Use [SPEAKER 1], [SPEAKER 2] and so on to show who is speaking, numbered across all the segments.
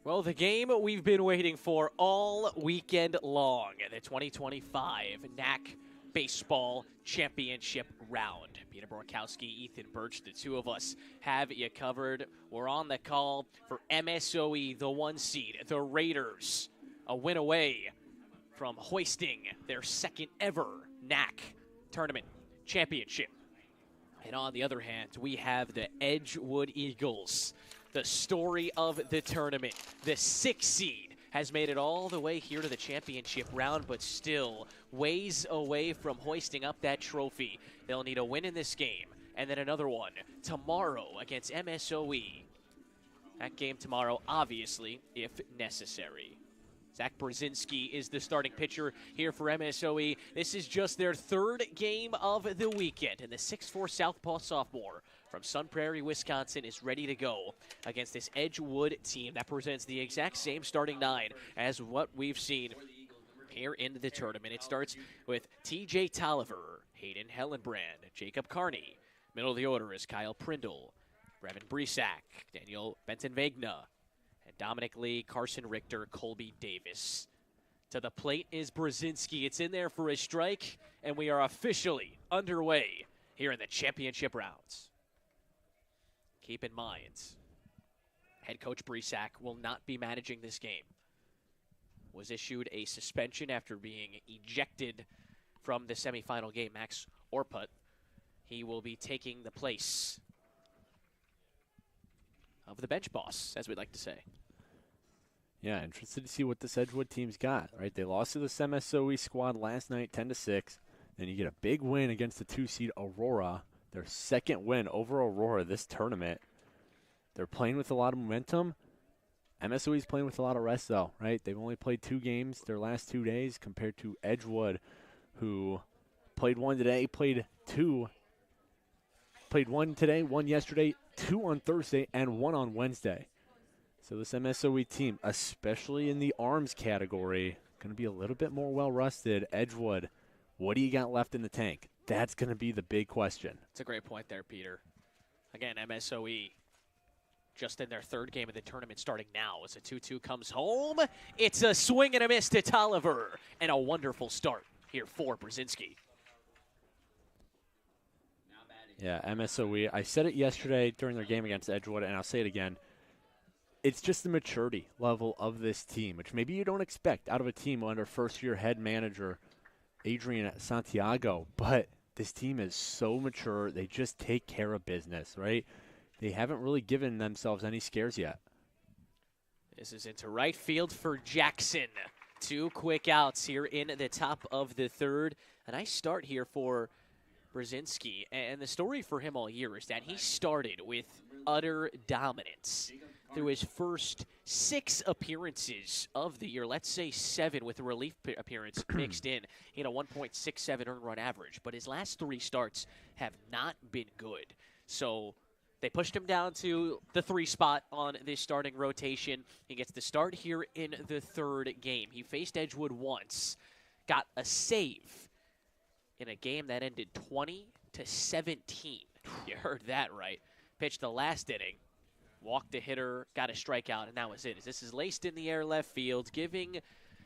[SPEAKER 1] Well, the game we've been waiting for all weekend long, the 2025 NACC Baseball Championship Round. Peter Borkowski, Ethan Birch, the two of us have you covered. We're on the call for MSOE, the 1 seed, the Raiders, a win away from hoisting their second ever NACC Tournament Championship. And on the other hand, we have the Edgewood Eagles, the story of the tournament. The 6 seed has made it all the way here to the championship round, but still ways away from hoisting up that trophy. They'll need a win in this game, and then another one tomorrow against MSOE. That game tomorrow, obviously, if necessary. Zach Brzezinski is the starting pitcher here for MSOE. This is just their third game of the weekend, and the 6'4 Southpaw sophomore from Sun Prairie, Wisconsin is ready to go against this Edgewood team that presents the exact same starting 9 as what we've seen here in the tournament. It starts with TJ Tolliver, Hayden Hellenbrand, Jacob Carney. Middle of the order is Kyle Prindle, Brevin Bresack, Daniel Benton-Vegna, and Dominic Lee, Carson Richter, Colby Davis. To the plate is Brzezinski. It's in there for a strike, and we are officially underway here in the championship rounds. Keep in mind, head coach Bresack will not be managing this game. Was issued a suspension after being ejected from the semifinal game. Max Orput, he will be taking the place of the bench boss, as we'd like to say.
[SPEAKER 2] Yeah, interested to see what this Edgewood team's got, right? They lost to this MSOE squad last night, 10-6. Then you get a big win against the 2-seed Aurora, their second win over Aurora this tournament. They're playing with a lot of momentum. MSOE's playing with a lot of rest, though, right? They've only played 2 games their last 2 days compared to Edgewood, who played 1 today, played 1 today, 1 yesterday, 2 on Thursday, and 1 on Wednesday. So this MSOE team, especially in the arms category, going to be a little bit more well-rusted. Edgewood, what do you got left in the tank? That's going to be the big question.
[SPEAKER 1] It's a great point there, Peter. Again, MSOE just in their third game of the tournament starting now as a 2-2 comes home. It's a swing and a miss to Tolliver, and a wonderful start here for Brzezinski.
[SPEAKER 2] Yeah, MSOE, I said it yesterday during their game against Edgewood, and I'll say it again. It's just the maturity level of this team, which maybe you don't expect out of a team under first-year head manager Adrian Santiago, but this team is so mature. They just take care of business, right? They haven't really given themselves any scares yet.
[SPEAKER 1] This is into right field for Jackson. 2 quick outs here in the top of the third. A nice start here for Brzezinski, and the story for him all year is that he started with utter dominance through his first 6 appearances of the year. Let's say 7 with a relief appearance mixed in. He had a 1.67 earned run average, but his last 3 starts have not been good. So they pushed him down to the 3 spot on this starting rotation. He gets the start here in the third game. He faced Edgewood once, got a save in a game that ended 20-17. You heard that right. Pitched the last inning, walked the hitter, got a strikeout, and that was it. As this is laced in the air left field, giving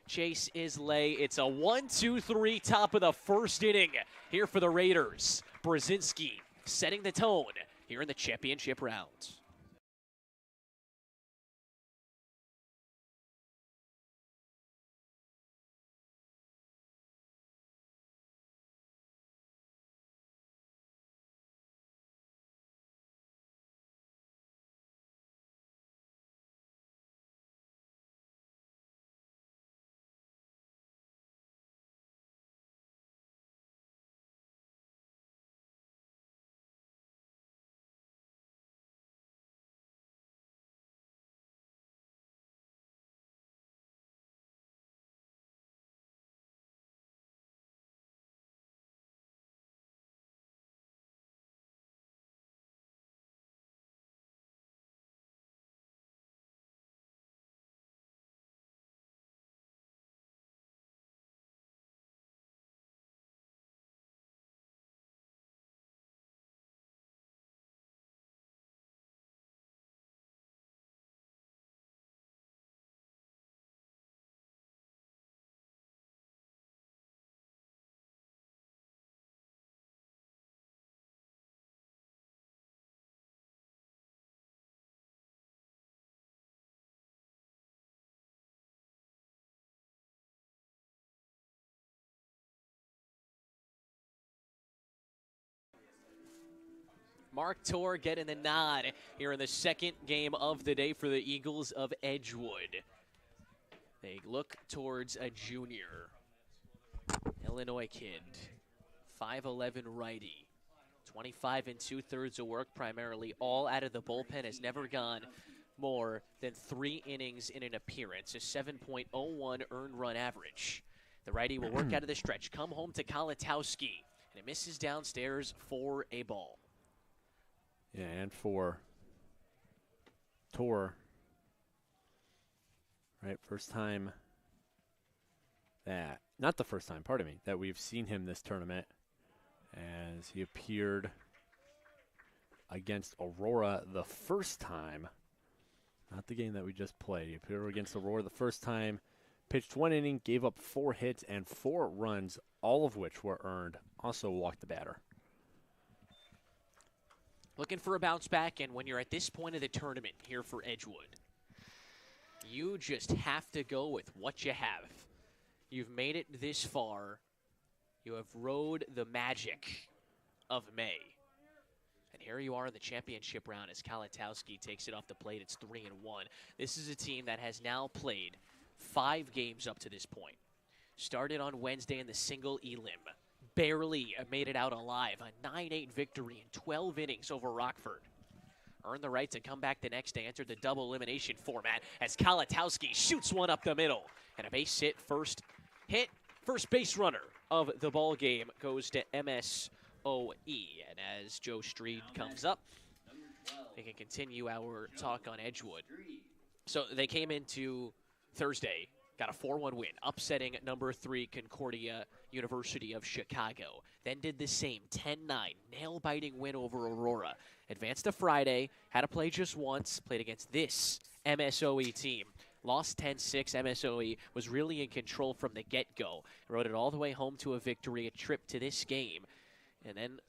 [SPEAKER 1] Chase Islay. It's a 1-2-3 top of the first inning here for the Raiders. Brzezinski setting the tone here in the championship round. Mark Torr getting the nod here in the second game of the day for the Eagles of Edgewood. They look towards a junior, Illinois kid, 5'11" righty, 25 2/3 of work, primarily all out of the bullpen, has never gone more than 3 innings in an appearance, a 7.01 earned run average. The righty will work out of the stretch, come home to Kalatowski, and it misses downstairs for a ball.
[SPEAKER 2] Yeah, and for Torr, right, first time that, not the first time, pardon me, that we've seen him this tournament, as he appeared against Aurora the first time, not the game that we just played. He appeared against Aurora the first time, pitched 1 inning, gave up 4 hits and 4 runs, all of which were earned, also walked the batter.
[SPEAKER 1] Looking for a bounce back, and when you're at this point of the tournament here for Edgewood, you just have to go with what you have. You've made it this far. You have rode the magic of May. And here you are in the championship round as Kalatowski takes it off the plate. It's 3-1. This is a team that has now played 5 games up to this point. Started on Wednesday in the single elim. Barely made it out alive. A 9-8 victory in 12 innings over Rockford. Earned the right to come back the next day. Entered the double elimination format as Kalatowski shoots one up the middle. And a base hit, first base runner of the ball game goes to MSOE. And as Joe Street comes up, we can continue our talk on Edgewood. So they came into Thursday, got a 4-1 win, upsetting number 3 Concordia University of Chicago. Then did the same, 10-9, nail-biting win over Aurora. Advanced to Friday, had to play just once, played against this MSOE team. Lost 10-6. MSOE was really in control from the get-go. Rode it all the way home to a victory, a trip to this game. And then,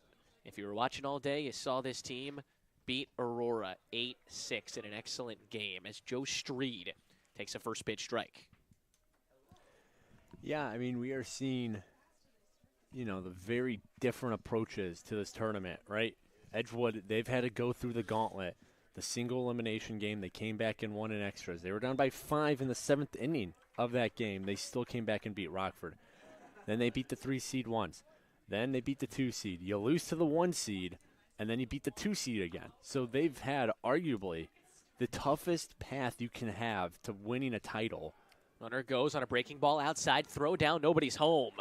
[SPEAKER 1] if you were watching all day, you saw this team beat Aurora 8-6 in an excellent game as Joe Street takes a first pitch strike.
[SPEAKER 2] Yeah, I mean, we are seeing, the very different approaches to this tournament, right? Edgewood, they've had to go through the gauntlet. The single elimination game, they came back and won in extras. They were down by 5 in the 7th inning of that game. They still came back and beat Rockford. Then they beat the 3 seed once. Then they beat the 2 seed. You lose to the 1 seed, and then you beat the 2 seed again. So they've had arguably the toughest path you can have to winning a title.
[SPEAKER 1] Runner goes on a breaking ball outside, throw down, nobody's home.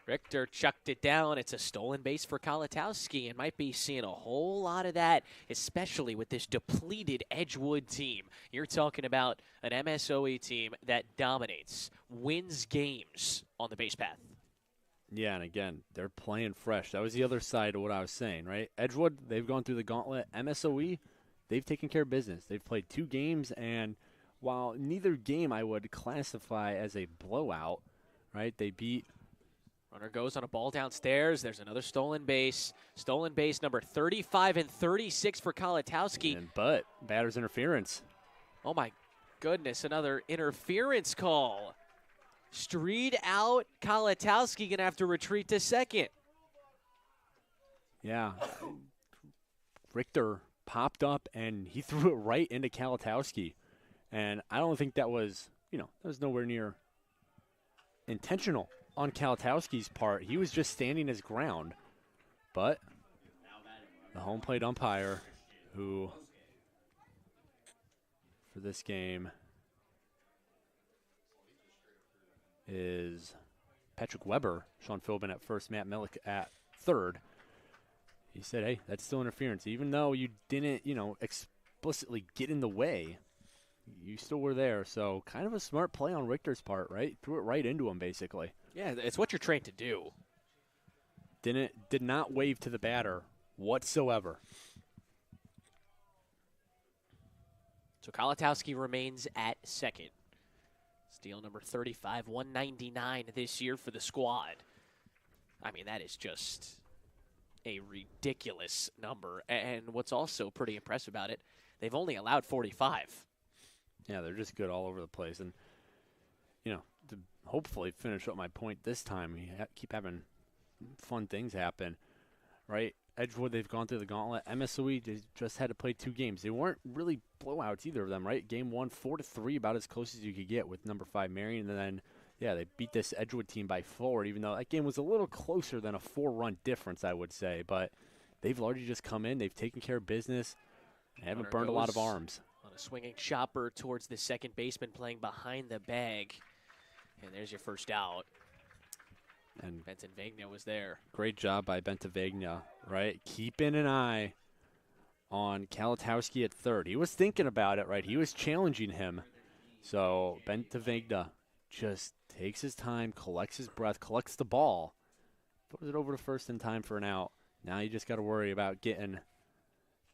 [SPEAKER 1] Richter chucked it down. It's a stolen base for Kalatowski, and might be seeing a whole lot of that, especially with this depleted Edgewood team. You're talking about an MSOE team that dominates, wins games on the base path.
[SPEAKER 2] Yeah, and again, they're playing fresh. That was the other side of what I was saying, right? Edgewood, they've gone through the gauntlet. MSOE, they've taken care of business. They've played 2 games, and while neither game I would classify as a blowout, right, they beat.
[SPEAKER 1] Runner goes on a ball downstairs. There's another stolen base. Stolen base number 35 and 36 for Kalatowski.
[SPEAKER 2] But batter's interference.
[SPEAKER 1] Oh, my goodness. Another interference call. Street out. Kalatowski going to have to retreat to second.
[SPEAKER 2] Yeah. Richter popped up, and he threw it right into Kalatowski. And I don't think that was, that was nowhere near intentional on Kalatowski's part. He was just standing his ground. But the home plate umpire, who for this game is Patrick Weber, Sean Philbin at first, Matt Millick at third. He said, hey, that's still interference. Even though you didn't, explicitly get in the way, you still were there. So kind of a smart play on Richter's part, right? Threw it right into him, basically.
[SPEAKER 1] Yeah, it's what you're trained to do.
[SPEAKER 2] Did not wave to the batter whatsoever.
[SPEAKER 1] So Kalatowski remains at second. Steal number 35, 199 this year for the squad. I mean, that is just a ridiculous number. And what's also pretty impressive about it, they've only allowed 45.
[SPEAKER 2] Yeah, they're just good all over the place. And, to hopefully finish up my point this time, we keep having fun things happen, right? Edgewood, they've gone through the gauntlet. MSOE, they just had to play 2 games. They weren't really blowouts, either of them, right? Game 1, 4-3, about as close as you could get with number 5 Marion. And then, yeah, they beat this Edgewood team by 4, even though that game was a little closer than a 4-run difference, I would say. But they've largely just come in. They've taken care of business. They haven't burned a lot of arms.
[SPEAKER 1] On a swinging chopper towards the second baseman playing behind the bag. And there's your first out. And Benton Vegna was there.
[SPEAKER 2] Great job by Benton Vegna, right? Keeping an eye on Kalatowski at third. He was thinking about it, right? He was challenging him. So Benton Vegna just takes his time, collects his breath, collects the ball, throws it over to first in time for an out. Now you just got to worry about getting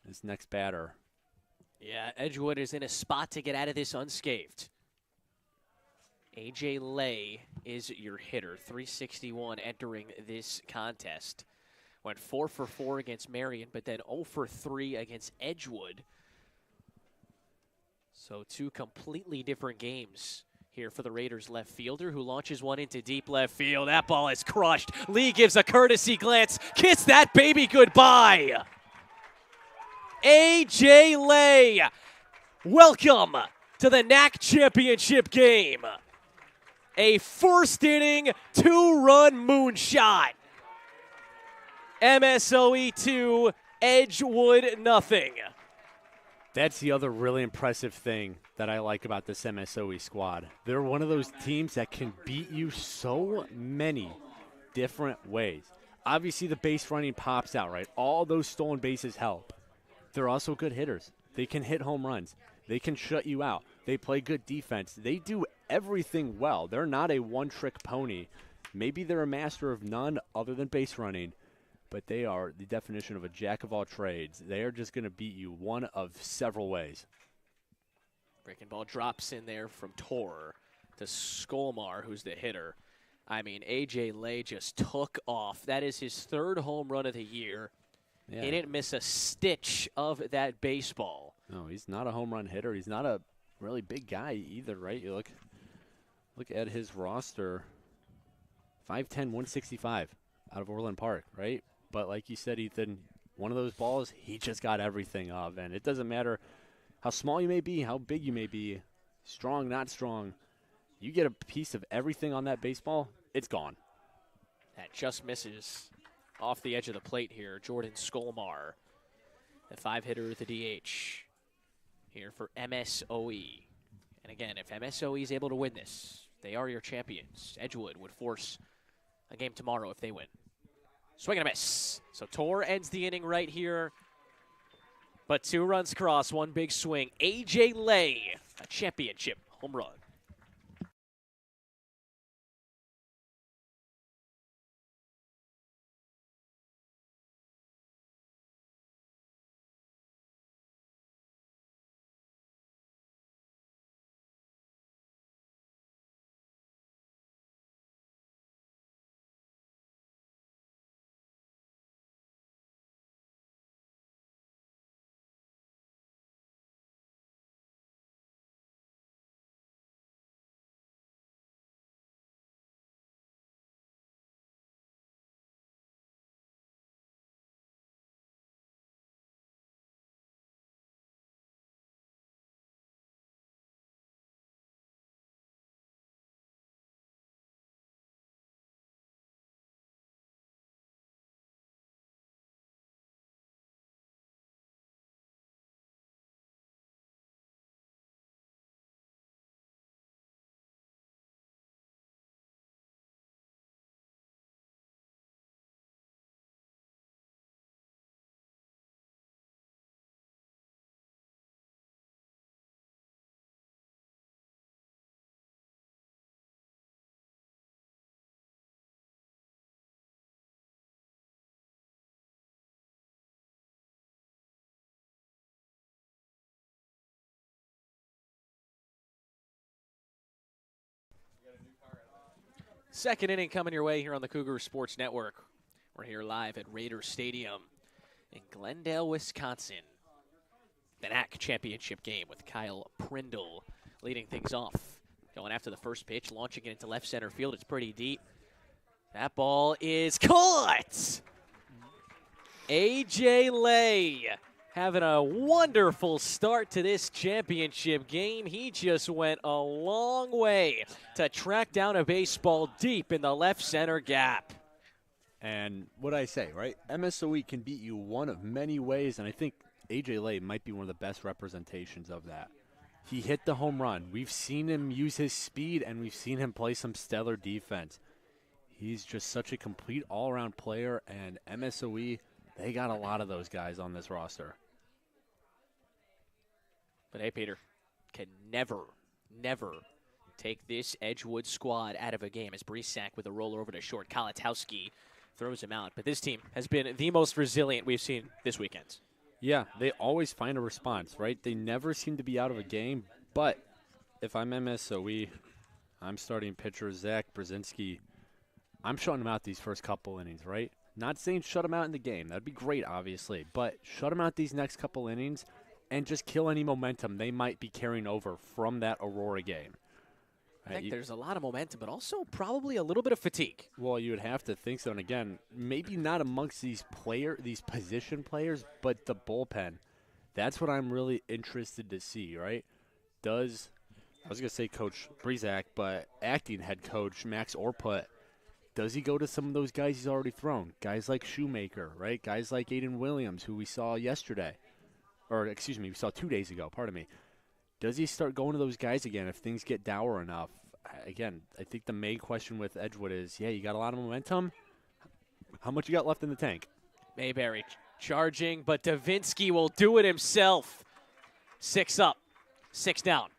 [SPEAKER 2] this next batter.
[SPEAKER 1] Yeah, Edgewood is in a spot to get out of this unscathed. A.J. Lay is your hitter, 361 entering this contest. Went 4 for 4 against Marion, but then 0 for 3 against Edgewood. So 2 completely different games here for the Raiders left fielder, who launches one into deep left field. That ball is crushed. Lee gives a courtesy glance. Kiss that baby goodbye. A.J. Lay, welcome to the NACC championship game. A first inning, 2-run moonshot. MSOE 2, Edgewood nothing.
[SPEAKER 2] That's the other really impressive thing that I like about this MSOE squad. They're one of those teams that can beat you so many different ways. Obviously, the base running pops out, right? All those stolen bases help. They're also good hitters. They can hit home runs. They can shut you out. They play good defense. They do everything well. They're not a one-trick pony. Maybe they're a master of none other than base running, but they are the definition of a jack of all trades. They are just going to beat you one of several ways.
[SPEAKER 1] Breaking ball drops in there from Tor to Skolmar, who's the hitter. I mean, A.J. Lay just took off. That is his 3rd home run of the year. Yeah. He didn't miss a stitch of that baseball.
[SPEAKER 2] No, he's not a home run hitter. He's not a really big guy either, right? You look at his roster, 5'10", 165 out of Orland Park, right? But like you said, Ethan, one of those balls, he just got everything of. And it doesn't matter how small you may be, how big you may be, strong, not strong. You get a piece of everything on that baseball, it's gone.
[SPEAKER 1] That just misses off the edge of the plate here. Jordan Skolmar, the 5-hitter at the DH here for MSOE. And again, if MSOE is able to win this, they are your champions. Edgewood would force a game tomorrow if they win. Swing and a miss. So Tor ends the inning right here. But 2 runs cross, 1 big swing. A.J. Lay, a championship home run. Second inning coming your way here on the Cougar Sports Network. We're here live at Raiders Stadium in Glendale, Wisconsin. The NACC championship game with Kyle Prindle leading things off. Going after the first pitch, launching it into left center field. It's pretty deep. That ball is caught. A.J. Lay having a wonderful start to this championship game. He just went a long way to track down a baseball deep in the left center gap.
[SPEAKER 2] And what I say, right? MSOE can beat you one of many ways, and I think A.J. Lay might be one of the best representations of that. He hit the home run. We've seen him use his speed, and we've seen him play some stellar defense. He's just such a complete all-around player, and MSOE, they got a lot of those guys on this roster.
[SPEAKER 1] But hey, Peter, can never take this Edgewood squad out of a game as Bresack with a roller over to short. Kalatowski throws him out. But this team has been the most resilient we've seen this weekend.
[SPEAKER 2] Yeah, they always find a response, right? They never seem to be out of a game. But if I'm MSOE, I'm starting pitcher Zach Brzezinski. I'm shutting him out these first couple innings, right? Not saying shut him out in the game. That'd be great, obviously. But shut him out these next couple innings and just kill any momentum they might be carrying over from that Aurora game.
[SPEAKER 1] I think there's a lot of momentum, but also probably a little bit of fatigue.
[SPEAKER 2] Well, you would have to think so. And again, maybe not amongst these position players, but the bullpen. That's what I'm really interested to see, right? I was going to say Coach Bresack, but acting head coach Max Orput, does he go to some of those guys he's already thrown? Guys like Shoemaker, right? Guys like Aiden Williams, who we saw yesterday. Or, excuse me, we saw 2 days ago, pardon me. Does he start going to those guys again if things get dour enough? Again, I think the main question with Edgewood is, yeah, you got a lot of momentum. How much you got left in the tank?
[SPEAKER 1] Mayberry charging, but Davinsky will do it himself. 6 up, 6 down.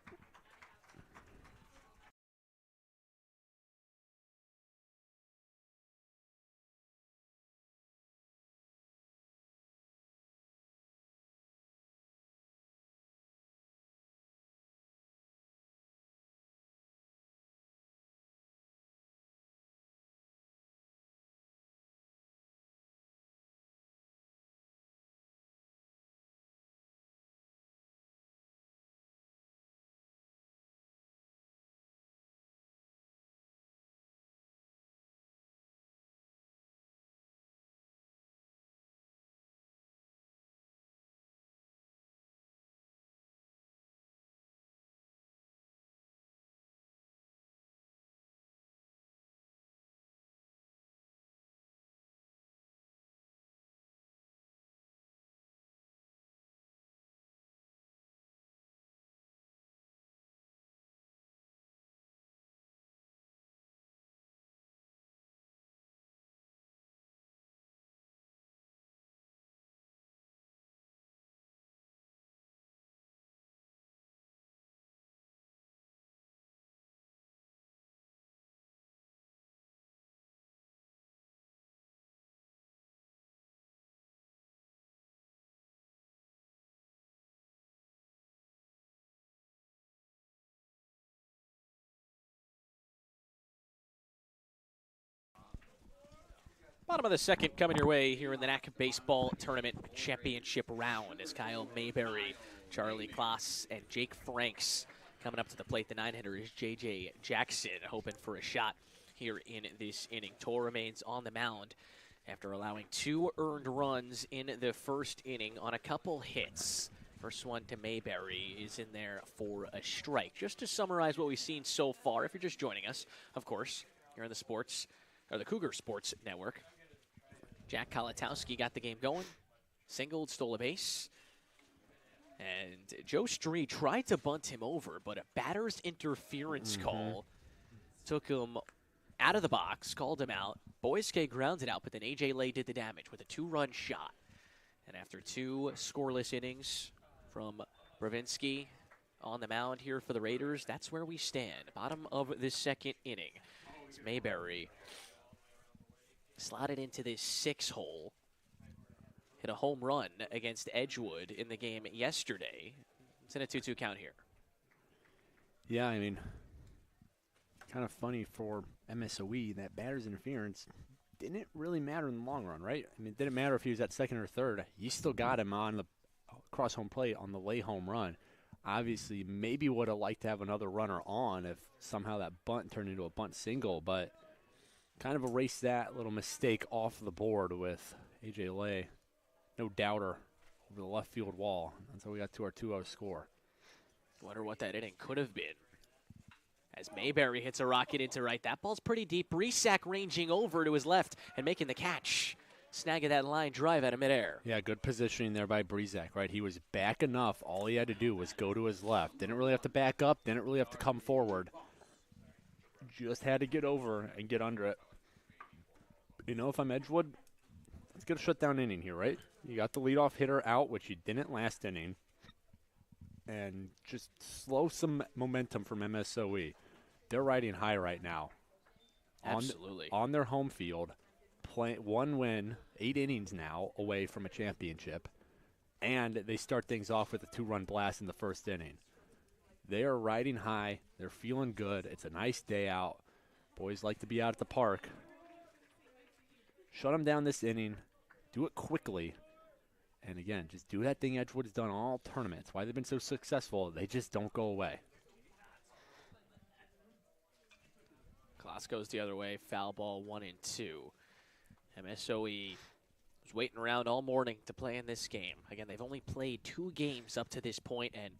[SPEAKER 1] Bottom of the second coming your way here in the NACC Baseball Tournament Championship round as Kyle Mayberry, Charlie Kloss, and Jake Franks coming up to the plate. The 9-hitter is J.J. Jackson, hoping for a shot here in this inning. Toll remains on the mound after allowing 2 earned runs in the first inning on a couple hits. First one to Mayberry is in there for a strike. Just to summarize what we've seen so far, if you're just joining us, of course, you're on the Cougar Sports Network. Jack Kalatowski got the game going, singled, stole a base, and Joe Stree tried to bunt him over, but a batter's interference call took him out of the box, called him out. Boyske grounded out, but then A.J. Lay did the damage with a 2-run shot. And after 2 scoreless innings from Brzezinski on the mound here for the Raiders, that's where we stand. Bottom of the second inning. It's Mayberry slotted into this 6-hole. Hit a home run against Edgewood in the game yesterday. It's in a 2-2 count here.
[SPEAKER 2] Yeah, I mean, kind of funny for MSOE that batter's interference didn't really matter in the long run, right? I mean, it didn't matter if he was at second or third. You still got him on the cross home plate on the Lay home run. Obviously, maybe would have liked to have another runner on if somehow that bunt turned into a bunt single, but kind of erase that little mistake off the board with A.J. Lay. No doubter over the left field wall. And so we got to our 2-0 score.
[SPEAKER 1] Wonder what that inning could have been. As Mayberry hits a rocket into right. That ball's pretty deep. Bresack ranging over to his left and making the catch. Snagging that line drive out of midair.
[SPEAKER 2] Yeah, good positioning there by Bresack, right? He was back enough. All he had to do was go to his left. Didn't really have to back up. Didn't really have to come forward. Just had to get over and get under it. You know, if I'm Edgewood, let's get a shutdown inning here, right? You got the leadoff hitter out, which you didn't last inning. And just slow some momentum from MSOE. They're riding high right now.
[SPEAKER 1] Absolutely.
[SPEAKER 2] On their home field. One win, 8 innings now away from a championship, and they start things off with a 2-run blast in the first inning. They are riding high. They're feeling good. It's a nice day out. Boys like to be out at the park. Shut them down this inning. Do it quickly. And again, just do that thing Edgewood has done all tournaments. Why they've been so successful, they just don't go away.
[SPEAKER 1] Class goes the other way. Foul ball 1-2. MSOE was waiting around all morning to play in this game. Again, they've only played 2 games up to this point, and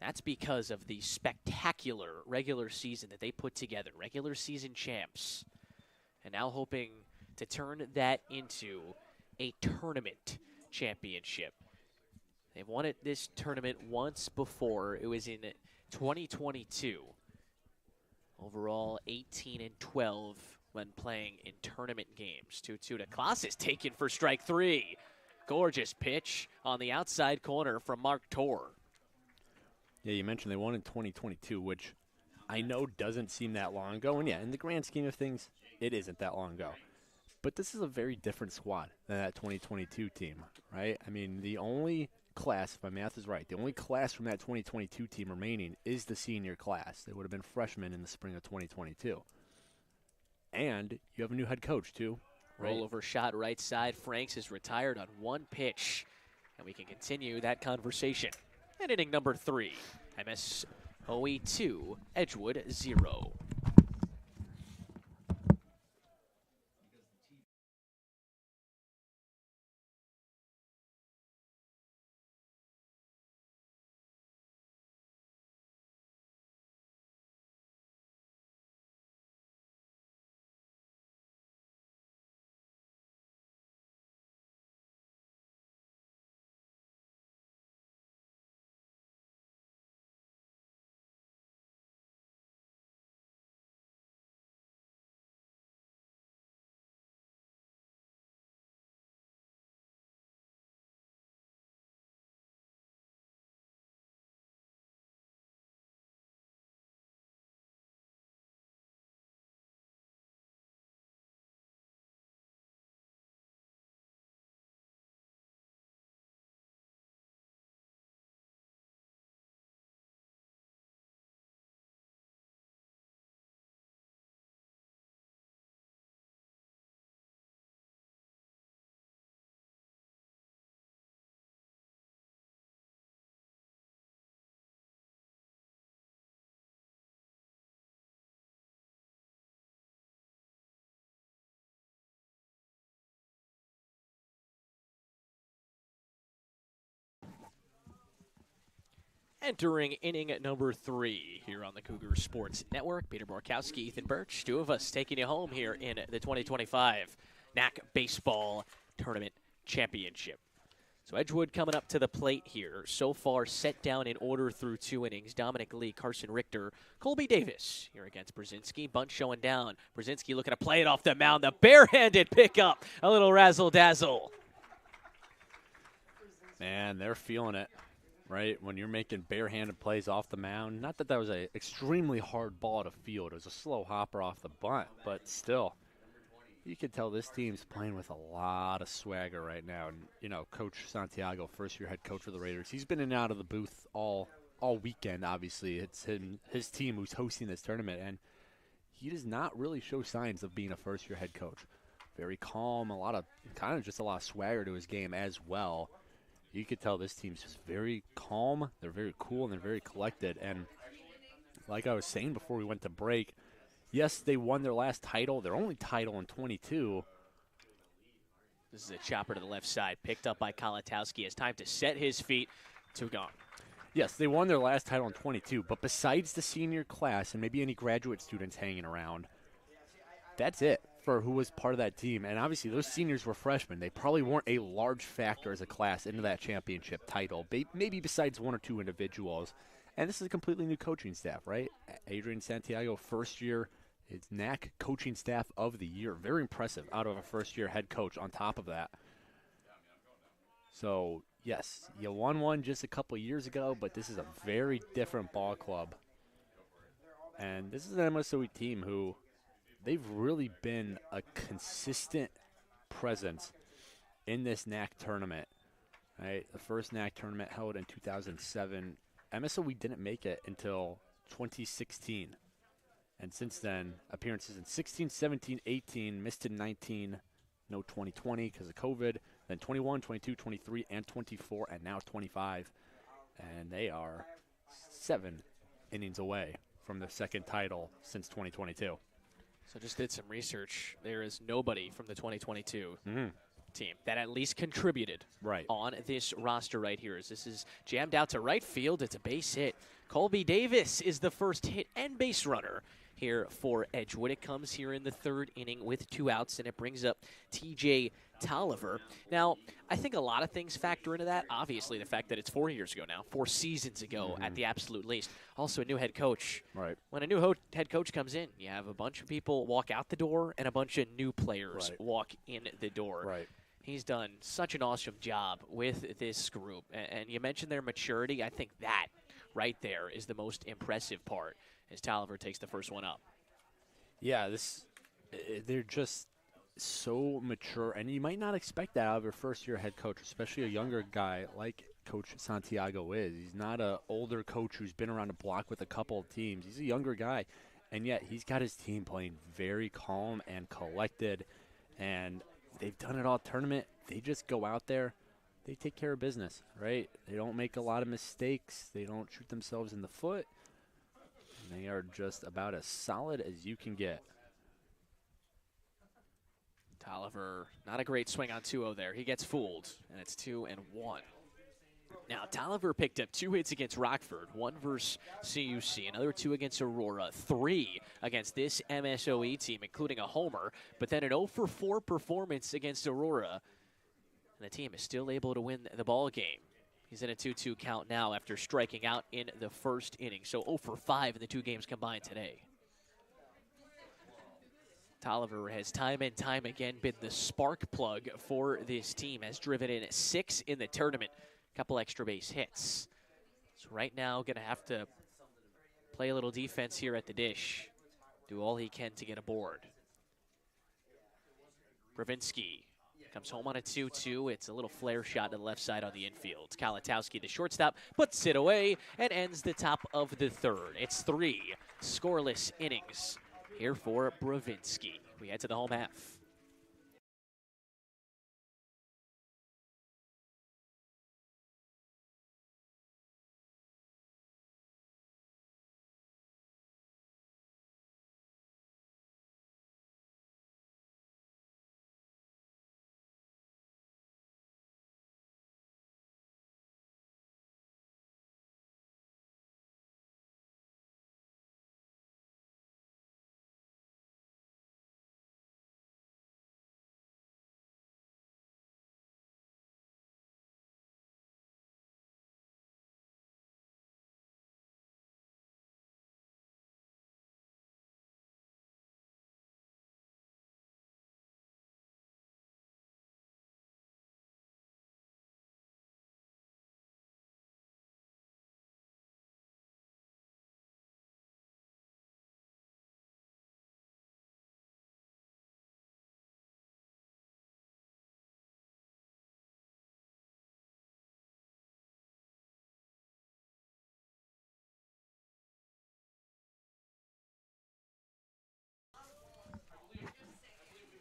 [SPEAKER 1] that's because of the spectacular regular season that they put together. Regular season champs. And now hoping to turn that into a tournament championship. They've won this tournament once before. It was in 2022. Overall, 18-12 when playing in tournament games. 2-2 to Klaas is taken for strike 3. Gorgeous pitch on the outside corner from Mark Torr.
[SPEAKER 2] Yeah, you mentioned they won in 2022, which I know doesn't seem that long ago. And yeah, in the grand scheme of things, it isn't that long ago. But this is a very different squad than that 2022 team, right? I mean, the only class, if my math is right, the only class from that 2022 team remaining is the senior class. They would have been freshmen in the spring of 2022. And you have a new head coach, too. Right?
[SPEAKER 1] Rollover shot right side. Franks is retired on 1 pitch. And we can continue that conversation. And inning number 3, MSOE 2, Edgewood 0. Entering inning number 3 here on the Cougar Sports Network. Peter Borkowski, Ethan Birch, 2 of us taking you home here in the 2025 NACC Baseball Tournament Championship. So Edgewood coming up to the plate here. So far set down in order through 2 innings. Dominic Lee, Carson Richter, Colby Davis here against Brzezinski. Bunt showing down. Brzezinski looking to play it off the mound. The barehanded pickup. A little razzle-dazzle.
[SPEAKER 2] Man, they're feeling it. Right, when you're making barehanded plays off the mound. Not that was an extremely hard ball to field. It was a slow hopper off the bunt, but still, you can tell this team's playing with a lot of swagger right now. And, you know, Coach Santiago, first-year head coach of the Raiders, he's been in and out of the booth all weekend, obviously. It's his team who's hosting this tournament, and he does not really show signs of being a first-year head coach. Very calm, a lot of swagger to his game as well. You could tell this team's just very calm, they're very cool, and they're very collected. And like I was saying before we went to break, Yes, they won their last title, their only title in 22.
[SPEAKER 1] This is a chopper to the left side, picked up by Kalatowski. Has time to set his feet. Two gone.
[SPEAKER 2] Yes, they won their last title in 22, but besides the senior class and maybe any graduate students hanging around, that's it for who was part of that team. And obviously those seniors were freshmen. They probably weren't a large factor as a class into that championship title, maybe besides one or two individuals. And this is a completely new coaching staff, right? Adrian Santiago, first year. It's NACC coaching staff of the year. Very impressive out of a first-year head coach on top of that. So, yes, you won one just a couple years ago, but this is a very different ball club. And this is an MSOE team who they've really been a consistent presence in this NACC tournament. Right? The first NACC tournament held in 2007. MSOE didn't make it until 2016. And since then, appearances in 16, 17, 18, missed in 19, no 2020 because of COVID, then 21, 22, 23, and 24, and now 25. And they are 7 innings away from their second title since 2022.
[SPEAKER 1] So just did some research. There is nobody from the 2022 team that at least contributed on this roster right here. As this is jammed out to right field. It's a base hit. Colby Davis is the first hit and base runner here for Edgewood. It comes here in the third inning with 2 outs, and it brings up TJ Tolliver. Now, I think a lot of things factor into that. Obviously, the fact that it's 4 years ago now, 4 seasons ago at the absolute least. Also, a new head coach.
[SPEAKER 2] Right.
[SPEAKER 1] When a new head coach comes in, you have a bunch of people walk out the door and a bunch of new players walk in the door.
[SPEAKER 2] Right.
[SPEAKER 1] He's done such an awesome job with this group. And you mentioned their maturity. I think that right there is the most impressive part as Tolliver takes the first one up.
[SPEAKER 2] Yeah, they're just so mature, and you might not expect that out of your first-year head coach, especially a younger guy like Coach Santiago is. He's not an older coach who's been around the block with a couple of teams. He's a younger guy, and yet he's got his team playing very calm and collected, and they've done it all tournament. They just go out there. They take care of business, right? They don't make a lot of mistakes. They don't shoot themselves in the foot. They are just about as solid as you can get.
[SPEAKER 1] Tolliver, not a great swing on 2-0 there. He gets fooled, and it's 2-1. Now, Tolliver picked up 2 hits against Rockford, 1 versus CUC, another 2 against Aurora, 3 against this MSOE team, including a homer, but then an 0-for-4 performance against Aurora. And the team is still able to win the ball game. He's in a 2-2 count now after striking out in the first inning. So 0-for-5 in the 2 games combined today. Tolliver has time and time again been the spark plug for this team. Has driven in 6 in the tournament. A couple extra base hits. So right now going to have to play a little defense here at the dish. Do all he can to get aboard. Bravinsky comes home on a 2-2. It's a little flare shot to the left side on the infield. Kalatowski, the shortstop, puts it away and ends the top of the third. It's 3 scoreless innings here for Bravinsky. We head to the home half.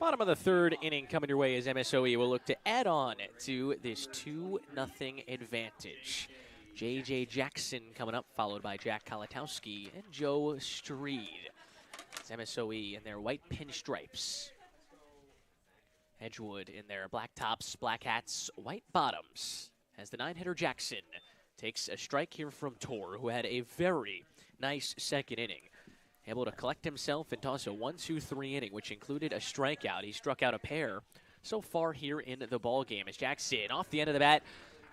[SPEAKER 1] Bottom of the third inning coming your way as MSOE will look to add on to this 2-0 advantage. J.J. Jackson coming up, followed by Jack Kalatowski and Joe Streed. It's MSOE in their white pinstripes. Edgewood in their black tops, black hats, white bottoms. As the 9-hitter Jackson takes a strike here from Tor, who had a very nice second inning. Able to collect himself and toss a 1-2-3 inning, which included a strikeout. He struck out a pair so far here in the ballgame. As Jackson off the end of the bat,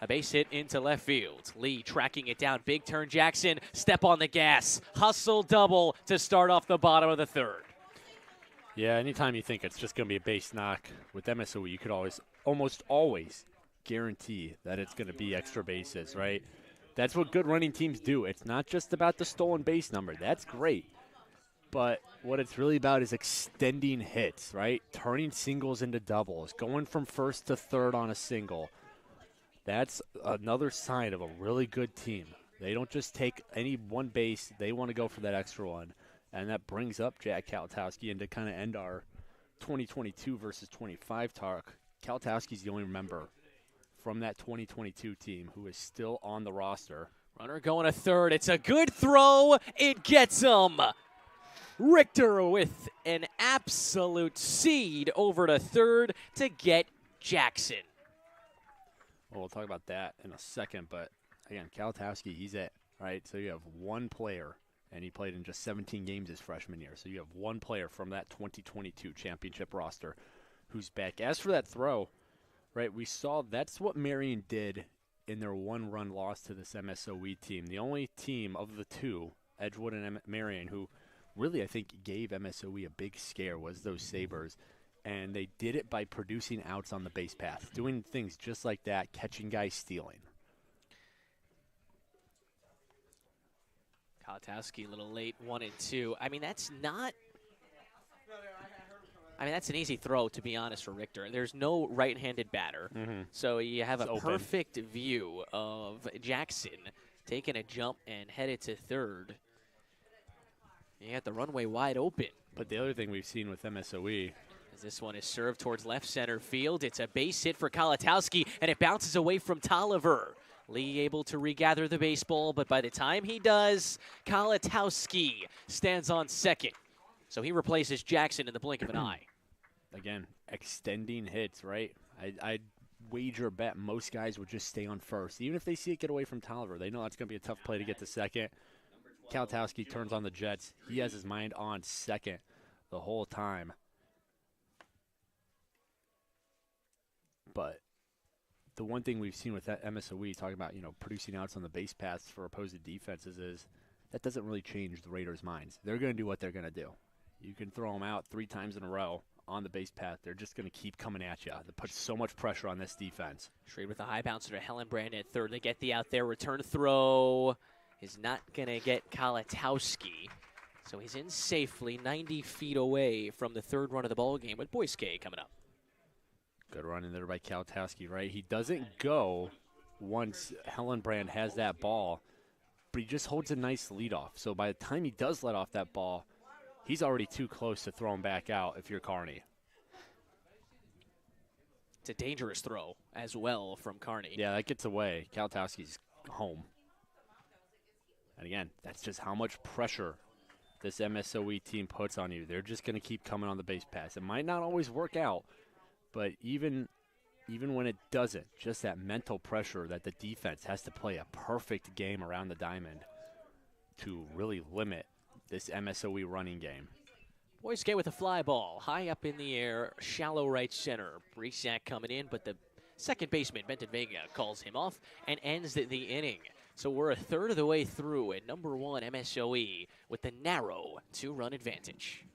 [SPEAKER 1] a base hit into left field. Lee tracking it down. Big turn Jackson. Step on the gas. Hustle double to start off the bottom of the third.
[SPEAKER 2] Yeah, anytime you think it's just going to be a base knock with MSOE, you could almost always guarantee that it's going to be extra bases, right? That's what good running teams do. It's not just about the stolen base number. That's great. But what it's really about is extending hits, right? Turning singles into doubles, going from first to third on a single. That's another sign of a really good team. They don't just take any one base. They want to go for that extra one. And that brings up Jack Kalatowski. And to kind of end our 2022 versus 25 talk, Kalatowski's the only member from that 2022 team who is still on the roster.
[SPEAKER 1] Runner going to third. It's a good throw. It gets him. Richter with an absolute seed over to third to get Jackson.
[SPEAKER 2] Well, we'll talk about that in a second, but again, Kalatowski, he's it, right? So you have one player, and he played in just 17 games his freshman year. So you have one player from that 2022 championship roster who's back. As for that throw, right, we saw that's what Marion did in their one-run loss to this MSOE team. The only team of the two, Edgewood and Marion, who really I think gave MSOE a big scare was those Sabres. And they did it by producing outs on the base path, doing things just like that, catching guys stealing.
[SPEAKER 1] Kalatowski a little late, 1-2. I mean, that's not. I mean, that's an easy throw, to be honest, for Richter. There's no right-handed batter, so you have a perfect view of Jackson taking a jump and headed to third. You got the runway wide open.
[SPEAKER 2] But the other thing we've seen with MSOE.
[SPEAKER 1] This one is served towards left center field. It's a base hit for Kalatowski, and it bounces away from Tolliver. Lee able to regather the baseball, but by the time he does, Kalatowski stands on second. So he replaces Jackson in the blink of an eye.
[SPEAKER 2] Again, extending hits, right? I'd wager a bet most guys would just stay on first. Even if they see it get away from Tolliver, they know that's going to be a tough play to get to second. Kalatowski turns on the Jets. He has his mind on second the whole time. But the one thing we've seen with that MSOE, talking about, producing outs on the base paths for opposing defenses, is that doesn't really change the Raiders' minds. They're going to do what they're going to do. You can throw them out 3 times in a row on the base path. They're just going to keep coming at you. They put so much pressure on this defense.
[SPEAKER 1] Straight with a high bouncer to Hellenbrand at third. They get the out there. Return throw is not going to get Kalatowski. So he's in safely 90 feet away from the third run of the ball game with Boyske coming up.
[SPEAKER 2] Good run in there by Kalatowski, right? He doesn't go once Hellenbrand has that ball, but he just holds a nice leadoff. So by the time he does let off that ball, he's already too close to throw him back out if you're Carney.
[SPEAKER 1] It's a dangerous throw as well from Carney.
[SPEAKER 2] Yeah, that gets away. Kalatowski's home. And again, that's just how much pressure this MSOE team puts on you. They're just going to keep coming on the base pass. It might not always work out, but even when it doesn't, just that mental pressure that the defense has to play a perfect game around the diamond to really limit this MSOE running game.
[SPEAKER 1] Boyske with a fly ball, high up in the air, shallow right center. Bresack coming in, but the second baseman, Benton Vega, calls him off and ends the inning. So we're a third of the way through at number 1 MSOE with the narrow 2-run advantage.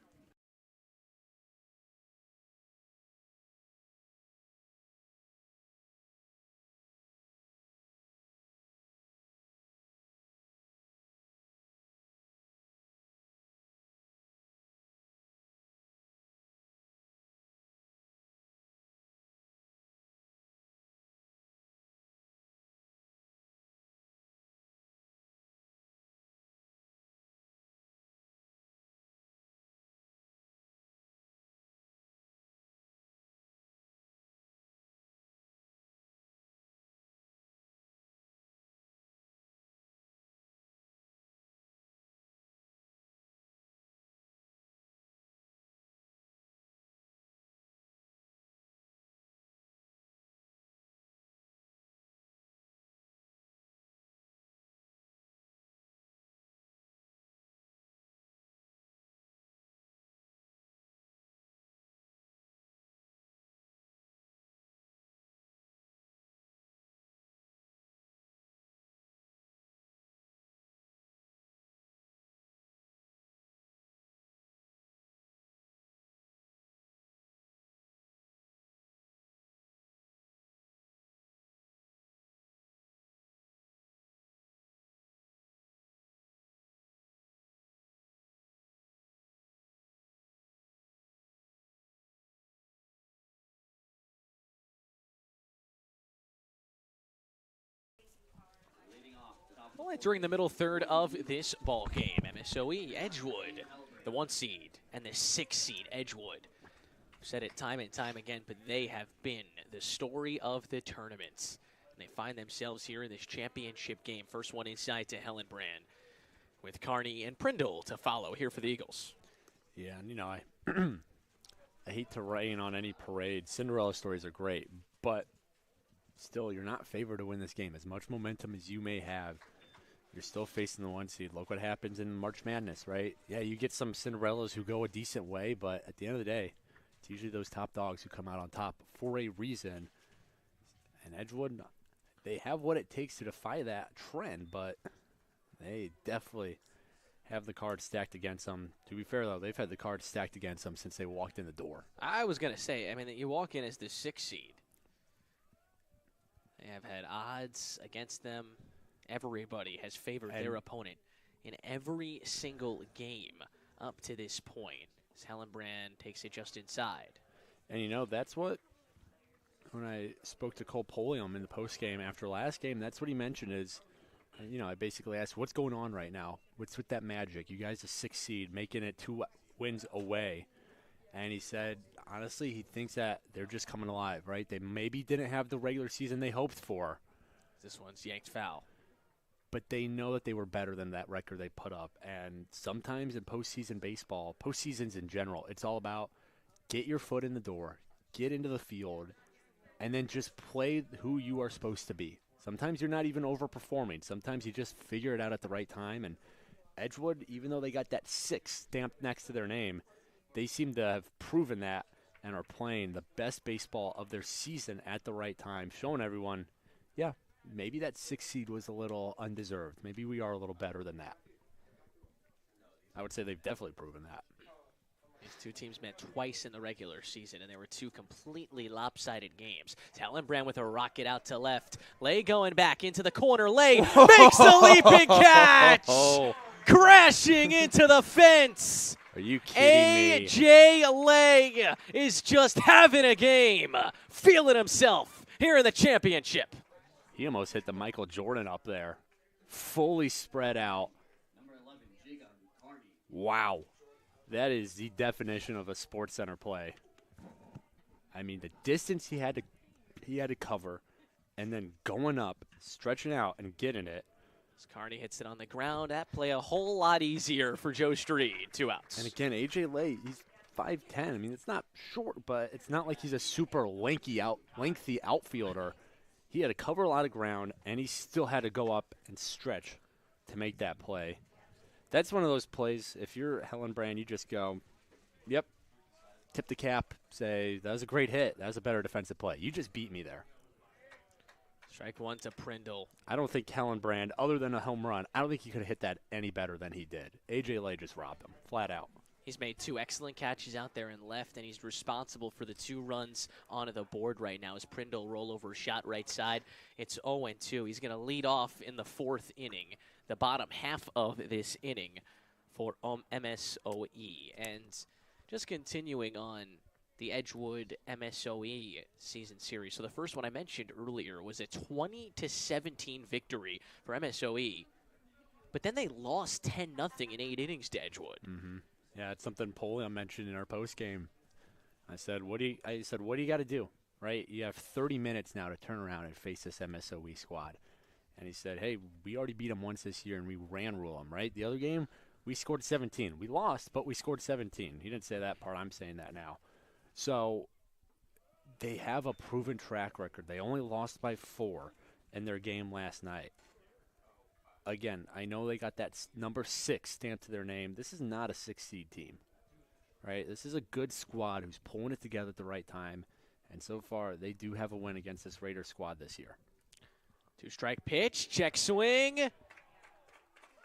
[SPEAKER 1] Well, entering the middle third of this ball game, MSOE Edgewood, the 1 seed, and the 6 seed Edgewood. I've said it time and time again, but they have been the story of the tournament. And they find themselves here in this championship game. First one inside to Hillenbrand, with Carney and Prindle to follow here for the Eagles.
[SPEAKER 2] Yeah, and you know, I hate to rain on any parade. Cinderella stories are great, but still, you're not favored to win this game. As much momentum as you may have, you're still facing the 1 seed. Look what happens in March Madness, right? Yeah, you get some Cinderellas who go a decent way, but at the end of the day, it's usually those top dogs who come out on top for a reason. And Edgewood, they have what it takes to defy that trend, but they definitely have the cards stacked against them. To be fair, though, they've had the cards stacked against them since they walked in the door.
[SPEAKER 1] I was going to say, I mean, you walk in as the 6 seed. They have had odds against them. Everybody has favored their opponent in every single game up to this point. As Hillenbrand takes it just inside.
[SPEAKER 2] And, you know, that's what, when I spoke to Cole Polium in the postgame after last game, that's what he mentioned is, you know, I basically asked, what's going on right now? What's with that magic? You guys are 6 seed, making it 2 wins away. And he said, honestly, he thinks that they're just coming alive, right? They maybe didn't have the regular season they hoped for.
[SPEAKER 1] This one's yanked foul.
[SPEAKER 2] But they know that they were better than that record they put up. And sometimes in postseason baseball, postseasons in general, it's all about get your foot in the door, get into the field, and then just play who you are supposed to be. Sometimes you're not even overperforming. Sometimes you just figure it out at the right time. And Edgewood, even though they got that 6 stamped next to their name, they seem to have proven that and are playing the best baseball of their season at the right time, showing everyone, yeah, maybe that 6 seed was a little undeserved. Maybe we are a little better than that. I would say they've definitely proven that.
[SPEAKER 1] These two teams met twice in the regular season, and there were 2 completely lopsided games. Hillenbrand with a rocket out to left. Lay going back into the corner. Lay makes the leaping catch! Crashing into the fence!
[SPEAKER 2] Are you kidding me?
[SPEAKER 1] A.J. Lay is just having a game, feeling himself here in the championship.
[SPEAKER 2] He almost hit the Michael Jordan up there. Fully spread out. Wow. That is the definition of a Sports Center play. I mean, the distance he had to cover, and then going up, stretching out, and getting it.
[SPEAKER 1] As Carney hits it on the ground, that play a whole lot easier for Joe Street. 2 outs.
[SPEAKER 2] And again, A.J. Lay, he's 5'10". I mean, it's not short, but it's not like he's a super lengthy outfielder. He had to cover a lot of ground, and he still had to go up and stretch to make that play. That's one of those plays, if you're Hillenbrand, you just go, yep, tip the cap, say, that was a great hit. That was a better defensive play. You just beat me there.
[SPEAKER 1] Strike 1 to Prindle.
[SPEAKER 2] I don't think Hillenbrand, other than a home run, I don't think he could have hit that any better than he did. A.J. Lay just robbed him, flat out.
[SPEAKER 1] He's made 2 excellent catches out there in left, and he's responsible for the 2 runs onto the board right now as Prindle rollover shot right side. It's 0-2. He's going to lead off in the 4th inning, the bottom half of this inning for MSOE. And just continuing on the Edgewood MSOE season series. So the first one I mentioned earlier was a 20-17 victory for MSOE, but then they lost 10-0 in 8 innings to Edgewood.
[SPEAKER 2] Mm-hmm. Yeah, it's something Polium mentioned in our post game. I said, what do you got to do? Right? You have 30 minutes now to turn around and face this MSOE squad. And he said, hey, we already beat them once this year and we ran rule them, right? The other game, we scored 17. We lost, but we scored 17. He didn't say that part. I'm saying that now. So they have a proven track record. They only lost by 4 in their game last night. Again, I know they got that number 6 stamped to their name. This is not a 6-seed team, right? This is a good squad who's pulling it together at the right time. And so far, they do have a win against this Raiders squad this year.
[SPEAKER 1] 2-strike pitch, check swing.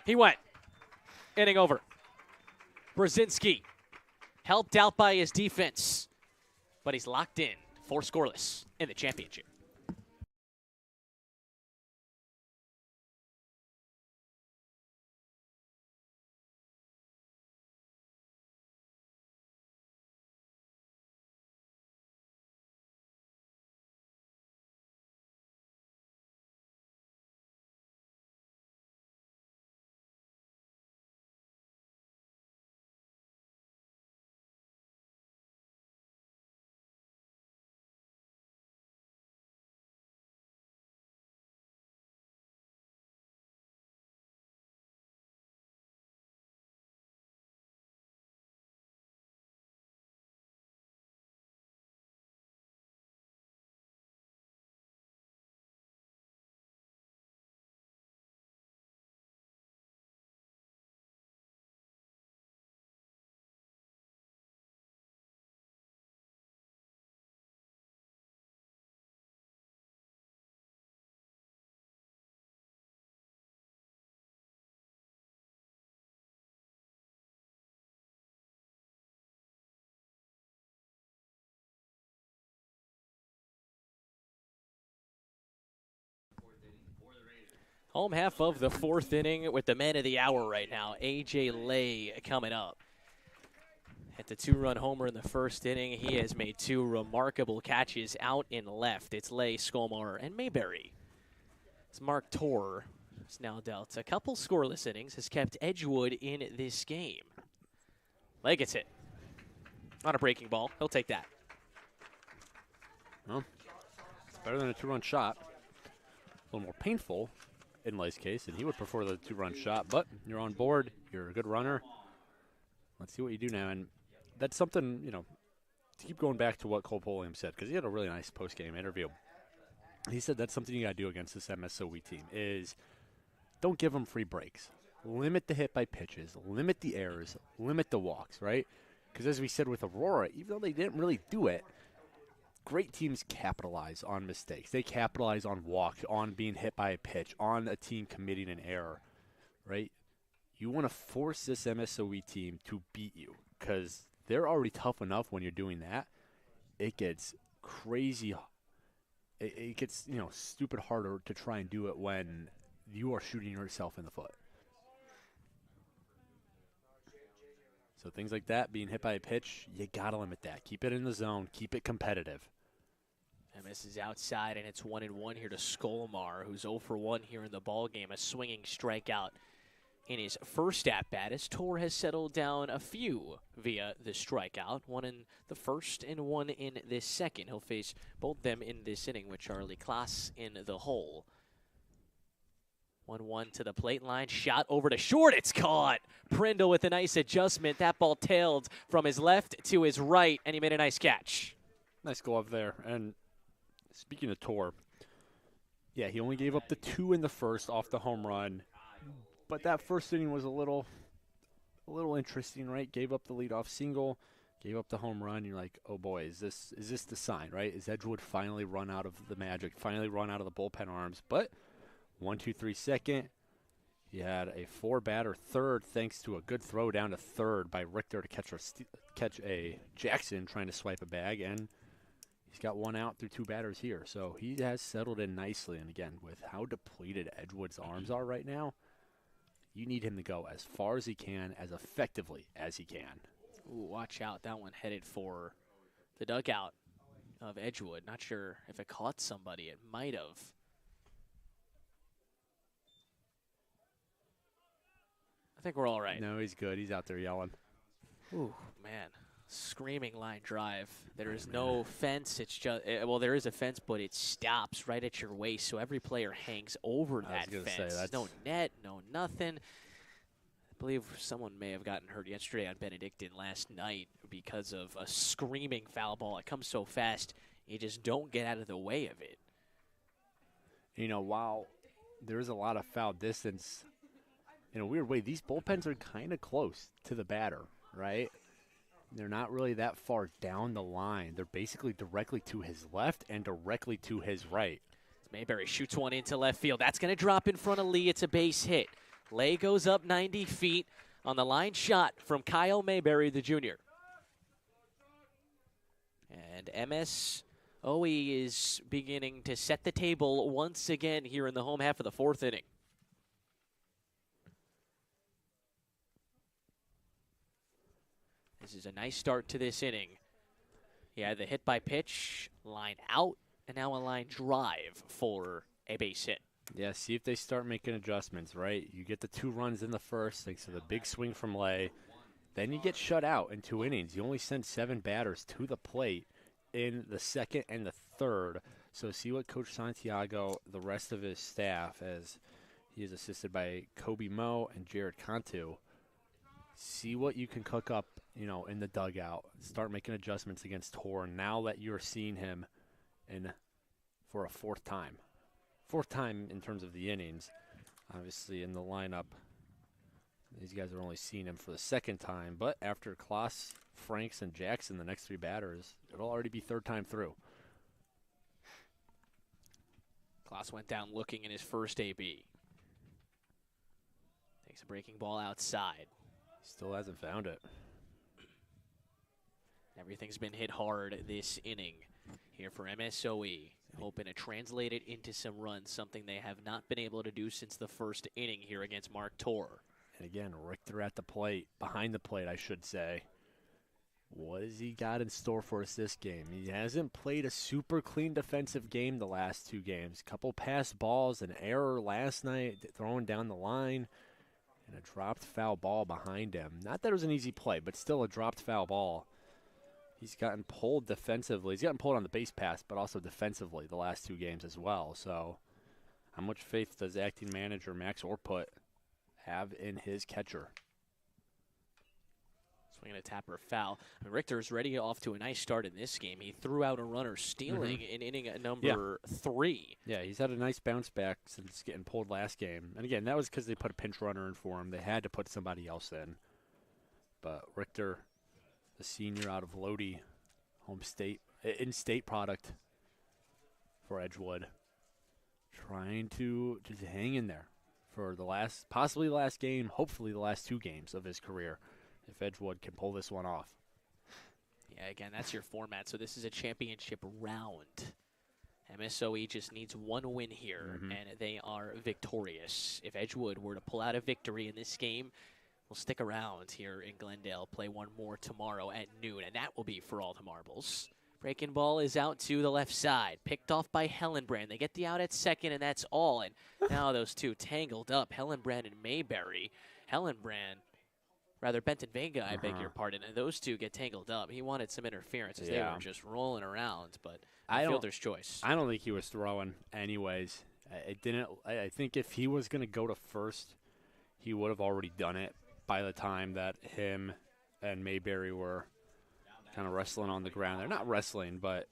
[SPEAKER 1] He went. Inning over. Brzezinski helped out by his defense, but he's locked in. 4 scoreless in the championship. Home half of the 4th inning with the man of the hour right now, A.J. Lay, coming up. At the 2-run homer in the 1st inning, he has made 2 remarkable catches out and left. It's Lay, Skolmar, and Mayberry. It's Mark Torr has now dealt a couple scoreless innings, has kept Edgewood in this game. Lay gets hit on a breaking ball. He'll take that.
[SPEAKER 2] Well, it's better than a 2-run shot. A little more painful in Lay's case, and he would prefer the 2-run shot, but you're on board. You're a good runner. Let's see what you do now. And that's something, to keep going back to what Cole Pulliam said, because he had a really nice post-game interview. He said that's something you got to do against this MSOE team is don't give them free breaks. Limit the hit by pitches, limit the errors, limit the walks, right? Because as we said with Aurora, even though they didn't really do it, great teams capitalize on mistakes. They capitalize on walks, on being hit by a pitch, on a team committing an error, right? You want to force this MSOE team to beat you because they're already tough enough when you're doing that. It gets crazy. It gets, stupid harder to try and do it when you are shooting yourself in the foot. So things like that, being hit by a pitch, you got to limit that. Keep it in the zone. Keep it competitive.
[SPEAKER 1] MS is outside, and it's 1-1 here to Skolmar, who's 0 for 1 here in the ballgame. A swinging strikeout in his first at-bat as Torr has settled down a few via the strikeout. 1 in the first and 1 in this second. He'll face both them in this inning with Charlie Klaas in the hole. 1-1 to the plate line. Shot over to short. It's caught. Prindle with a nice adjustment. That ball tailed from his left to his right, and he made a nice catch.
[SPEAKER 2] Nice glove there. And speaking of Torr, yeah, he only gave up the 2 in the first off the home run. But that first inning was a little interesting, right? Gave up the leadoff single, gave up the home run. You're like, oh boy, is this the sign, right? Is Edgewood finally run out of the magic, finally run out of the bullpen arms? But 1-2-3 second. He had a 4-batter third thanks to a good throw down to third by Richter to catch a Jackson trying to swipe a bag, and he's got 1 out through 2 batters here. So he has settled in nicely. And again, with how depleted Edgewood's arms are right now, you need him to go as far as he can, as effectively as he can.
[SPEAKER 1] Ooh, watch out. That one headed for the dugout of Edgewood. Not sure if it caught somebody. It might have. I think we're all right.
[SPEAKER 2] No, he's good. He's out there yelling.
[SPEAKER 1] Ooh, man. Screaming line drive. There is no fence. It's just, well, there is a fence, but it stops right at your waist, so every player hangs over that fence. No net, no nothing. I believe someone may have gotten hurt yesterday on Benedictine last night because of a screaming foul ball. It comes so fast, you just don't get out of the way of it.
[SPEAKER 2] While there is a lot of foul distance, in a weird way, these bullpens are kind of close to the batter, right? They're not really that far down the line. They're basically directly to his left and directly to his right.
[SPEAKER 1] Mayberry shoots one into left field. That's going to drop in front of Lee. It's a base hit. Lay goes up 90 feet on the line shot from Kyle Mayberry, the junior. And MSOE is beginning to set the table once again here in the home half of the 4th inning. This is a nice start to this inning. Yeah, the hit by pitch, line out, and now a line drive for a base hit.
[SPEAKER 2] Yeah, see if they start making adjustments, right? You get the 2 runs in the first, thanks to the big swing from Lay. Then you get shut out in 2 innings. You only send 7 batters to the plate in the second and the third. So see what Coach Santiago, the rest of his staff, as he is assisted by Kobe Moe and Jared Cantu, see what you can cook up, in the dugout. Start making adjustments against Torr now that you're seeing him for a 4th time. 4th time in terms of the innings. Obviously in the lineup, these guys are only seeing him for the 2nd time. But after Klaas, Franks, and Jackson, the next 3 batters, it'll already be 3rd time through.
[SPEAKER 1] Klaas went down looking in his first AB. Takes a breaking ball outside.
[SPEAKER 2] Still hasn't found it.
[SPEAKER 1] Everything's been hit hard this inning. here for MSOE. Hoping to translate it into some runs, something they have not been able to do since the first inning here against Mark Torr.
[SPEAKER 2] And again, Richter at the plate, behind the plate, I should say. What has he got in store for us this game? He hasn't played a super clean defensive game the last 2 games. Couple pass balls, an error last night, throwing down the line, and a dropped foul ball behind him. Not that it was an easy play, but still a dropped foul ball. He's gotten pulled defensively. He's gotten pulled on the base pass, but also defensively the last 2 games as well. So how much faith does acting manager Max Orput have in his catcher?
[SPEAKER 1] Swinging a tapper foul. I mean, Richter's ready off to a nice start in this game. He threw out a runner stealing in inning number 3.
[SPEAKER 2] Yeah, he's had a nice bounce back since getting pulled last game. And again, that was because they put a pinch runner in for him. They had to put somebody else in. But Richter, the senior out of Lodi, in-state product for Edgewood, trying to just hang in there for the last, possibly the last game, hopefully the last 2 games of his career, if Edgewood can pull this one off.
[SPEAKER 1] Yeah, again, that's your format. So this is a championship round. MSOE just needs 1 win here, and they are victorious. If Edgewood were to pull out a victory in this game, we'll stick around here in Glendale, play one more tomorrow at noon, and that will be for all the marbles. Breaking ball is out to the left side, picked off by Hellenbrand. They get the out at second, and that's all. And now those two tangled up, Hellenbrand and Mayberry. Benton Vega, I beg your pardon, and those two get tangled up. He wanted some interference as they were just rolling around, but fielder's choice.
[SPEAKER 2] I don't think he was throwing anyways. I think if he was going to go to first, he would have already done it by the time that him and Mayberry were kind of wrestling on the ground. They're not wrestling, but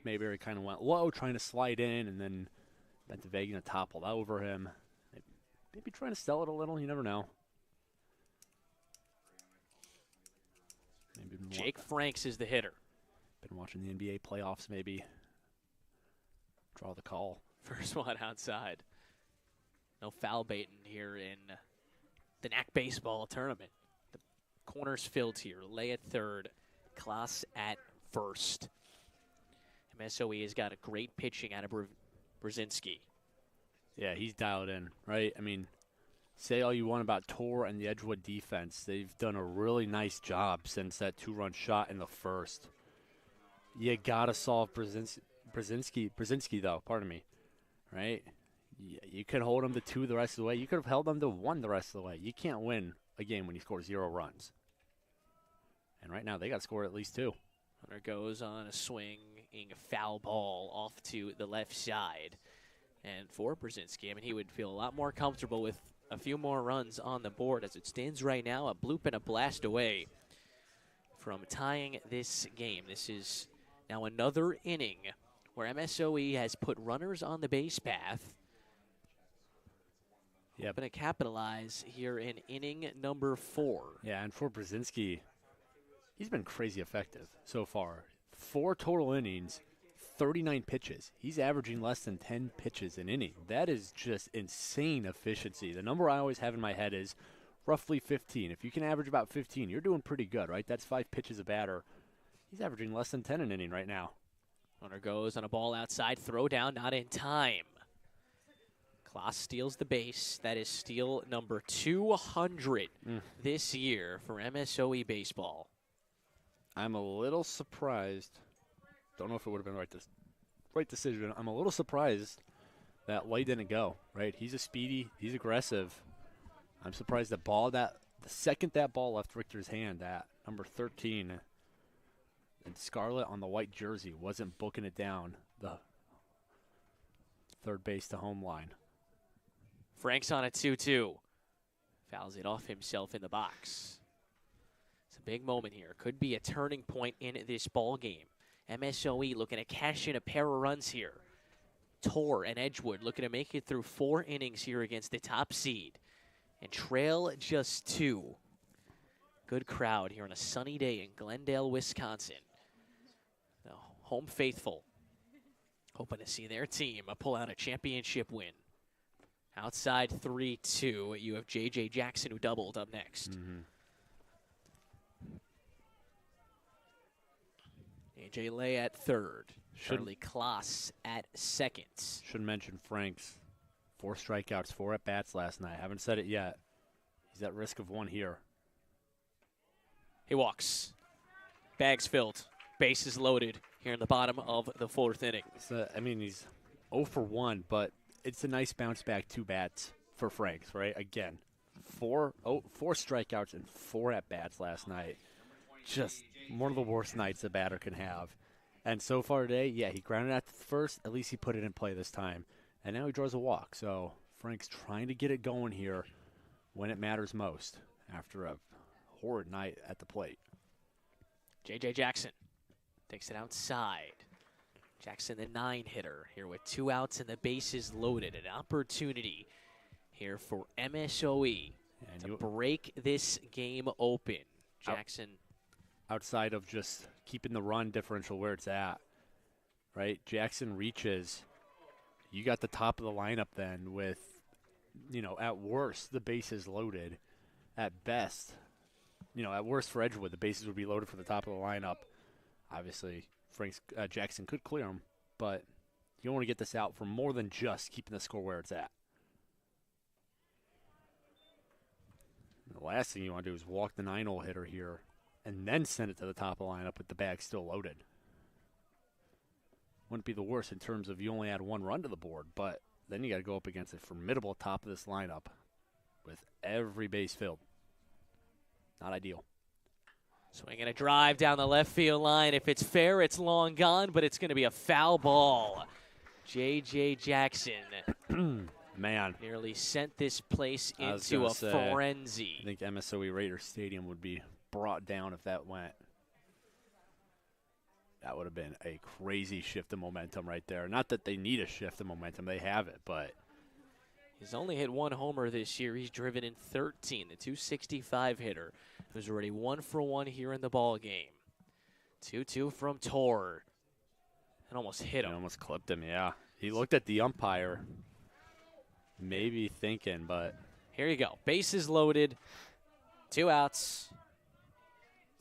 [SPEAKER 2] Mayberry kind of went low, trying to slide in, and then Benton Vega toppled over him. Maybe trying to sell it a little. You never know.
[SPEAKER 1] Jake Franks is the hitter.
[SPEAKER 2] Been watching the NBA playoffs, maybe. Draw the call.
[SPEAKER 1] First one outside. No foul baiting here in the NACC baseball tournament. The corners filled here. Lay at third. Klaas at first. MSOE has got a great pitching out of Brzezinski.
[SPEAKER 2] Yeah, he's dialed in, right? I mean, say all you want about Torr and the Edgewood defense. They've done a really nice job since that 2-run shot in the first. You got to solve Brzezinski, though, pardon me, right? You could hold him to 2 the rest of the way. You could have held him to 1 the rest of the way. You can't win a game when you score 0 runs. And right now, they got to score at least 2.
[SPEAKER 1] Hunter goes on a swinging foul ball off to the left side. And for Brzezinski, I mean, he would feel a lot more comfortable with a few more runs on the board. As it stands right now, a bloop and a blast away from tying this game. This is now another inning where MSOE has put runners on the base path.
[SPEAKER 2] Yeah,
[SPEAKER 1] going to capitalize here in inning number 4.
[SPEAKER 2] Yeah, and for Brzezinski, he's been crazy effective so far. 4 total innings, 39 pitches. He's averaging less than 10 pitches an inning. That is just insane efficiency. The number I always have in my head is roughly 15. If you can average about 15, you're doing pretty good, right? That's 5 pitches a batter. He's averaging less than 10 an inning right now.
[SPEAKER 1] Runner goes on a ball outside, throw down, not in time. Klaas steals the base. That is steal number 200 this year for MSOE baseball.
[SPEAKER 2] I'm a little surprised. Don't know if it would have been the right decision. I'm a little surprised that Lay didn't go, right? He's a speedy, he's aggressive. I'm surprised the second that ball left Richter's hand, that number 13, and Scarlet on the white jersey wasn't booking it down the third base to home line.
[SPEAKER 1] Franks on a 2-2. Fouls it off himself in the box. It's a big moment here. Could be a turning point in this ball game. MSOE looking to cash in a pair of runs here. Torr and Edgewood looking to make it through 4 innings here against the top seed. And trail just 2. Good crowd here on a sunny day in Glendale, Wisconsin. The home faithful hoping to see their team pull out a championship win. Outside 3-2, you have J.J. Jackson who doubled up next. AJ Lay at third. Charlie Kloss at second.
[SPEAKER 2] Should mention Franks. 4 strikeouts, 4 at-bats last night. Haven't said it yet. He's at risk of 1 here.
[SPEAKER 1] He walks. Bags filled. Bases loaded here in the bottom of the 4th inning.
[SPEAKER 2] He's 0 for 1, but it's a nice bounce back 2 bats for Franks, right? Again, 4 strikeouts and 4 at-bats last night. Just one of the worst nights a batter can have. And so far today, yeah, he grounded at the first. At least he put it in play this time. And now he draws a walk. So Frank's trying to get it going here when it matters most after a horrid night at the plate.
[SPEAKER 1] J.J. Jackson takes it outside. Jackson, the 9-hitter, here with 2 outs and the bases loaded. An opportunity here for MSOE to break this game open. Jackson.
[SPEAKER 2] Outside of just keeping the run differential where it's at, right? Jackson reaches. You got the top of the lineup then with, at worst, the bases loaded. At best, at worst for Edgewood, the bases would be loaded for the top of the lineup. Obviously, Jackson could clear them, but you don't want to get this out for more than just keeping the score where it's at. And the last thing you want to do is walk the 9-hole hitter here and then send it to the top of the lineup with the bag still loaded. Wouldn't be the worst in terms of you only add 1 run to the board, but then you got to go up against a formidable top of this lineup with every base filled. Not ideal.
[SPEAKER 1] Swinging a drive down the left field line. If it's fair, it's long gone, but it's going to be a foul ball. J.J. Jackson.
[SPEAKER 2] Man.
[SPEAKER 1] Nearly sent this place into a frenzy.
[SPEAKER 2] I think MSOE Raiders Stadium would be brought down if that went. That would have been a crazy shift of momentum right there. Not that they need a shift of momentum. They have it, but.
[SPEAKER 1] He's only hit 1 homer this year. He's driven in 13. The 265 hitter who's already 1 for 1 here in the ball game. 2-2 from Tor. And almost hit him.
[SPEAKER 2] Almost clipped him, yeah. He looked at the umpire, maybe thinking, but.
[SPEAKER 1] Here you go. Bases loaded. 2 outs.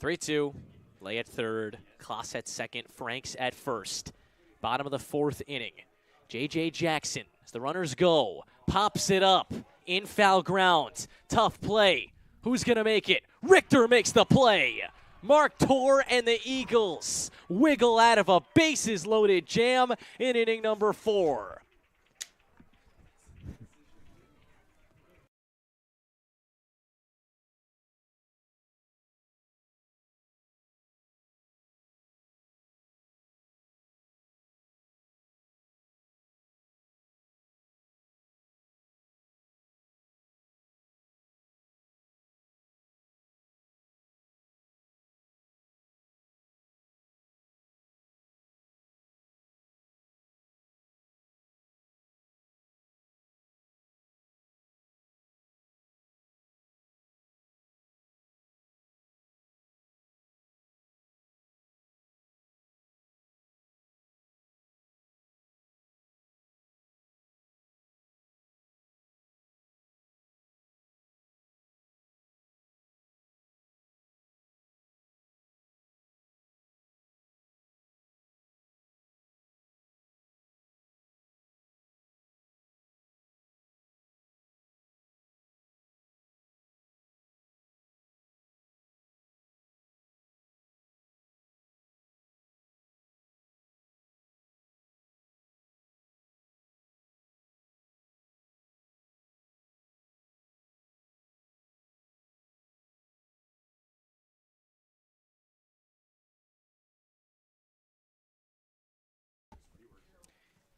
[SPEAKER 1] 3-2. Lay at third. Kloss at second. Franks at first. Bottom of the 4th inning. J.J. Jackson, as the runners go, pops it up. In foul ground. Tough play. Who's going to make it? Richter makes the play. Mark Tor and the Eagles wiggle out of a bases-loaded jam in inning number 4.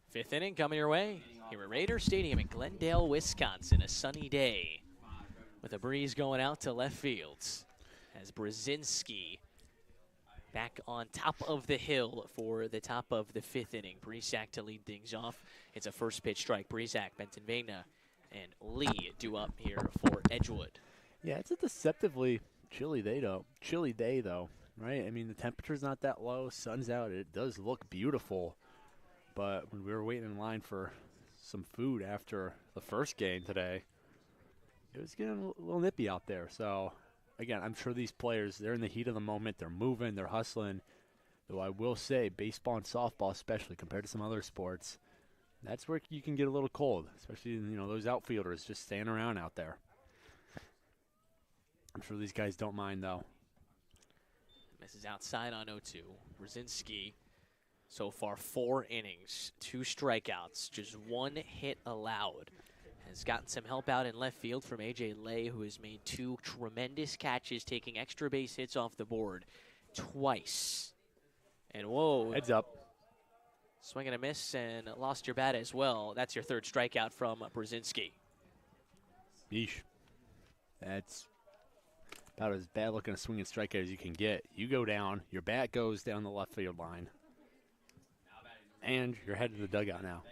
[SPEAKER 1] Fifth inning coming your way here at Raider Stadium in Glendale, Wisconsin. A sunny day with a breeze going out to left field as Brzezinski back on top of the hill for the top of the 5th inning. Breezak to lead things off. It's a first pitch strike. Breezak, Bentonvegna, and Lee due up here for Edgewood.
[SPEAKER 2] Yeah, it's a deceptively chilly day though, right? I mean, the temperature's not that low. Sun's out. It does look beautiful. But when we were waiting in line for some food after the first game today, it was getting a little nippy out there. So, again, I'm sure these players, they're in the heat of the moment. They're moving. They're hustling. Though I will say, baseball and softball, especially compared to some other sports, that's where you can get a little cold, especially those outfielders just staying around out there. I'm sure these guys don't mind, though.
[SPEAKER 1] Misses outside on 0-2. Brzezinski, so far 4 innings, 2 strikeouts, just 1 hit allowed. Has gotten some help out in left field from A.J. Lay, who has made 2 tremendous catches, taking extra base hits off the board twice. And whoa.
[SPEAKER 2] Heads up.
[SPEAKER 1] Swing and a miss and lost your bat as well. That's your 3rd strikeout from Brzezinski.
[SPEAKER 2] Yeesh. That's about as bad looking a swing and strikeout as you can get. You go down, your bat goes down the left field line, and you're headed to the dugout now.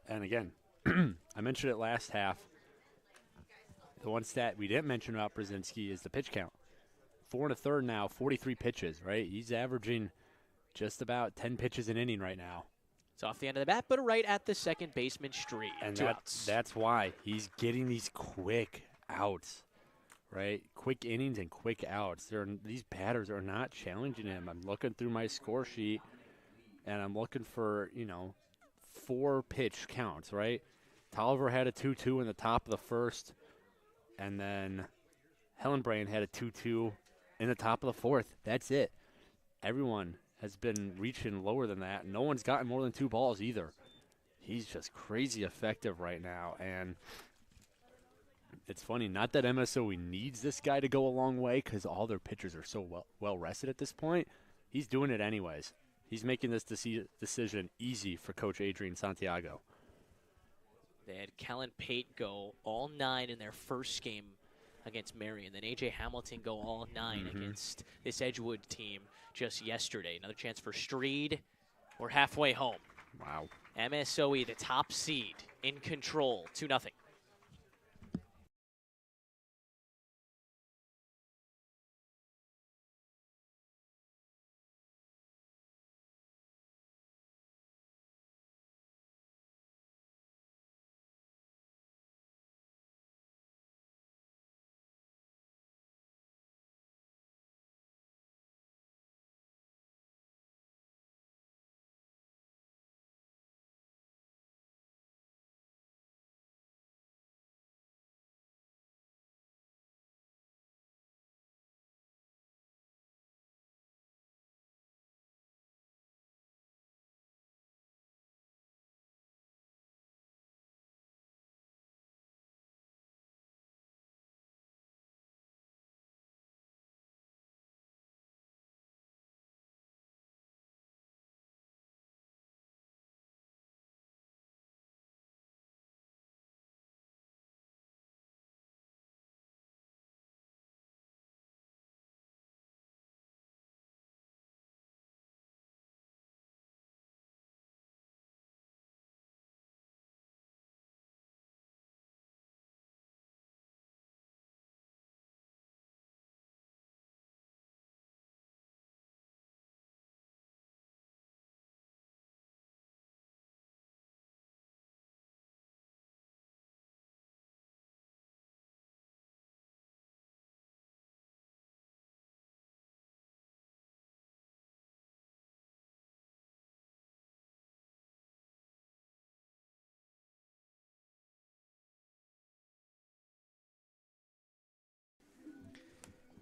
[SPEAKER 2] And again, I mentioned it last half. The one stat we didn't mention about Brzezinski is the pitch count. 4 1/3 now, 43 pitches, right? He's averaging just about 10 pitches an inning right now.
[SPEAKER 1] It's off the end of the bat, but right at the second baseman street.
[SPEAKER 2] And
[SPEAKER 1] 2 outs.
[SPEAKER 2] That's why he's getting these quick outs, right? Quick innings and quick outs. These batters are not challenging him. I'm looking through my score sheet, and I'm looking for, 4 pitch counts, right? Tolliver had a 2-2 in the top of the first, and then Hillenbrand had a 2-2 in the top of the fourth. That's it. Everyone has been reaching lower than that. No one's gotten more than 2 balls either. He's just crazy effective right now, and it's funny, not that MSOE needs this guy to go a long way because all their pitchers are so well rested at this point. He's doing it anyways. He's making this decision easy for Coach Adrian Santiago.
[SPEAKER 1] They had Kellen Pate go all 9 in their first game against Marion. Then A.J. Hamilton go all 9 against this Edgewood team just yesterday. Another chance for Streed. We're halfway home.
[SPEAKER 2] Wow.
[SPEAKER 1] MSOE, the top seed, in control, 2-0.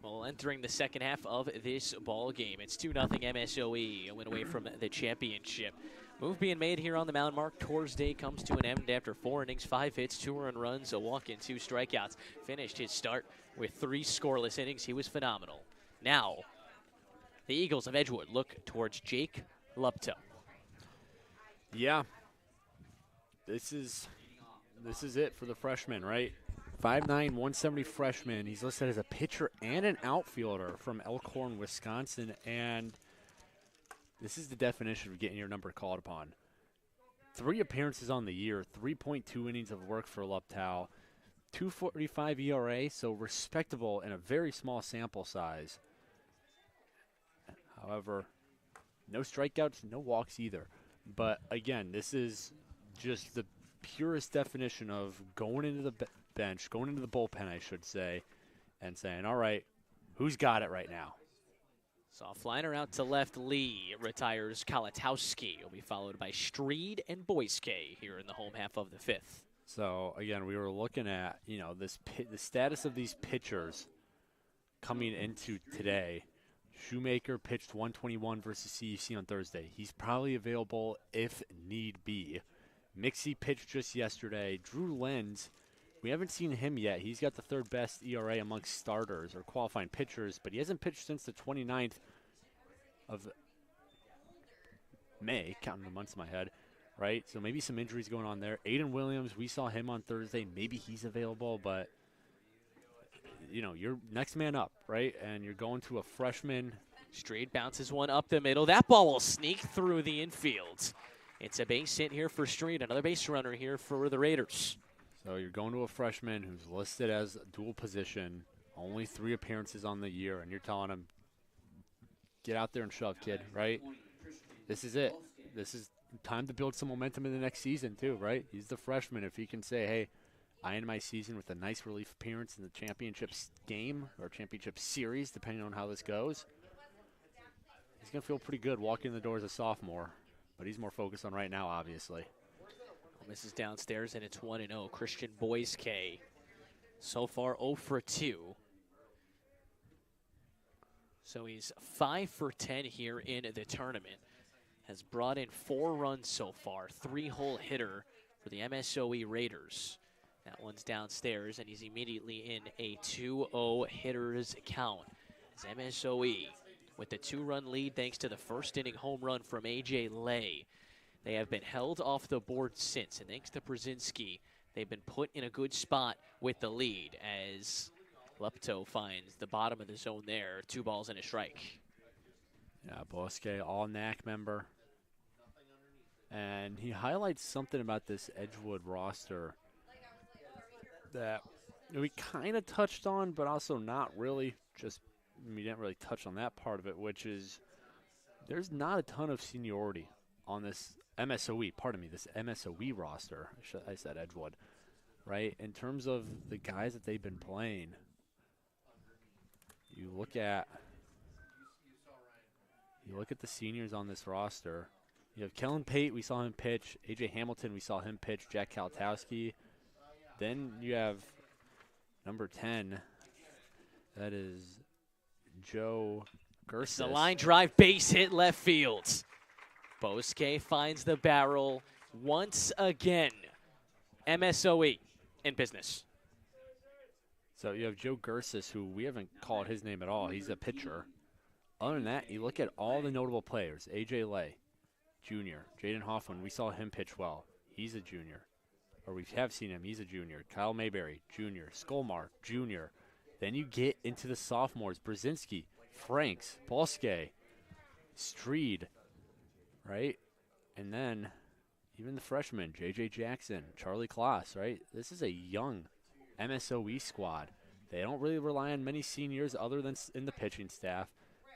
[SPEAKER 1] Well, entering the second half of this ball game, it's 2-0 MSOE, a win away from the championship. Move being made here on the mound. Mark Torsday comes to an end after 4 innings, 5 hits, 2 earned runs, a walk, and 2 strikeouts. Finished his start with 3 scoreless innings. He was phenomenal. Now, the Eagles of Edgewood look towards Jake Lupto.
[SPEAKER 2] Yeah, this is it for the freshman, right? 5'9", 170 freshman. He's listed as a pitcher and an outfielder from Elkhorn, Wisconsin, and this is the definition of getting your number called upon. 3 appearances on the year, 3.2 innings of work for Luptow, 2.45 ERA, so respectable in a very small sample size. However, no strikeouts, no walks either. But again, this is just the purest definition of going into the bench, going into the bullpen, I should say, and saying, all right, who's got it right now?
[SPEAKER 1] Soft liner out to left. Lee retires. Kalatowski will be followed by Streed and Boyske here in the home half of the fifth.
[SPEAKER 2] So again, we were looking at the status of these pitchers coming into today. Shoemaker pitched 121 versus CEC on Thursday. He's probably available if need be. Mixie pitched just yesterday. Drew Lenz, we haven't seen him yet. He's got the third best ERA amongst starters or qualifying pitchers, but he hasn't pitched since the 29th of May, counting the months in my head, right? So maybe some injuries going on there. Aiden Williams, we saw him on Thursday. Maybe he's available, but you're next man up, right? And you're going to a freshman.
[SPEAKER 1] Street bounces one up the middle. That ball will sneak through the infield. It's a base hit here for Street. Another base runner here for the Raiders.
[SPEAKER 2] So you're going to a freshman who's listed as dual position, only 3 appearances on the year, and you're telling him, get out there and shove, kid, right? This is it. This is time to build some momentum in the next season, too, right? He's the freshman. If he can say, hey, I end my season with a nice relief appearance in the championship game or championship series, depending on how this goes, he's going to feel pretty good walking in the door as a sophomore. But he's more focused on right now, obviously.
[SPEAKER 1] This is downstairs, and it's 1-0. Christian Boyske so far 0 for 2. So he's 5 for 10 here in the tournament. Has brought in 4 runs so far. 3-hole hitter for the MSOE Raiders. That one's downstairs, and he's immediately in a 2-0 hitters count. As MSOE with the 2-run lead thanks to the first inning home run from A.J. Lay. They have been held off the board since, and thanks to Brzezinski, they've been put in a good spot with the lead as Lepto finds the bottom of the zone there. 2 balls and a strike.
[SPEAKER 2] Yeah, Boyske, all NACC member. And he highlights something about this Edgewood roster that we kind of touched on, but also not really. We didn't really touch on that part of it, which is there's not a ton of seniority on this MSOE, this MSOE roster. I said Edgewood, right? In terms of the guys that they've been playing, you look at the seniors on this roster. You have Kellen Pate, we saw him pitch. A.J. Hamilton, we saw him pitch. Jack Kalatowski. Then you have number 10. That is Joe Gersis.
[SPEAKER 1] The line drive base hit left field. Boyske finds the barrel once again. MSOE in business.
[SPEAKER 2] So you have Joe Gersis, who we haven't called his name at all. He's a pitcher. Other than that, you look at all the notable players. A.J. Lay, junior. Jaden Hoffman, we saw him pitch well. He's a junior. Or we have seen him. He's a junior. Kyle Mayberry, junior. Skolmar, junior. Then you get into the sophomores. Brzezinski, Franks, Boyske, Streed, right? And then even the freshmen, J.J. Jackson, Charlie Kloss, right? This is a young MSOE squad. They don't really rely on many seniors other than in the pitching staff.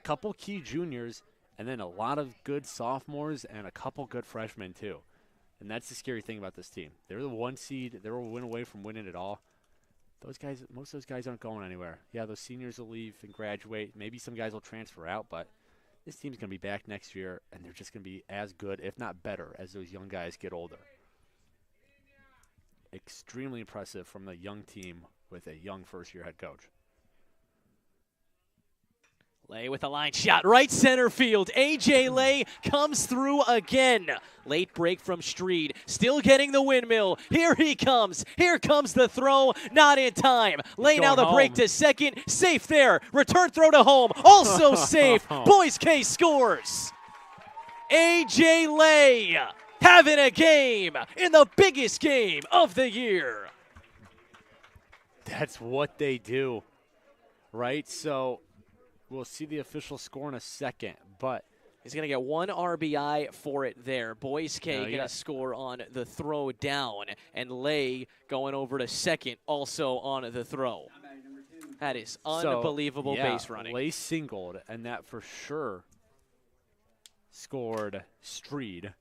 [SPEAKER 2] Couple key juniors, and then a lot of good sophomores and a couple good freshmen too. And that's the scary thing about this team. They're the 1 seed. They're a win away from winning it all. Those guys, most of those guys aren't going anywhere. Yeah, those seniors will leave and graduate. Maybe some guys will transfer out, but this team's going to be back next year, and they're just going to be as good, if not better, as those young guys get older. Extremely impressive from the young team with a young first-year head coach.
[SPEAKER 1] Lay with a line shot, right center field. A.J. Lay comes through again. Late break from Streed, still getting the windmill. Here he comes. Here comes the throw, not in time. Lay now the break to second, safe there. Return throw to home, also safe. Boyske scores. A.J. Lay having a game in the biggest game of the year.
[SPEAKER 2] That's what they do, right? So we'll see the official score in a second, but
[SPEAKER 1] he's going to get 1 RBI for it there. Boyske going to score on the throw down, and Lay going over to second also on the throw. That is unbelievable base running.
[SPEAKER 2] Lay singled, and that for sure scored Streed.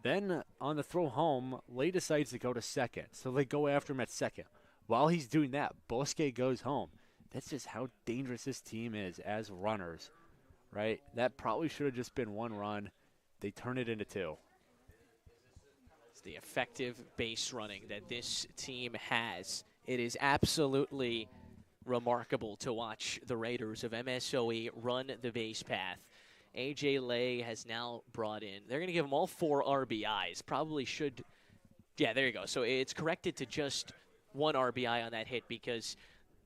[SPEAKER 2] Then on the throw home, Lay decides to go to second, so they go after him at second. While he's doing that, Boyske goes home. That's just how dangerous this team is as runners. right? That probably should have just been 1 run. They turn it into 2.
[SPEAKER 1] It's the effective base running that this team has. It is absolutely remarkable to watch the Raiders of MSOE run the base path. A.J. Lay has now brought in, they're going to give them all 4 RBIs. Probably should, yeah, there you go. So it's corrected to just 1 RBI on that hit because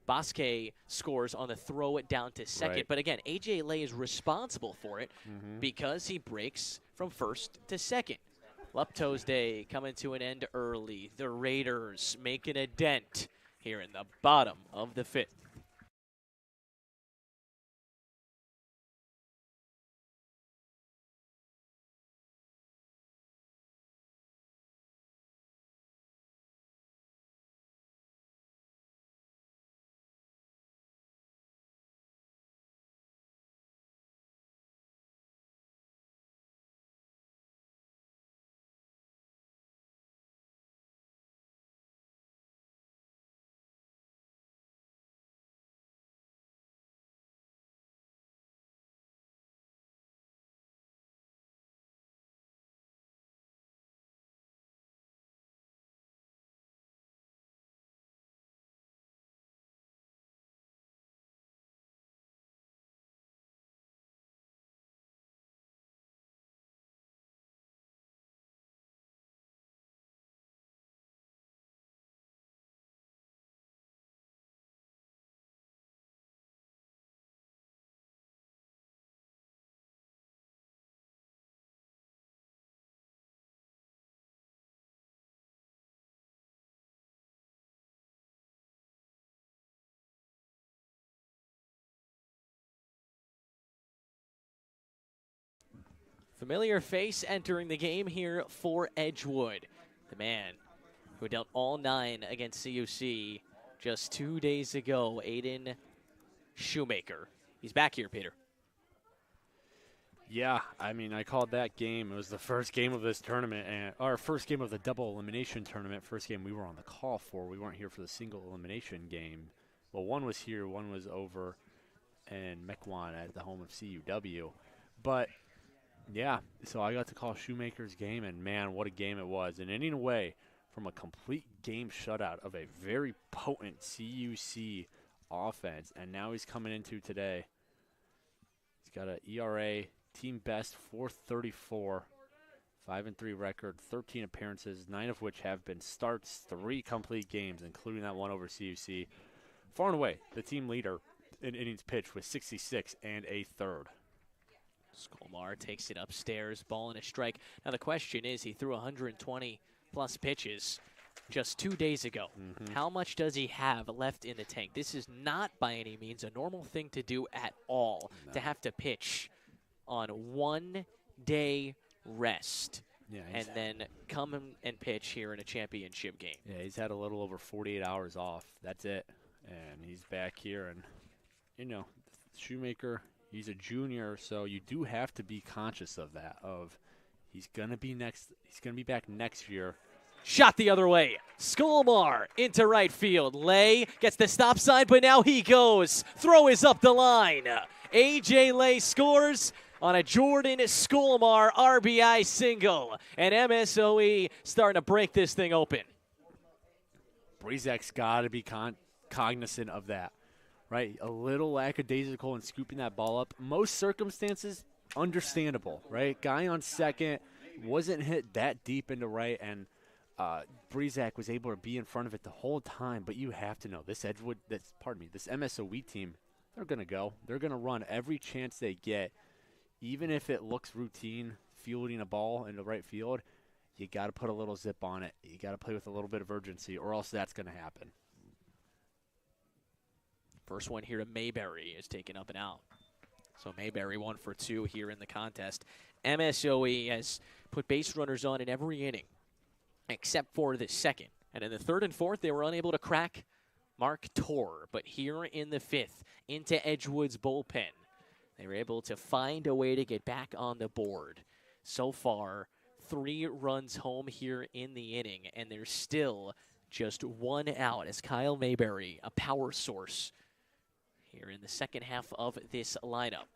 [SPEAKER 1] Bosque scores on the throw it down to second.
[SPEAKER 2] Right.
[SPEAKER 1] But again, A.J. Lay is responsible for it because he breaks from first to second. Lupto's day coming to an end early. The Raiders making a dent here in the bottom of the 5th. Familiar face entering the game here for Edgewood. The man who dealt all 9 against CUC just 2 days ago, Aiden Shoemaker. He's back here, Peter.
[SPEAKER 2] Yeah, I mean, I called that game. It was the first game of this tournament, and our first game of the double elimination tournament. First game we were on the call for. We weren't here for the single elimination game. Well, one was here, one was over in Mequon at the home of CUW. But yeah, so I got to call Shoemaker's game, and man, what a game it was. An inning away from a complete game shutout of a very potent CUC offense, and now he's coming into today. He's got an ERA team best 4.34, 5-3 record, 13 appearances, 9 of which have been starts, 3 complete games, including that one over CUC. Far and away, the team leader in innings pitched with 66 and a third.
[SPEAKER 1] Skolmar takes it upstairs, ball and a strike. Now the question is, he threw 120-plus pitches just 2 days ago. How much does he have left in the tank? This is not by any means a normal thing to do at all, to have to pitch on 1 day rest and then come and pitch here in a championship game.
[SPEAKER 2] Yeah, he's had a little over 48 hours off. That's it. And he's back here. And, you know, Shoemaker, he's a junior, so you do have to be conscious of that, of he's going to be back next year.
[SPEAKER 1] Shot the other way. Skolmar into right field. Lay gets the stop sign, but now he goes. Throw is up the line. A.J. Lay scores on a Jordan Skolmar RBI single. And MSOE starting to break this thing open.
[SPEAKER 2] Brezak's got to be cognizant of that, right? A little lackadaisical in scooping that ball up. Most circumstances, understandable, right? Guy on second wasn't hit that deep into right, and Brezak was able to be in front of it the whole time. But you have to know, this this MSOE team, they're going to go. They're going to run every chance they get. Even if it looks routine, fielding a ball into right field, you got to put a little zip on it. You got to play with a little bit of urgency, or else that's going to happen.
[SPEAKER 1] First one here to Mayberry is taken up and out. So Mayberry 1 for 2 here in the contest. MSOE has put base runners on in every inning except for the second. And in the third and fourth, they were unable to crack Mark Torr. But here in the 5th, into Edgewood's bullpen, they were able to find a way to get back on the board. So far, 3 runs home here in the inning, and there's still just 1 out as Kyle Mayberry, a power source, here in the second half of this lineup.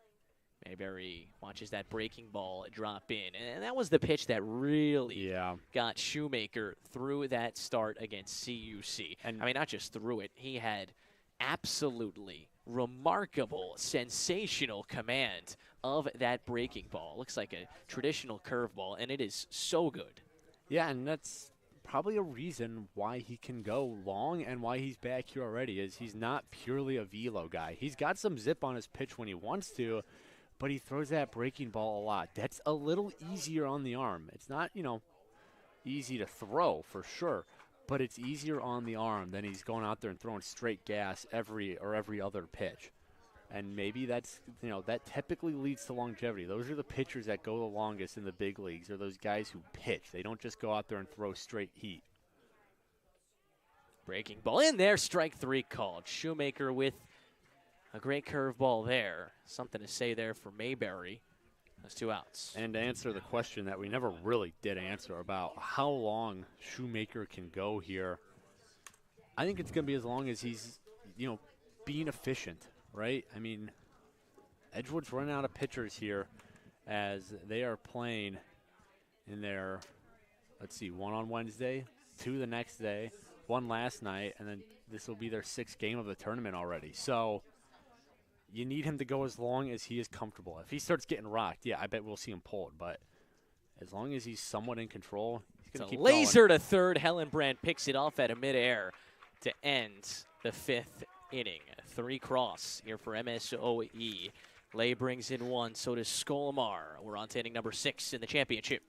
[SPEAKER 1] Mayberry watches that breaking ball drop in. And that was the pitch that really got Shoemaker through that start against CUC. And I mean, not just through it. He had absolutely remarkable, sensational command of that breaking ball. Looks like a traditional curveball, and it is so good.
[SPEAKER 2] Yeah, and that's probably a reason why he can go long and why he's back here already is he's not purely a velo guy. He's got some zip on his pitch when he wants to, but he throws that breaking ball a lot. That's a little easier on the arm. It's not, easy to throw for sure, but it's easier on the arm than he's going out there and throwing straight gas every other pitch. And maybe that's, that typically leads to longevity. Those are the pitchers that go the longest in the big leagues, are those guys who pitch. They don't just go out there and throw straight heat.
[SPEAKER 1] Breaking ball in there, strike 3 called. Shoemaker with a great curveball there. Something to say there for Mayberry. That's 2 outs.
[SPEAKER 2] And to answer the question that we never really did answer about how long Shoemaker can go here, I think it's going to be as long as he's, being efficient. Right? I mean, Edgewood's running out of pitchers here as they are playing in their, 1 on Wednesday, 2 the next day, 1 last night, and then this will be their 6th game of the tournament already. So you need him to go as long as he is comfortable. If he starts getting rocked, yeah, I bet we'll see him pulled. But as long as he's somewhat in control, he's going to keep
[SPEAKER 1] laser
[SPEAKER 2] going.
[SPEAKER 1] To third. Hellenbrand picks it off at a midair to end the 5th inning. 3 cross here for MSOE. Lay brings in 1, so does Skolmar. We're on to inning number 6 in the championship.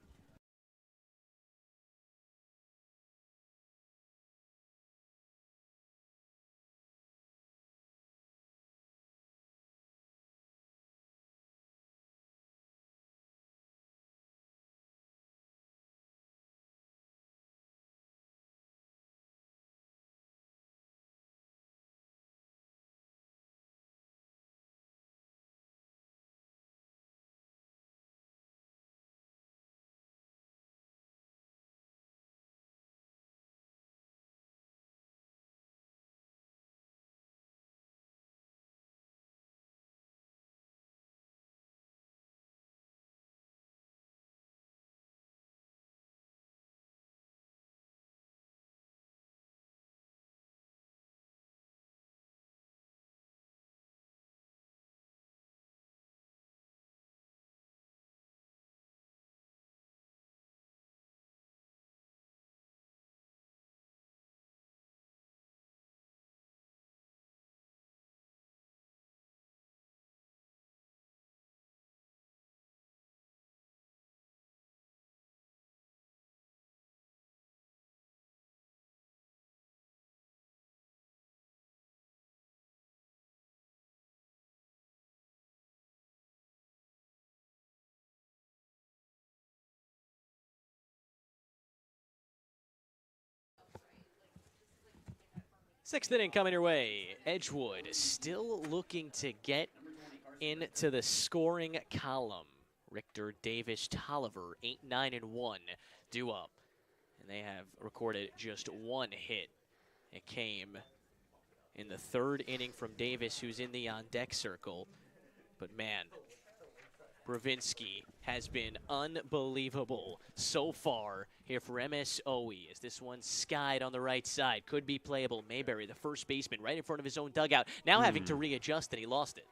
[SPEAKER 1] Sixth inning coming your way. Edgewood still looking to get into the scoring column. Richter, Davis, Tolliver, 8-9-1 due up. And they have recorded just 1 hit. It came in the 3rd inning from Davis, who's in the on-deck circle. But man, Bravinsky has been unbelievable so far here for MSOE as this one skied on the right side. Could be playable. Mayberry, the first baseman, right in front of his own dugout. Now having to readjust, and he lost it.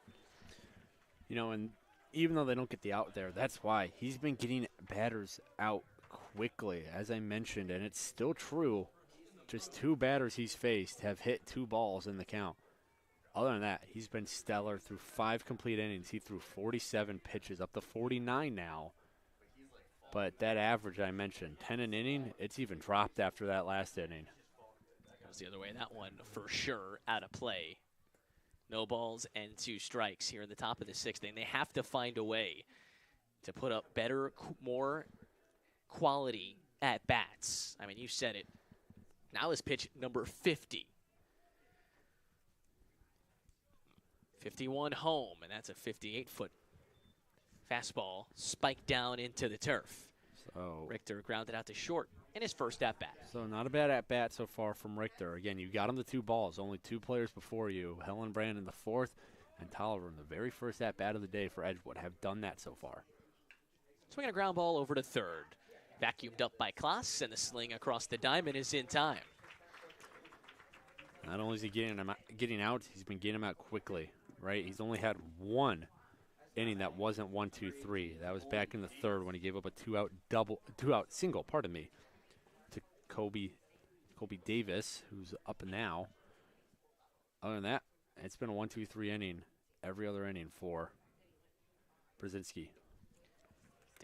[SPEAKER 2] And even though they don't get the out there, that's why. He's been getting batters out quickly, as I mentioned, and it's still true. Just 2 batters he's faced have hit 2 balls in the count. Other than that, he's been stellar through 5 complete innings. He threw 47 pitches, up to 49 now. But that average I mentioned, 10 an inning, it's even dropped after that last inning.
[SPEAKER 1] Goes the other way. That one for sure out of play. No balls and 2 strikes here in the top of the 6th inning. They have to find a way to put up better, more quality at bats. I mean, you said it. Now is pitch number 50. 51 home, and that's a 58-foot fastball spiked down into the turf. So Richter grounded out to short in his first at-bat.
[SPEAKER 2] So not a bad at-bat so far from Richter. Again, you got him the 2 balls, only 2 players before you. Hellenbrand in the 4th, and Tolliver in the very first at-bat of the day for Edgewood have done that so far.
[SPEAKER 1] Swinging a ground ball over to third. Vacuumed up by Klaas, and the sling across the diamond is in time.
[SPEAKER 2] Not only is he getting out, he's been getting them out quickly, right? He's only had one inning that wasn't 1-2-3. That was back in the third when he gave up a two-out single, to Kobe Davis, who's up now. Other than that, it's been a 1-2-3 inning every other inning for Brzezinski.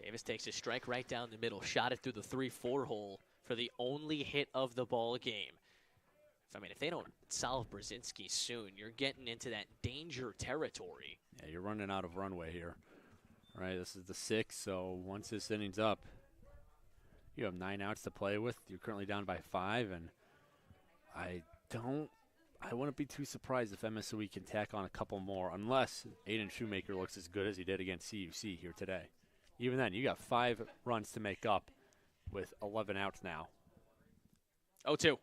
[SPEAKER 1] Davis takes a strike right down the middle, shot it through the 3-4 hole for the only hit of the ball game. If they don't solve Brzezinski soon, you're getting into that danger territory.
[SPEAKER 2] Yeah, you're running out of runway here. Right, this is the 6th, so once this inning's up, you have 9 outs to play with. You're currently down by 5, and I wouldn't be too surprised if MSOE can tack on a couple more, unless Aiden Shoemaker looks as good as he did against CUC here today. Even then, you got 5 runs to make up with 11 outs now.
[SPEAKER 1] 0-2.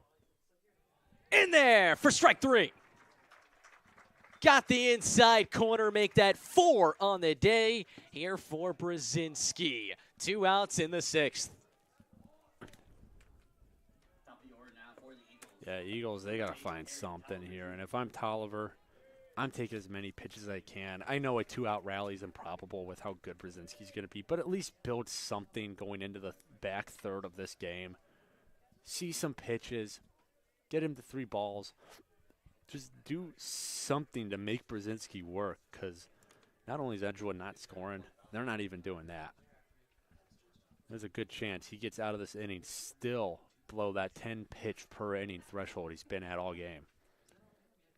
[SPEAKER 1] In there for strike 3. Got the inside corner, make that 4 on the day here for Brzezinski. 2 outs in the 6th.
[SPEAKER 2] Yeah, Eagles, they got to find something here. And if I'm Tolliver, I'm taking as many pitches as I can. I know a 2-out rally is improbable with how good Brzezinski's going to be, but at least build something going into the back third of this game. See some pitches. Get him to 3 balls. Just do something to make Brzezinski work, because not only is Edgewood not scoring, they're not even doing that. There's a good chance he gets out of this inning still below that 10 pitch per inning threshold he's been at all game.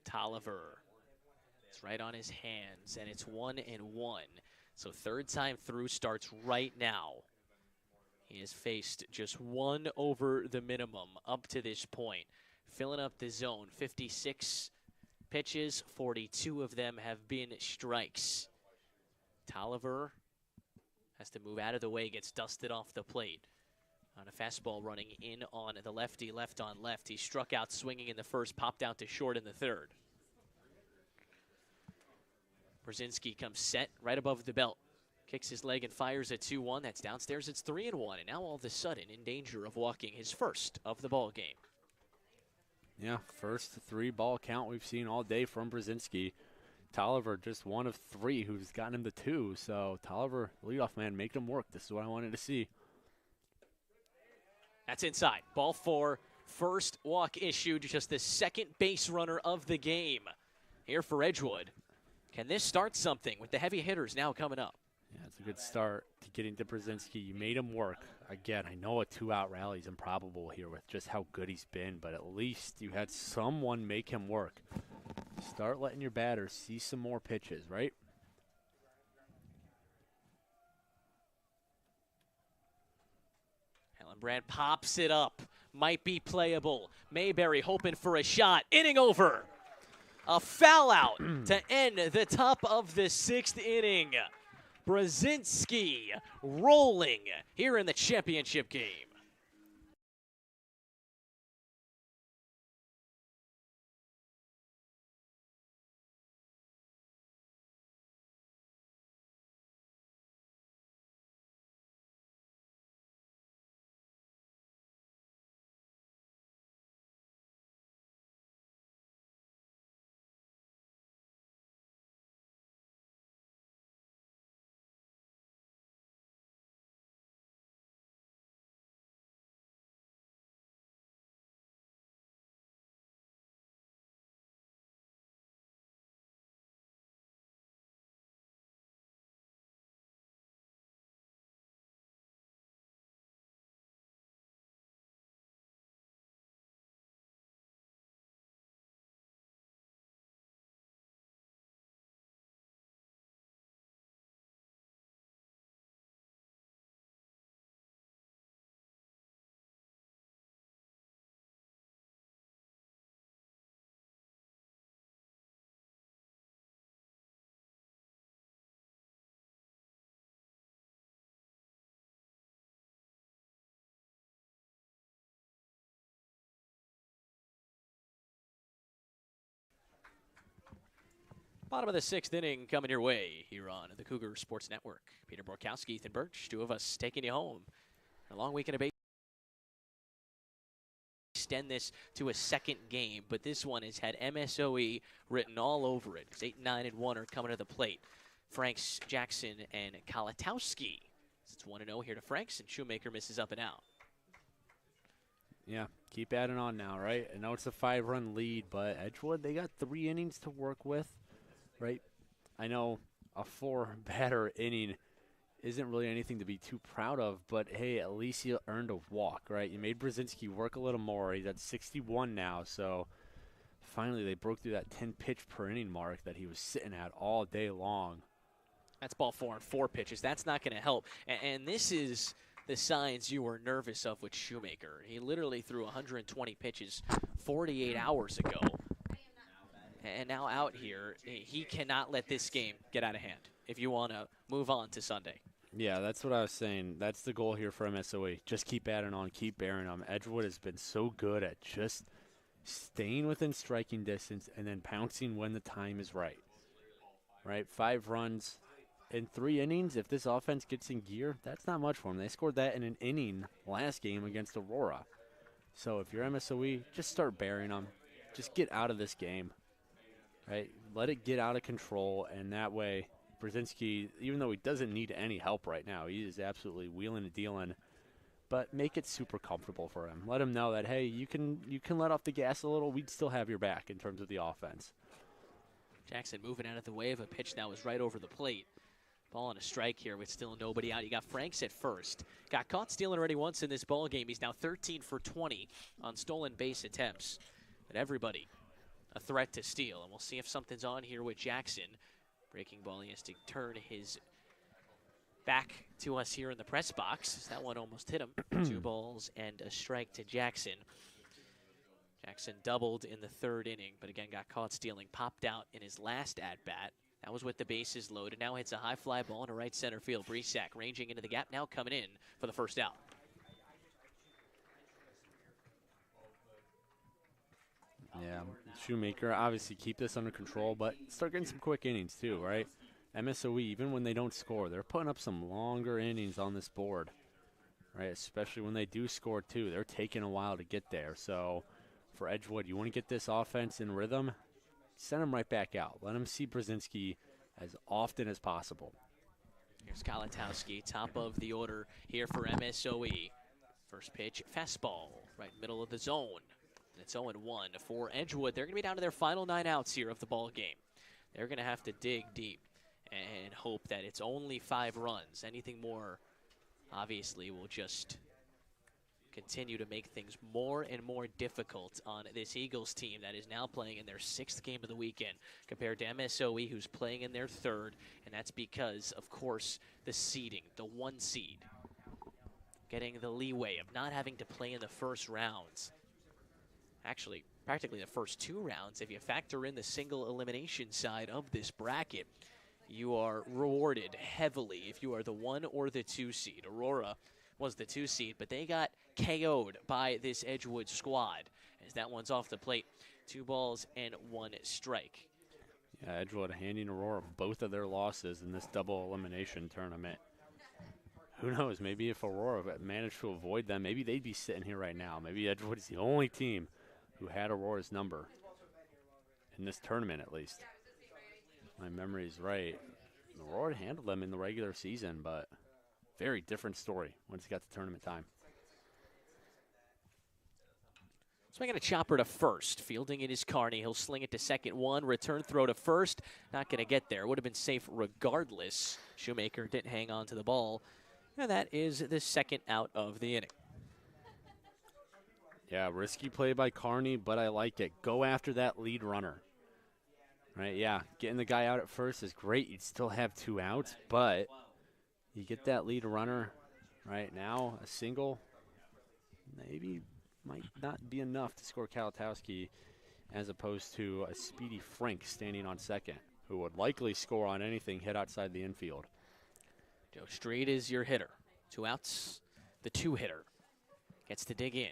[SPEAKER 1] Tolliver is right on his hands, and it's 1-1. So third time through starts right now. He has faced just 1 over the minimum up to this point. Filling up the zone, 56 pitches, 42 of them have been strikes. Tolliver has to move out of the way, gets dusted off the plate. On a fastball running in on the lefty, left on left. He struck out swinging in the first, popped out to short in the third. Brzezinski comes set right above the belt. Kicks his leg and fires at 2-1. That's downstairs. It's 3-1, and now all of a sudden in danger of walking his first of the ball game.
[SPEAKER 2] Yeah, first 3-ball count we've seen all day from Brzezinski. Tolliver just 1 of 3 who's gotten him to 2. So Tolliver, leadoff man, make him work. This is what I wanted to see.
[SPEAKER 1] That's inside. Ball 4. First walk issued. Just the second base runner of the game here for Edgewood. Can this start something with the heavy hitters now coming up?
[SPEAKER 2] Yeah, it's a good start to getting to Brzezinski. You made him work. Again, I know a 2-out rally is improbable here with just how good he's been, but at least you had someone make him work. Start letting your batters see some more pitches, right?
[SPEAKER 1] Brand pops it up. Might be playable. Mayberry hoping for a shot. Inning over. A foul out to end the top of the 6th inning. Brzezinski rolling here in the championship game. Bottom of the 6th inning coming your way here on the Cougar Sports Network. Peter Borkowski, Ethan Birch, two of us taking you home. A long weekend of baseball. Extend this to a second game, but this one has had MSOE written all over it. 8, 9, and 1 are coming to the plate. Franks, Jackson, and Kalatowski. It's 1-0 here to Franks, and Shoemaker misses up and out.
[SPEAKER 2] Yeah, keep adding on now, right? I know it's a 5-run lead, but Edgewood, they got 3 innings to work with, right? I know a 4-batter inning isn't really anything to be too proud of, but hey, at least you earned a walk, right? You made Brzezinski work a little more. He's at 61 now, so finally they broke through that 10-pitch per inning mark that he was sitting at all day long.
[SPEAKER 1] That's ball 4 on 4 pitches. That's not going to help. And this is the signs you were nervous of with Shoemaker. He literally threw 120 pitches 48 hours ago. And now out here, he cannot let this game get out of hand if you want to move on to Sunday.
[SPEAKER 2] Yeah, that's what I was saying. That's the goal here for MSOE. Just keep adding on, keep bearing on. Edgewood has been so good at just staying within striking distance and then pouncing when the time is right. Right? 5 runs in 3 innings. If this offense gets in gear, that's not much for them. They scored that in an inning last game against Aurora. So if you're MSOE, just start bearing them. Just get out of this game. Right? Let it get out of control, and that way Brzezinski, even though he doesn't need any help right now, he is absolutely wheeling and dealing, but make it super comfortable for him. Let him know that, hey, you can let off the gas a little. We'd still have your back in terms of the offense.
[SPEAKER 1] Jackson moving out of the way of a pitch that was right over the plate. Ball on a strike here with still nobody out. You got Franks at first. Got caught stealing already once in this ball game. He's now 13 for 20 on stolen base attempts. But everybody a threat to steal. And we'll see if something's on here with Jackson. Breaking ball, he has to turn his back to us here in the press box. That one almost hit him. 2 balls and a strike to Jackson. Jackson doubled in the 3rd inning, but again got caught stealing. Popped out in his last at-bat. That was with the bases loaded. Now hits a high fly ball into right center field. Bresack ranging into the gap, now coming in for the first out.
[SPEAKER 2] Yeah, Shoemaker, obviously keep this under control, but start getting some quick innings too, right? MSOE, even when they don't score, they're putting up some longer innings on this board, right? Especially when they do score too. They're taking a while to get there. So for Edgewood, you want to get this offense in rhythm, send them right back out. Let them see Brzezinski as often as possible.
[SPEAKER 1] Here's Kalatowski, top of the order here for MSOE. First pitch, fastball, right middle of the zone. And it's 0-1 for Edgewood. They're going to be down to their final 9 outs here of the ball game. They're going to have to dig deep and hope that it's only 5 runs. Anything more, obviously, will just continue to make things more and more difficult on this Eagles team that is now playing in their 6th game of the weekend compared to MSOE, who's playing in their 3rd, and that's because, of course, the seeding, the 1 seed, getting the leeway of not having to play in the first rounds. Actually, practically the first 2 rounds. If you factor in the single elimination side of this bracket, you are rewarded heavily if you are the 1 or the 2 seed. Aurora was the 2 seed, but they got KO'd by this Edgewood squad as that one's off the plate. 2 balls and 1 strike.
[SPEAKER 2] Yeah, Edgewood handing Aurora both of their losses in this double elimination tournament. Who knows, maybe if Aurora managed to avoid them, maybe they'd be sitting here right now. Maybe Edgewood is the only team who had Aurora's number in this tournament, at least. My memory is right. Aurora handled them in the regular season, but very different story when it's got to tournament time.
[SPEAKER 1] Swinging a chopper to first. Fielding it is Carney. He'll sling it to second. 1. Return throw to first. Not going to get there. Would have been safe regardless. Shoemaker didn't hang on to the ball. And that is the 2nd out of the inning.
[SPEAKER 2] Yeah, risky play by Carney, but I like it. Go after that lead runner. Right, yeah, getting the guy out at first is great. You'd still have 2 outs, but you get that lead runner right now, a single, maybe might not be enough to score Kalatowski as opposed to a speedy Frank standing on second, who would likely score on anything hit outside the infield.
[SPEAKER 1] Joe Street is your hitter. 2 outs, the 2-hitter. Gets to dig in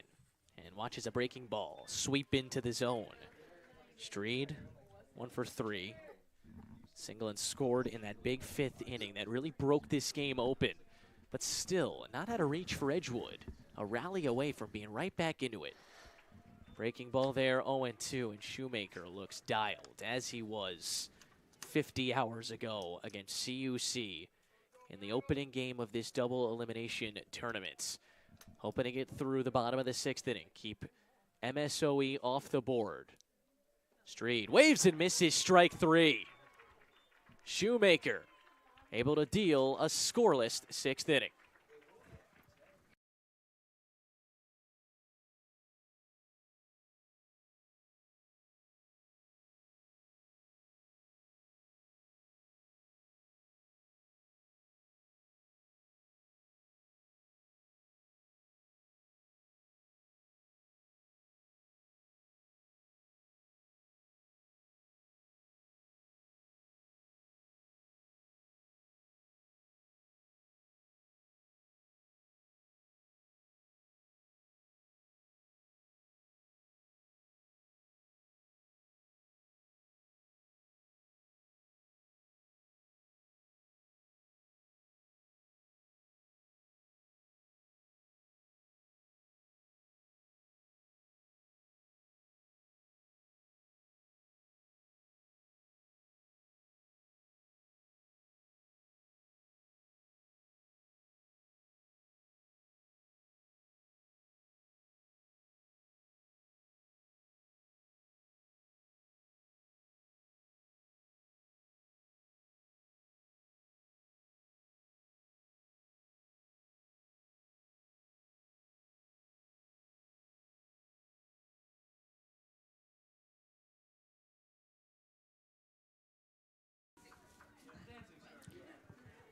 [SPEAKER 1] and watches a breaking ball sweep into the zone. Street, 1 for 3. Single and scored in that big 5th inning that really broke this game open. But still, not out of reach for Edgewood. A rally away from being right back into it. Breaking ball there, 0-2, and Shoemaker looks dialed, as he was 50 hours ago against CUC in the opening game of this double elimination tournament. Hoping to get through the bottom of the 6th inning. Keep MSOE off the board. Street waves and misses, strike 3. Shoemaker able to deal a scoreless 6th inning.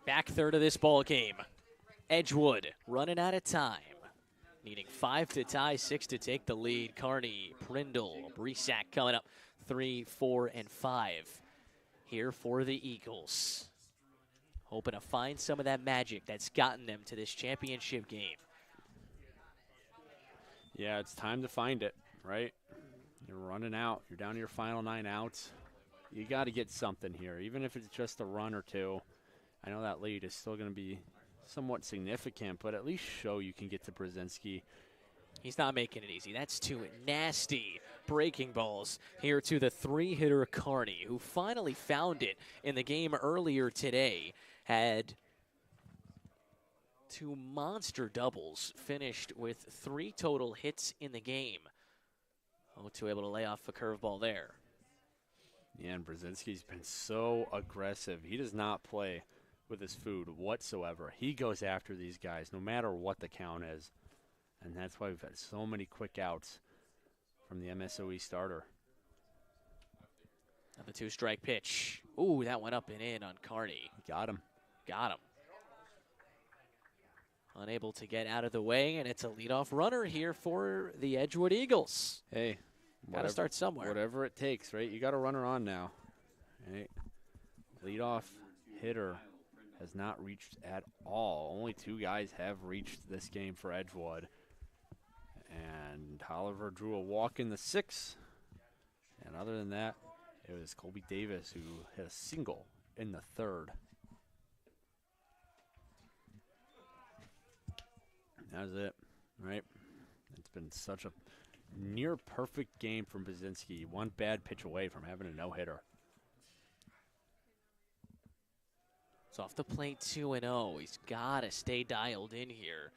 [SPEAKER 1] Back third of this ball game. Edgewood running out of time. Needing 5 to tie, 6 to take the lead. Kearney, Prindle, Bresack coming up 3, 4, and 5 here for the Eagles. Hoping to find some of that magic that's gotten them to this championship game.
[SPEAKER 2] Yeah, it's time to find it, right? You're running out. You're down to your final 9 outs. You got to get something here, even if it's just a run or two. I know that lead is still going to be somewhat significant, but at least show you can get to Brzezinski.
[SPEAKER 1] He's not making it easy. That's 2 nasty breaking balls here to the 3-hitter Kearney, who finally found it in the game earlier today. Had 2 monster doubles, finished with 3 total hits in the game. 0-2 able to lay off a curveball there.
[SPEAKER 2] Yeah, and Brzezinski's been so aggressive. He does not play with his food whatsoever. He goes after these guys no matter what the count is. And that's why we've had so many quick outs from the MSOE starter.
[SPEAKER 1] Another 2-strike pitch. Ooh, that went up and in on Kearney.
[SPEAKER 2] Got him.
[SPEAKER 1] Got him. Unable to get out of the way, and it's a leadoff runner here for the Edgewood Eagles.
[SPEAKER 2] Hey.
[SPEAKER 1] Got to start somewhere.
[SPEAKER 2] Whatever it takes, right? You got a runner on now. Right? Leadoff hitter has not reached at all. Only 2 guys have reached this game for Edgewood. And Oliver drew a walk in the 6th. And other than that, it was Colby Davis who hit a single in the 3rd. That was it, right? It's been such a near perfect game from Brzezinski. 1 bad pitch away from having a no-hitter.
[SPEAKER 1] It's off the plate 2-0. He's got to stay dialed in here.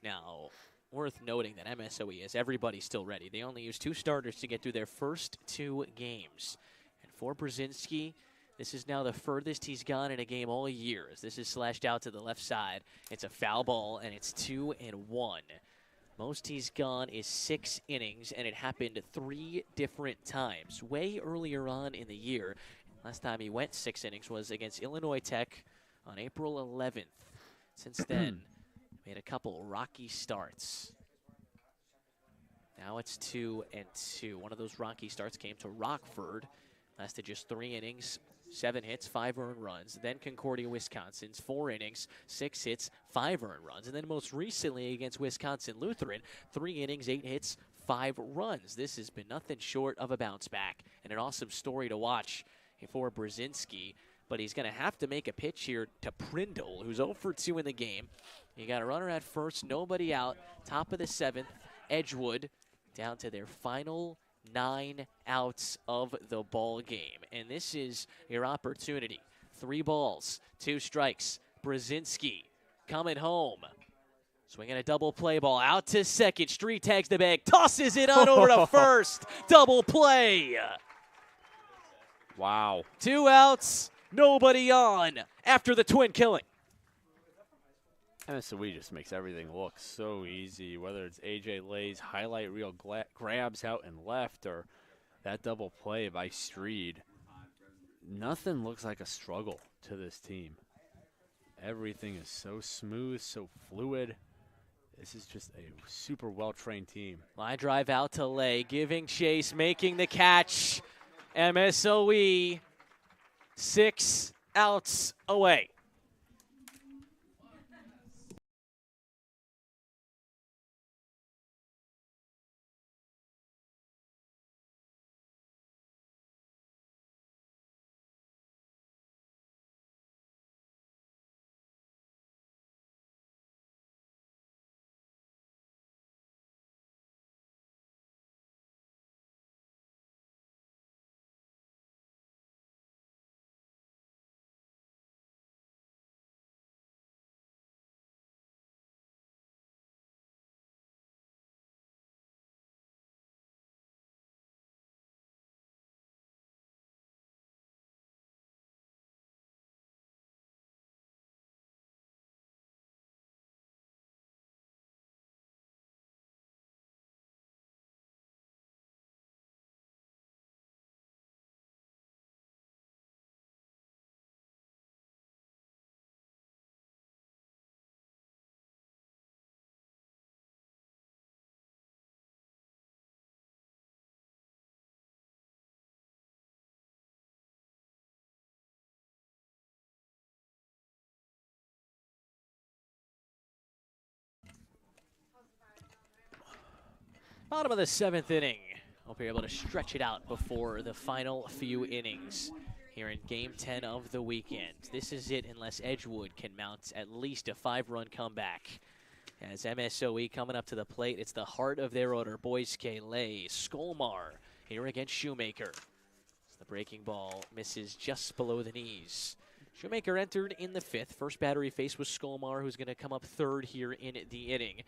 [SPEAKER 1] Now, worth noting that MSOE has everybody still ready. They only use 2 starters to get through their first 2 games. And for Brzezinski, this is now the furthest he's gone in a game all year, as this is slashed out to the left side. It's a foul ball, and it's 2-1. Most he's gone is 6 innings, and it happened 3 different times. Way earlier on in the year, last time he went 6 innings was against Illinois Tech on April 11th. Since then, made a couple rocky starts. Now it's 2-2. One of those rocky starts came to Rockford. Lasted just 3 innings, 7 hits, 5 earned runs. Then Concordia, Wisconsin's 4 innings, 6 hits, 5 earned runs. And then most recently against Wisconsin Lutheran, 3 innings, 8 hits, 5 runs. This has been nothing short of a bounce back and an awesome story to watch for Brzezinski. but he's going to have to make a pitch here to Prindle, who's 0 for 2 in the game. You got a runner at first, nobody out, top of the 7th. Edgewood down to their final 9 outs of the ball game. And this is your opportunity. 3 balls, 2 strikes. Brzezinski coming home. Swinging a double play ball out to second. Street tags the bag, tosses it on over to first. Double play.
[SPEAKER 2] Wow.
[SPEAKER 1] 2 outs, nobody on after the twin killing.
[SPEAKER 2] MSOE just makes everything look so easy, whether it's A.J. Lay's highlight reel grabs out and left or that double play by Street. Nothing looks like a struggle to this team. Everything is so smooth, so fluid. This is just a super well-trained team.
[SPEAKER 1] Line drive out to Lay, giving chase, making the catch. MSOE 6 outs away. Bottom of the 7th inning. Hope you're able to stretch it out before the final few innings here in Game 10 of the weekend. This is it unless Edgewood can mount at least a 5-run comeback. As MSOE coming up to the plate, it's the heart of their order. Boyske, Lay, Skolmar here against Shoemaker. The breaking ball misses just below the knees. Shoemaker entered in the 5th. First batter he faced was Skolmar, who's going to come up 3rd here in the inning.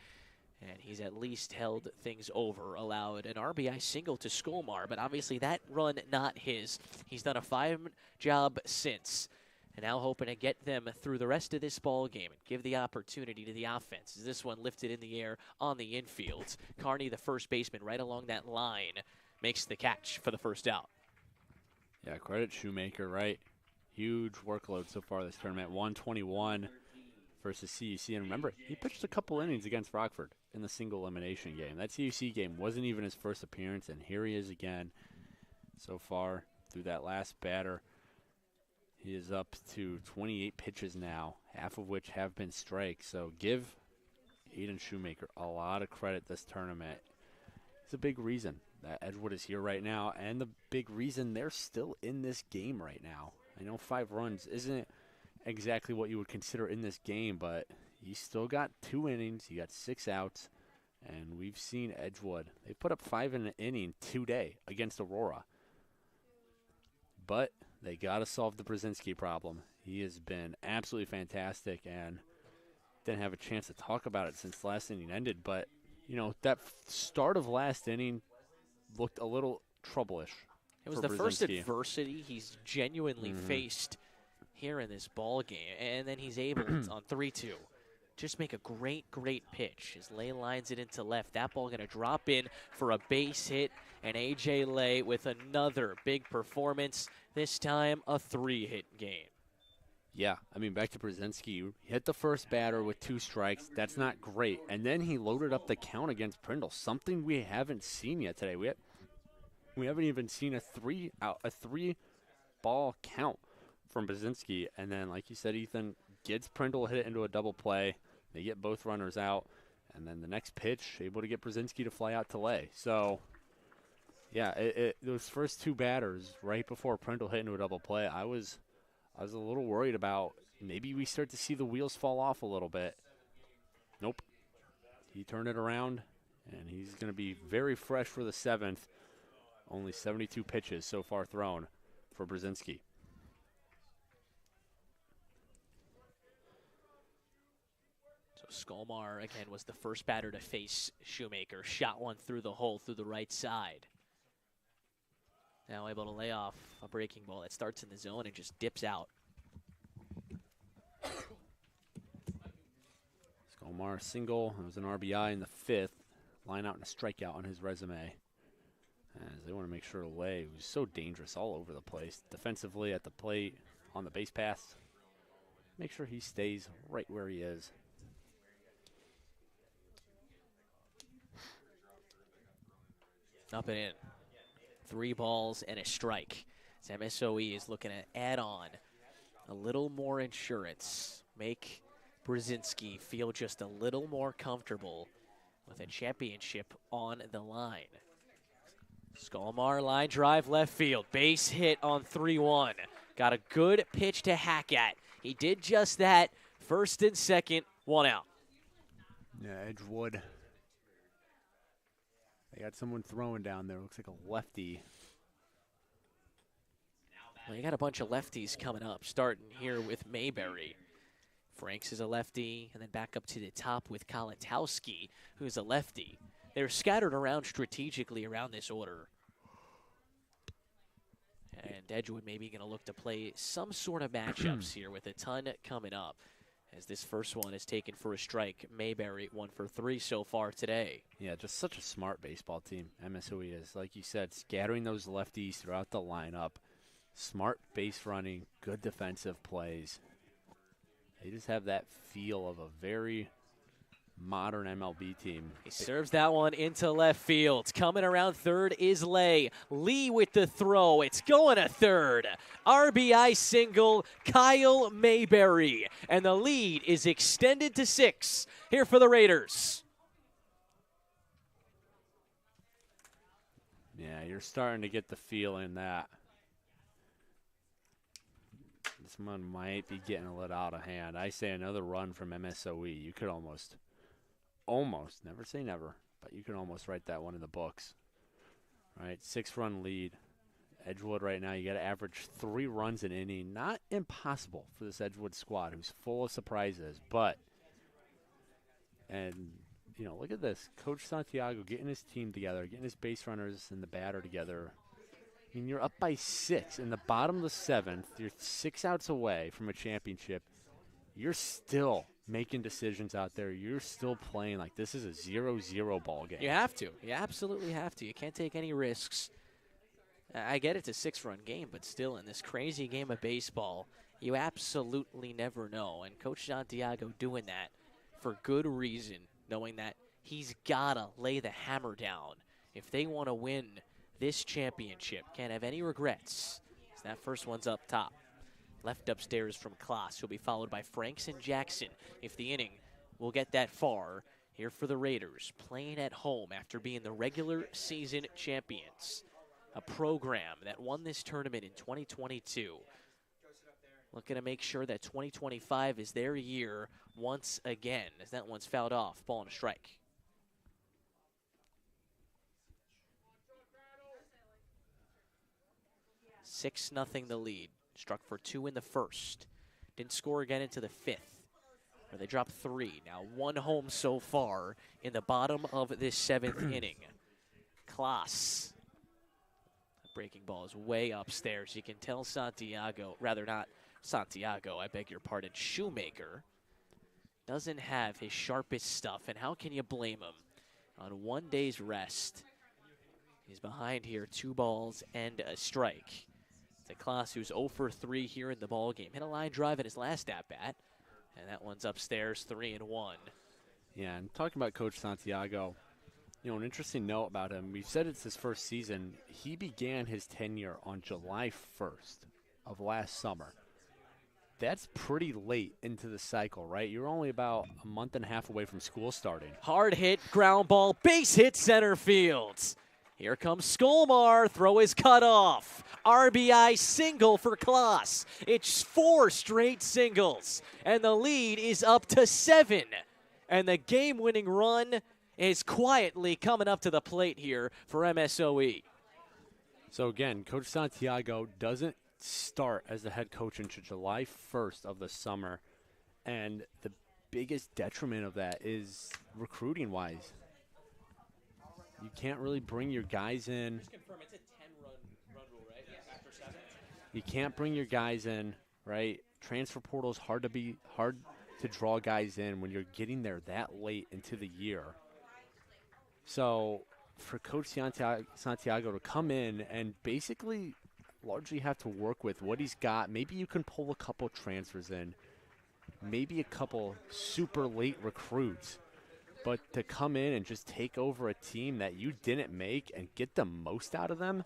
[SPEAKER 1] And he's at least held things over, allowed an RBI single to Skolmar, but obviously that run not his. He's done a fine job since, and now hoping to get them through the rest of this ball game and give the opportunity to the offense. This one lifted in the air on the infield. Carney, the first baseman, right along that line, makes the catch for the first out.
[SPEAKER 2] Yeah, credit Shoemaker, right? Huge workload so far this tournament. 121 versus CUC. And remember, he pitched a couple innings against Rockford in the single elimination game. That CUC game wasn't even his first appearance, and here he is again so far through that last batter. He is up to 28 pitches now, half of which have been strikes. So give Aiden Shoemaker a lot of credit this tournament. It's a big reason that Edgewood is here right now, and the big reason they're still in this game right now. I know 5 runs isn't exactly what you would consider in this game, but he still got 2 innings. He got 6 outs, and we've seen Edgewood. They put up 5 in an inning today against Aurora. But they got to solve the Brzezinski problem. He has been absolutely fantastic, and didn't have a chance to talk about it since last inning ended. But, you know, that start of last inning looked a little trouble-ish.
[SPEAKER 1] It was the first adversity he's genuinely faced here in this ball game, and then he's able on 3-2 just make a great pitch as Lay lines it into left. That ball going to drop in for a base hit, and A.J. Lay with another big performance, this time a 3-hit game.
[SPEAKER 2] Yeah, I mean, back to Brzezinski. He hit the first batter with 2 strikes. That's not great. And then he loaded up the count against Prindle, something we haven't seen yet today. We haven't even seen a 3-ball count from Brzezinski. And then, like you said, Ethan, gets Prindle hit it into a double play. They get both runners out. And then the next pitch, able to get Brzezinski to fly out to Lay. So, yeah, those first 2 batters right before Prindle hit into a double play, I was I was a little worried about maybe we start to see the wheels fall off a little bit. Nope. He turned it around, and he's going to be very fresh for the 7th. Only 72 pitches so far thrown for Brzezinski.
[SPEAKER 1] Skolmar, again, was the first batter to face Shoemaker. Shot one through the hole, through the right side. Now able to lay off a breaking ball that starts in the zone and just dips out.
[SPEAKER 2] Skolmar single. It was an RBI in the 5th. Line out and a strikeout on his resume. As they want to make sure Lay, who's so dangerous all over the place, defensively at the plate, on the base paths, make sure he stays right where he is.
[SPEAKER 1] Up and in. 3 balls and a strike. As MSOE is looking to add on a little more insurance. Make Brzezinski feel just a little more comfortable with a championship on the line. Skolmar, line drive left field. Base hit on 3-1. Got a good pitch to hack at. He did just that. First and second, 1 out.
[SPEAKER 2] Yeah, Edgewood. They got someone throwing down there. Looks like a lefty.
[SPEAKER 1] Well, you got a bunch of lefties coming up, starting here with Mayberry. Franks is a lefty, and then back up to the top with Kalatowski, who's a lefty. They're scattered around strategically around this order. And Edgewood maybe going to look to play some sort of matchups here with a ton coming up. As this first one is taken for a strike. Mayberry 1 for 3 so far today.
[SPEAKER 2] Yeah, just such a smart baseball team, MSOE is. Like you said, scattering those lefties throughout the lineup. Smart base running, good defensive plays. They just have that feel of a very modern MLB team.
[SPEAKER 1] He serves that one into left field. Coming around third is Lay. Lee with the throw. It's going to third. RBI single, Kyle Mayberry. And the lead is extended to 6 here for the Raiders.
[SPEAKER 2] Yeah, you're starting to get the feeling that this one might be getting a little out of hand. I say another run from MSOE. You could almost, never say never, but you can almost write that one in the books. All right, 6-run lead. Edgewood right now, you got to average 3 runs an inning. Not impossible for this Edgewood squad, who's full of surprises. But, and, you know, look at this. Coach Santiago getting his team together, getting his base runners and the batter together. I mean, you're up by 6 in the bottom of the 7th. You're 6 outs away from a championship. You're still making decisions out there. You're still playing like this is a 0-0 ball game.
[SPEAKER 1] You have to. You absolutely have to. You can't take any risks. I get it's a 6-run game, but still in this crazy game of baseball, you absolutely never know. And Coach Santiago doing that for good reason, knowing that he's got to lay the hammer down if they want to win this championship. Can't have any regrets. So that first one's up top. Left upstairs from Klaas. He'll be followed by Franks and Jackson if the inning will get that far. Here for the Raiders, playing at home after being the regular season champions. A program that won this tournament in 2022. Looking to make sure that 2025 is their year once again, as that one's fouled off. Ball and a strike. Six nothing the lead. Struck for 2 in the first. Didn't score again into the 5th. Where they dropped 3. Now 1 home so far in the bottom of this 7th inning. Klaas. The breaking ball is way upstairs. You can tell Santiago, rather not Santiago, I beg your pardon, Shoemaker doesn't have his sharpest stuff. And how can you blame him? On 1 day's rest, he's behind here, 2 balls and a strike. To Klaas, who's 0 for 3 here in the ballgame. Hit a line drive in his last at-bat, and that one's upstairs, 3-1.
[SPEAKER 2] Yeah, and talking about Coach Santiago, you know, an interesting note about him. We've said it's his first season. He began his tenure on July 1st of last summer. That's pretty late into the cycle, right? You're only about a month and a half away from school starting.
[SPEAKER 1] Hard hit, ground ball, base hit center field. Here comes Skolmar. Throw is cut off. RBI single for Klaas. It's 4 straight singles, and the lead is up to 7. And the game-winning run is quietly coming up to the plate here for MSOE.
[SPEAKER 2] So again, Coach Santiago doesn't start as the head coach until July 1st of the summer, and the biggest detriment of that is recruiting-wise. You can't really bring your guys in.
[SPEAKER 1] Just confirm, it's a 10-run rule, right? Yeah, after 7.
[SPEAKER 2] You can't bring your guys in, right? Transfer portal's hard to draw guys in when you're getting there that late into the year. So for Coach Santiago to come in and basically largely have to work with what he's got, maybe you can pull a couple transfers in, maybe a couple super late recruits. But to come in and just take over a team that you didn't make and get the most out of them,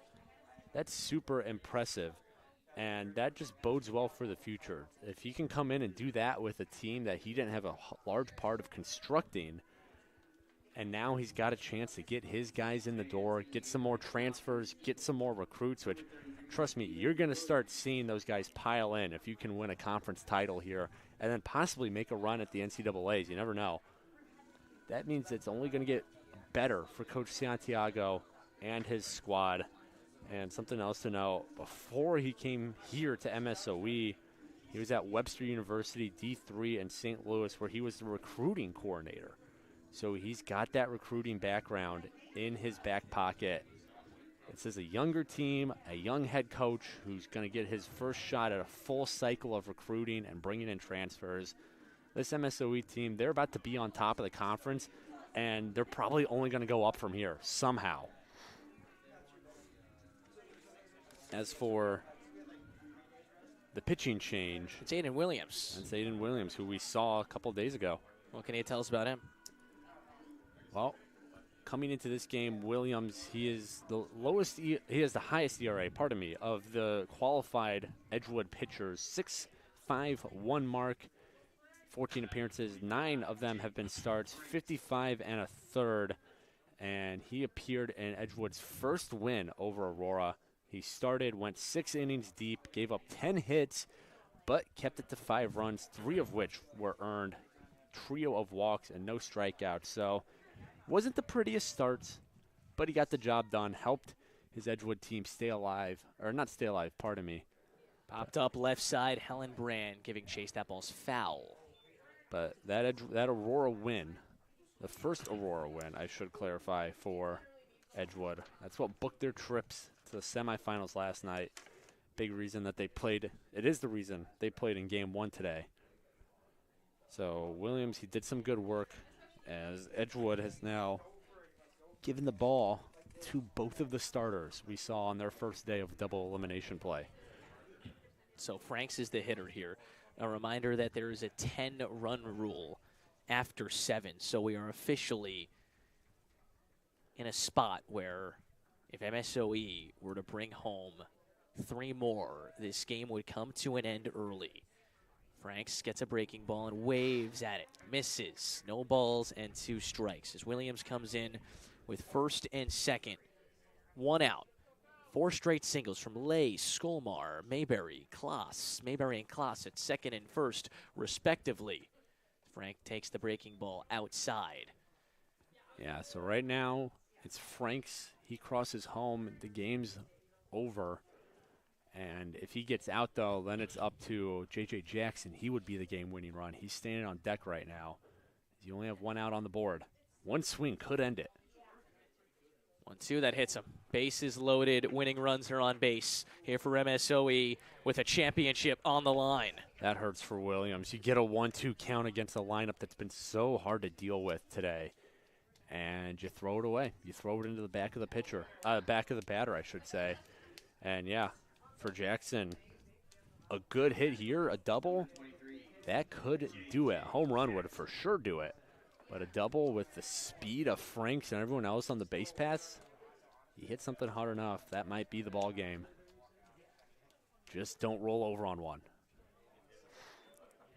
[SPEAKER 2] that's super impressive. And that just bodes well for the future. If he can come in and do that with a team that he didn't have a large part of constructing, and now he's got a chance to get his guys in the door, get some more transfers, get some more recruits, which, trust me, you're going to start seeing those guys pile in if you can win a conference title here and then possibly make a run at the NCAAs. You never know. That means it's only going to get better for Coach Santiago and his squad. And something else to know, before he came here to MSOE, he was at Webster University D3 in St. Louis, where he was the recruiting coordinator. So he's got that recruiting background in his back pocket. This is a younger team, a young head coach who's going to get his first shot at a full cycle of recruiting and bringing in transfers. This MSOE team, they're about to be on top of the conference, and they're probably only going to go up from here somehow. As for the pitching change,
[SPEAKER 1] It's Aiden Williams.
[SPEAKER 2] it's Aiden Williams, who we saw a couple days ago.
[SPEAKER 1] What can you tell us about him?
[SPEAKER 2] Well, coming into this game, Williams, he is the lowest, he has the highest ERA, of the qualified Edgewood pitchers. 6.51 mark, 14 appearances, 9 of them have been starts, 55 and a third, and he appeared in Edgewood's first win over Aurora. He started, went 6 innings deep, gave up 10 hits, but kept it to 5 runs, 3 of which were earned, trio of walks, and no strikeouts. So wasn't the prettiest starts, but he got the job done, helped his Edgewood team stay alive, or not stay alive, pardon me.
[SPEAKER 1] Popped up left side, Helen Brand giving chase. That ball's foul.
[SPEAKER 2] But that Aurora win, the first Aurora win, I should clarify, for Edgewood. That's what booked their trips to the semifinals last night. Big reason that they played. It is the reason they played in Game 1 today. So Williams, he did some good work, as Edgewood has now given the ball to both of the starters we saw on their first day of double elimination play.
[SPEAKER 1] So Franks is the hitter here. A reminder that there is a 10-run rule after 7. So we are officially in a spot where if MSOE were to bring home 3 more, this game would come to an end early. Franks gets a breaking ball and waves at it. Misses. No balls and 2 strikes. As Williams comes in with first and second. 1 out. 4 straight singles from Lay, Skolmar, Mayberry, Klaas. Mayberry and Klaas at second and first, respectively. Frank takes the breaking ball outside.
[SPEAKER 2] Yeah, so right now it's Franks. He crosses home. The game's over. And if he gets out, though, then it's up to J.J. Jackson. He would be the game-winning run. He's standing on deck right now. You only have 1 out on the board. 1 swing could end it.
[SPEAKER 1] 1-2, that hits him. Bases loaded, winning runs are on base here for MSOE with a championship on the line.
[SPEAKER 2] That hurts for Williams. You get a 1-2 count against a lineup that's been so hard to deal with today. And you throw it away. You throw it into the back of the pitcher. Back of the batter, I should say. And, yeah, for Jackson, a good hit here, a double, that could do it. Home run would for sure do it. But a double with the speed of Franks and everyone else on the base paths, you hit something hard enough, that might be the ball game. Just don't roll over on 1.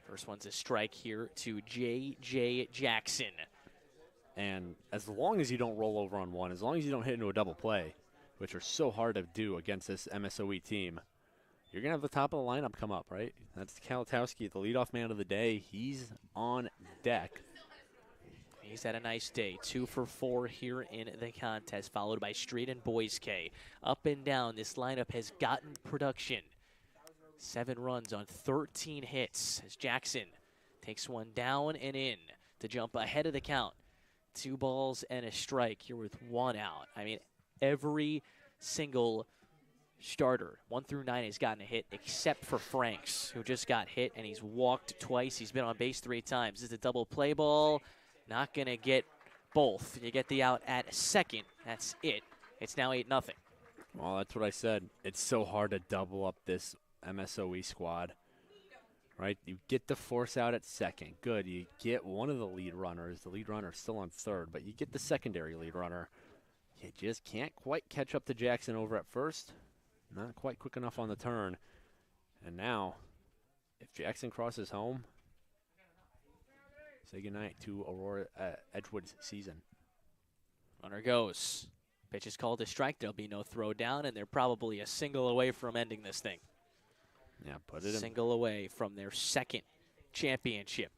[SPEAKER 1] First one's a strike here to J.J. Jackson.
[SPEAKER 2] And as long as you don't roll over on 1, as long as you don't hit into a double play, which are so hard to do against this MSOE team, you're going to have the top of the lineup come up, right? That's Kalatowski, the leadoff man of the day. He's on deck.
[SPEAKER 1] He's had a nice day. 2 for 4 here in the contest, followed by Street and Boyske. Up and down, this lineup has gotten production. 7 runs on 13 hits as Jackson takes one down and in to jump ahead of the count. 2 balls and a strike here with 1 out. I mean, every single starter, 1 through 9, has gotten a hit except for Franks, who just got hit, and he's walked twice. He's been on base 3 times. This is a double play ball. Not going to get both. You get the out at second. That's it. It's now 8-0.
[SPEAKER 2] Well, that's what I said. It's so hard to double up this MSOE squad, right? You get the force out at second. Good. You get one of the lead runners. The lead runner's still on third, but you get the secondary lead runner. You just can't quite catch up to Jackson over at first. Not quite quick enough on the turn. And now, if Jackson crosses home, say goodnight to Aurora Edgewood's season.
[SPEAKER 1] Runner goes. Pitch is called a strike. There'll be no throw down, and they're probably a single away from ending this thing.
[SPEAKER 2] Yeah, put it in.
[SPEAKER 1] Single away from their second championship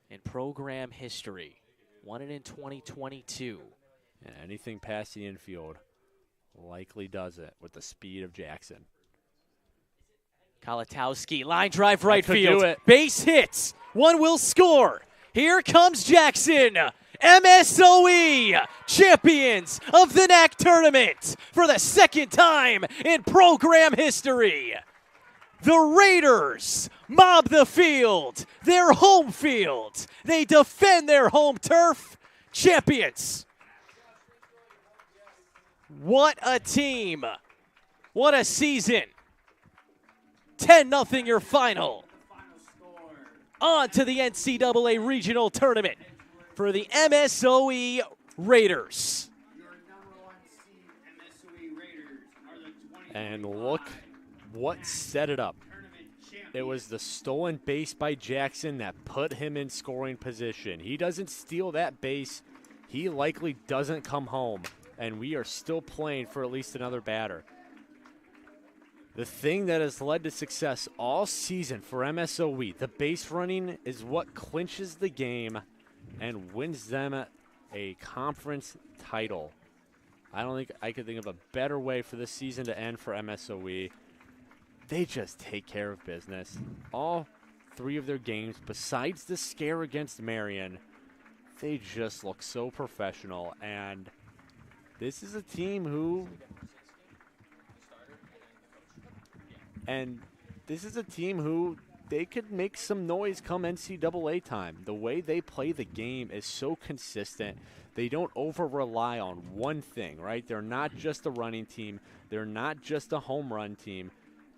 [SPEAKER 1] in program history. Won it in 2022.
[SPEAKER 2] Yeah, anything past the infield likely does it with the speed of Jackson.
[SPEAKER 1] Kalatowski, line drive right
[SPEAKER 2] That could
[SPEAKER 1] field.
[SPEAKER 2] do it.
[SPEAKER 1] Base hits. One will score. Here comes Jackson. MSOE champions of the NACC tournament for the second time in program history. The Raiders mob the field, their home field. They defend their home turf. Champions. What a team. What a season. 10-0 your final. On to the NCAA regional tournament for the MSOE Raiders.
[SPEAKER 2] And look what set it up. It was the stolen base by Jackson that put him in scoring position. He doesn't steal that base. He likely doesn't come home. And we are still playing for at least another batter. The thing that has led to success all season for MSOE, the base running, is what clinches the game and wins them a conference title. I don't think I could think of a better way for this season to end for MSOE. They just take care of business. All 3 of their games, besides the scare against Marion, they just look so professional. And this is a team who... they could make some noise come NCAA time. The way they play the game is so consistent. They don't over-rely on one thing, right? They're not just a running team. They're not just a home run team.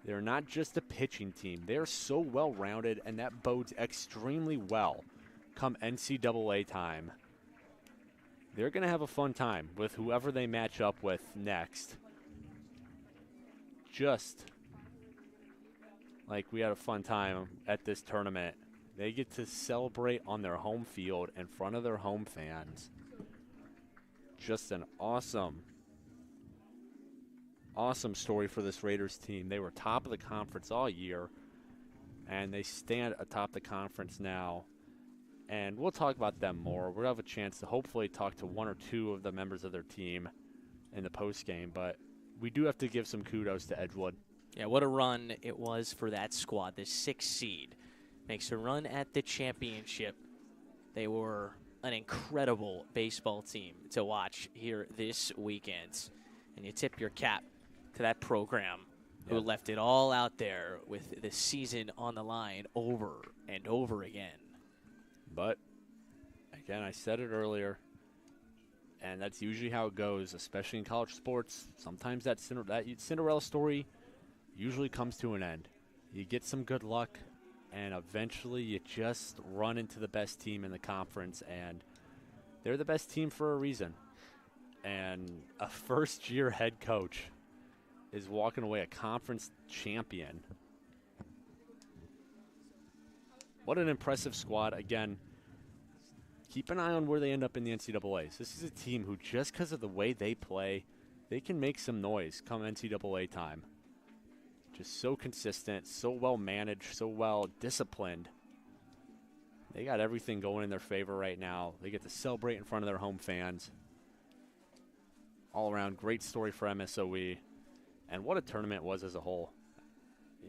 [SPEAKER 2] They're not just a pitching team. They're so well-rounded, and that bodes extremely well come NCAA time. They're going to have a fun time with whoever they match up with next. Just like we had a fun time at this tournament. They get to celebrate on their home field in front of their home fans. Just an awesome story for this Raiders team. They were top of the conference all year, and they stand atop the conference now. And we'll talk about them more. We'll have a chance to hopefully talk to 1 or 2 of the members of their team in the postgame, but we do have to give some kudos to Edgewood.
[SPEAKER 1] Yeah, what a run it was for that squad. The 6th seed makes a run at the championship. They were an incredible baseball team to watch here this weekend. And you tip your cap to that program who left it all out there with the season on the line over and over again.
[SPEAKER 2] But, again, I said it earlier, and that's usually how it goes, especially in college sports. Sometimes that Cinderella story usually comes to an end. You get some good luck, and eventually you just run into the best team in the conference, and they're the best team for a reason. And a first-year head coach is walking away a conference champion. What an impressive squad. Again, keep an eye on where they end up in the NCAAs. This is a team who, just because of the way they play, they can make some noise come NCAA time. Just so consistent, so well managed, so well disciplined. They got everything going in their favor right now. They get to celebrate in front of their home fans. All around, great story for MSOE. And what a tournament was as a whole.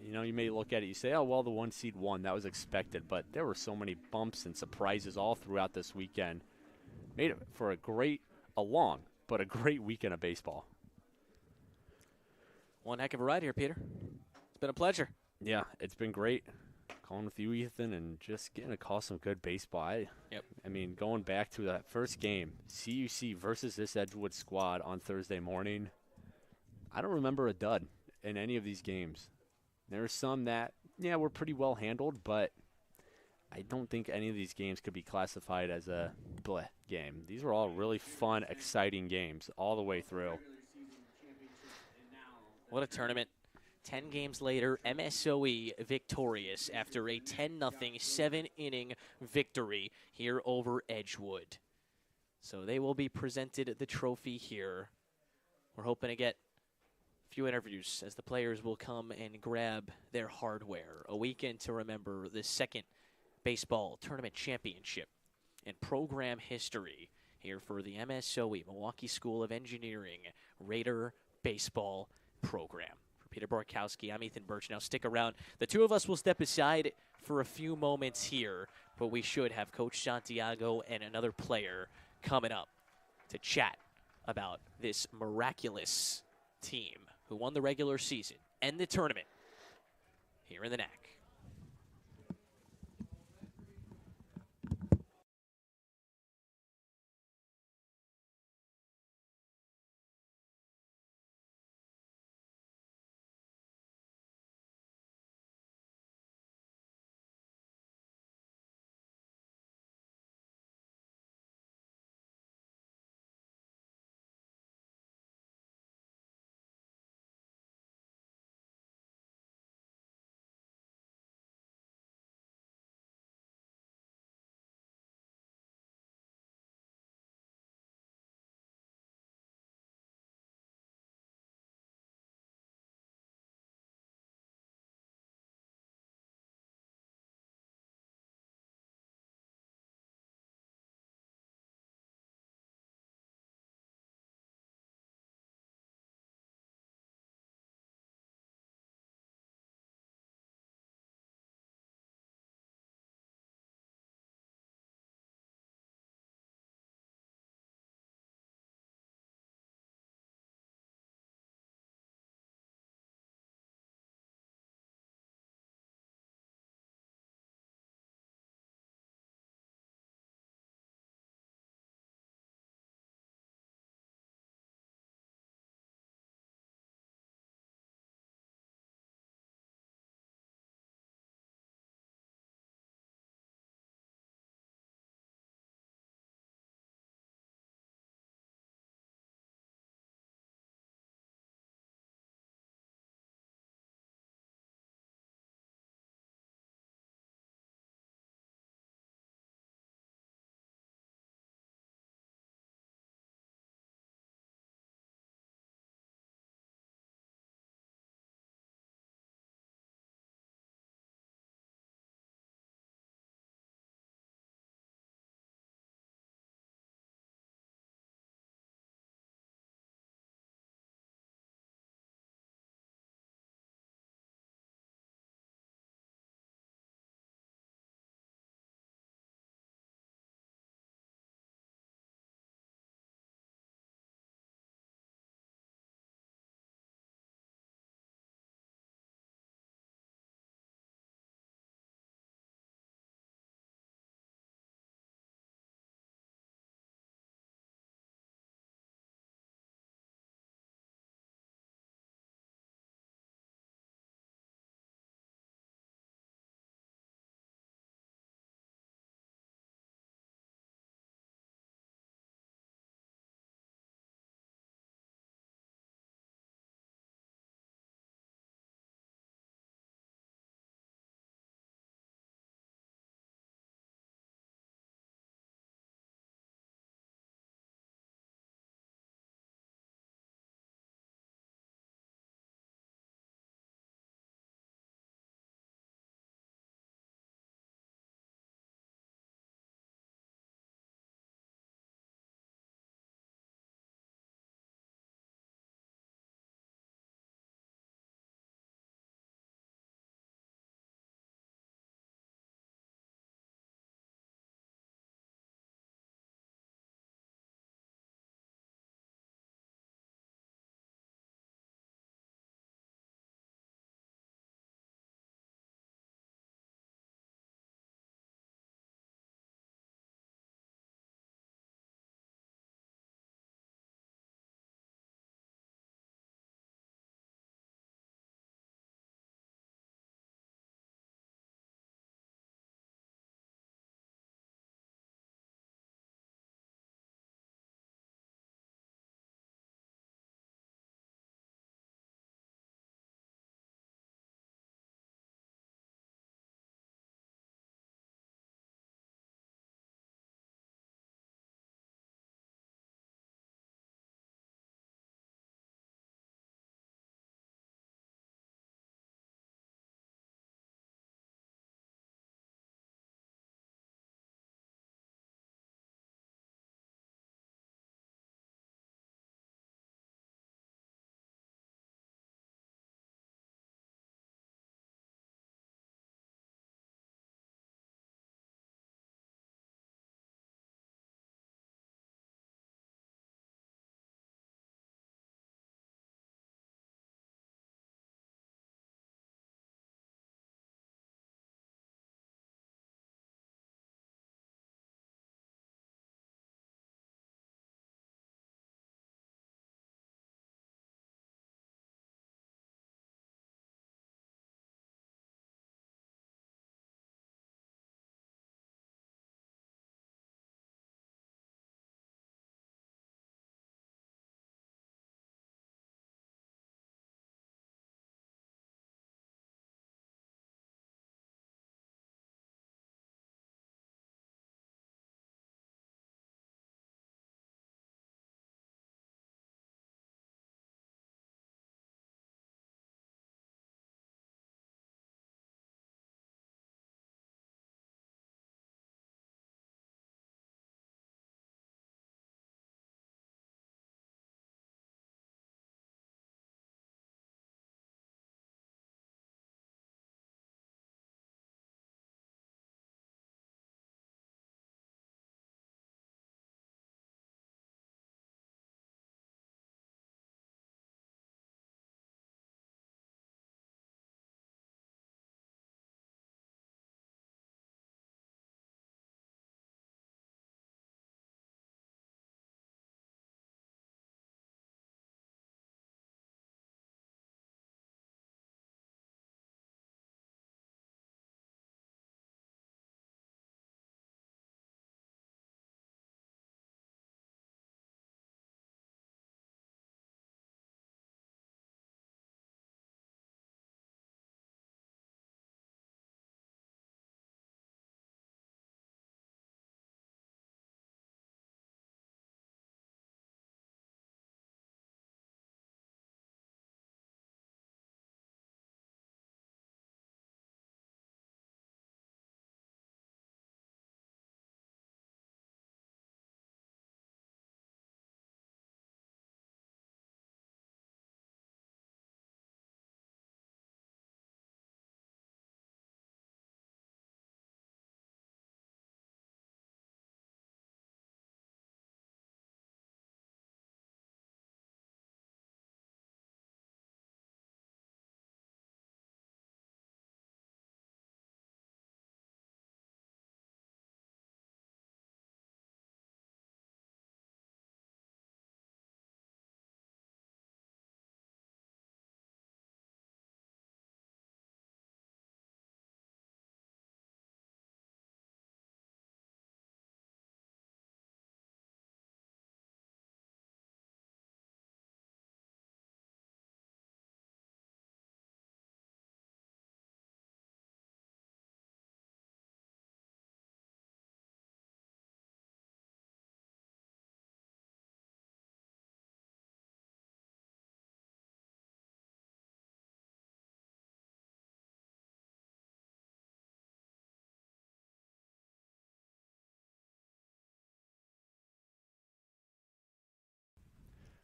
[SPEAKER 2] You know, you may look at it, you say, oh, well, the 1 seed won. That was expected. But there were so many bumps and surprises all throughout this weekend. Made it for a long, but a great weekend of baseball.
[SPEAKER 1] One heck of a ride here, Peter. It's been a pleasure.
[SPEAKER 2] Yeah, it's been great calling with you, Ethan, and just getting to call some good baseball. I mean, going back to that first game, CUC versus this Edgewood squad on Thursday morning, I don't remember a dud in any of these games. There are some that, were pretty well handled, but I don't think any of these games could be classified as a bleh game. These were all really fun, exciting games all the way through.
[SPEAKER 1] What a tournament. 10 games later, MSOE victorious after a 10-0 7-inning victory here over Edgewood. So they will be presented the trophy here. We're hoping to get a few interviews as the players will come and grab their hardware. A weekend to remember, the second baseball tournament championship in program history here for the MSOE, Milwaukee School of Engineering, Raider Baseball Program. For Peter Borkowski, I'm Ethan Birch. Now stick around. The two of us will step aside for a few moments here, but we should have Coach Santiago and another player coming up to chat about this miraculous team who won the regular season and the tournament here in the NACC.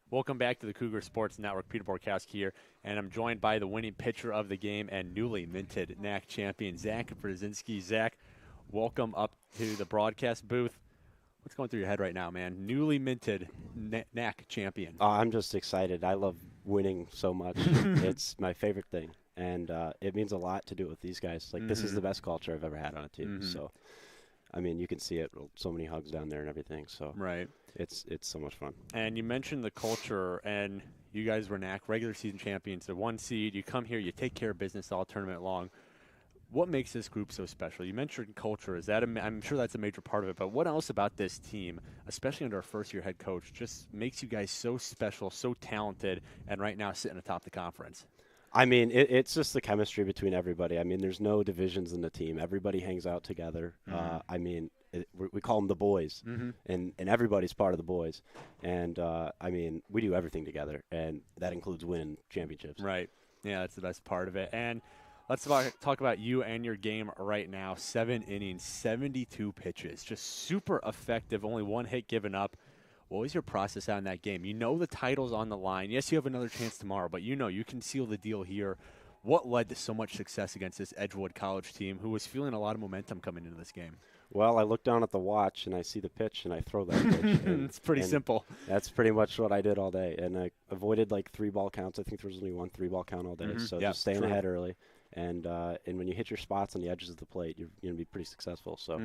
[SPEAKER 2] Welcome back to the Cougar Sports Network. Peter Borkowski here, and I'm joined by the winning pitcher of the game and newly minted NACC champion, Zach Brzezinski. Zach, welcome up to the broadcast booth. What's going through your head right now, man? Newly minted NACC champion.
[SPEAKER 3] I'm just excited. I love winning so much. It's my favorite thing, and it means a lot to do it with these guys. Like, this is the best culture I've ever had on a team. So, I mean, you can see it. So many hugs down there and everything. So,
[SPEAKER 2] right.
[SPEAKER 3] It's so much fun.
[SPEAKER 2] And you mentioned the culture, and you guys were NACC regular season champions. The 1 seed. You come here, you take care of business all tournament long. What makes this group so special? You mentioned culture. Is that I'm sure that's a major part of it. But what else about this team, especially under our first-year head coach, just makes you guys so special, so talented, and right now sitting atop the conference?
[SPEAKER 3] I mean, it's just the chemistry between everybody. I mean, there's no divisions in the team. Everybody hangs out together. I mean, we call them the boys, and everybody's part of the boys. And, I mean, we do everything together, and that includes winning championships.
[SPEAKER 2] Right. Yeah, that's the best part of it. And let's talk about you and your game right now. 7 innings, 72 pitches, just super effective, only 1 hit given up. What was your process out in that game? You know the title's on the line. Yes, you have another chance tomorrow, but you know you can seal the deal here. What led to so much success against this Edgewood College team who was feeling a lot of momentum coming into this game?
[SPEAKER 3] Well, I look down at the watch, and I see the pitch, and I throw that pitch.
[SPEAKER 2] It's pretty simple.
[SPEAKER 3] That's pretty much what I did all day. And I avoided, like, 3-ball counts. I think there was only 1 3-ball count all day. So just staying ahead early. And when you hit your spots on the edges of the plate, you're going to be pretty successful. So.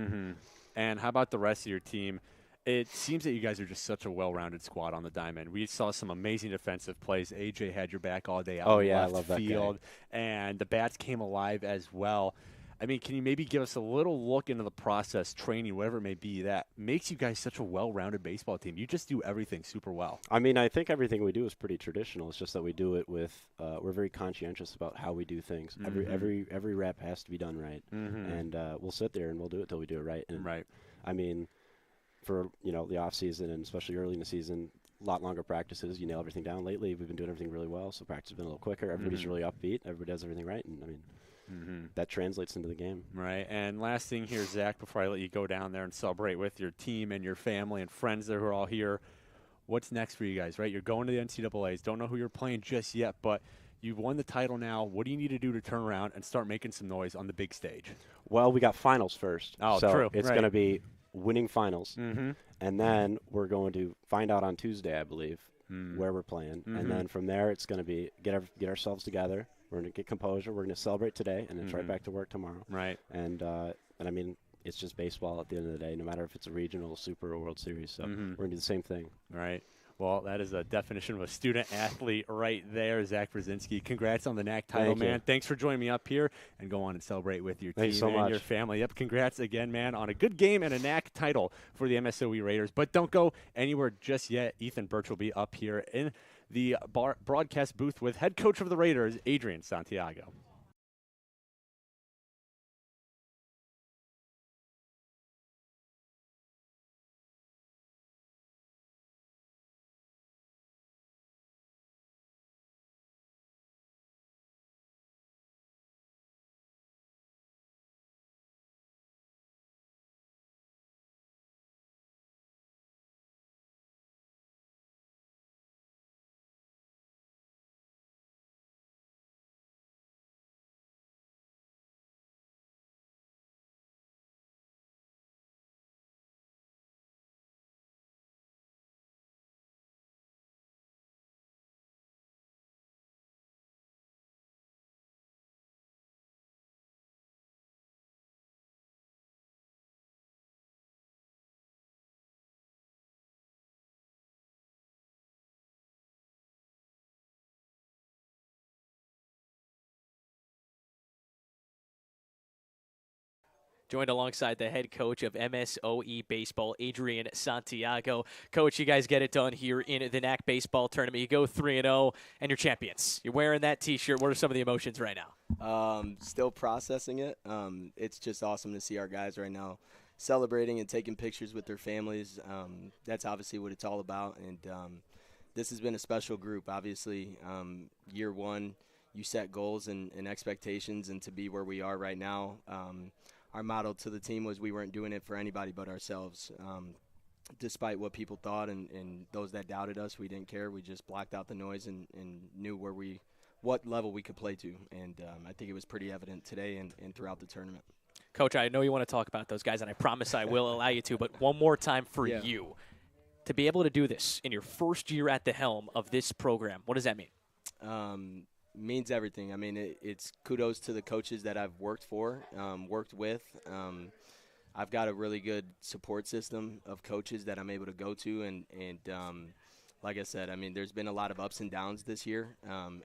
[SPEAKER 2] And how about the rest of your team? It seems that you guys are just such a well-rounded squad on the diamond. We saw some amazing defensive plays. AJ had your back all day out in the left field, and the bats came alive as well. I mean, can you maybe give us a little look into the process, training, whatever it may be, that makes you guys such a well-rounded baseball team? You just do everything super well.
[SPEAKER 3] I mean, I think everything we do is pretty traditional. It's just that we do it with we're very conscientious about how we do things. Every rep has to be done right, and we'll sit there and we'll do it till we do it right. And I mean, for the off season and especially early in the season, a lot longer practices. You nail everything down. Lately, we've been doing everything really well, so practice has been a little quicker. Everybody's really upbeat. Everybody does everything right, and I mean, that translates into the game.
[SPEAKER 2] Right. And last thing here, Zach, before I let you go down there and celebrate with your team and your family and friends that are all here, what's next for you guys? Right, you're going to the NCAAs. Don't know who you're playing just yet, but you've won the title now. What do you need to do to turn around and start making some noise on the big stage?
[SPEAKER 3] Well, we got finals first.
[SPEAKER 2] Oh,
[SPEAKER 3] so
[SPEAKER 2] true.
[SPEAKER 3] It's going to be winning finals, and then we're going to find out on Tuesday, I believe, where we're playing, and then from there it's going to be get ourselves together. We're going to get composure. We're going to celebrate today, and then try back to work tomorrow.
[SPEAKER 2] Right.
[SPEAKER 3] And I mean, it's just baseball at the end of the day, no matter if it's a regional, super, or World Series. So we're going to do the same thing.
[SPEAKER 2] Right. Well, that is a definition of a student-athlete right there, Zach Brzezinski. Congrats on the NACC title, man. Thanks for joining me up here, and go on and celebrate with your team and your family. Yep, congrats again, man, on a good game and a NACC title for the MSOE Raiders. But don't go anywhere just yet. Ethan Birch will be up here in the broadcast booth with head coach of the Raiders, Adrian Santiago.
[SPEAKER 1] Joined alongside the head coach of MSOE Baseball, Adrian Santiago. Coach, you guys get it done here in the NACC Baseball Tournament. You go 3-0, and you're champions. You're wearing that T-shirt. What are some of the emotions right now?
[SPEAKER 4] Still processing it. It's just awesome to see our guys right now celebrating and taking pictures with their families. That's obviously what it's all about, and this has been a special group. Obviously, year one, you set goals and expectations, and to be where we are right now, our motto to the team was we weren't doing it for anybody but ourselves. despite what people thought and those that doubted us, we didn't care. We just blocked out the noise and knew what level we could play to. And I think it was pretty evident today and throughout the tournament.
[SPEAKER 1] Coach, I know you want to talk about those guys, and I promise I will allow you to, but one more time for you. To be able to do this in your first year at the helm of this program, what does that mean?
[SPEAKER 4] Means everything. I mean, it's kudos to the coaches that I've worked with. I've got a really good support system of coaches that I'm able to go to, and like I said, I mean, there's been a lot of ups and downs this year,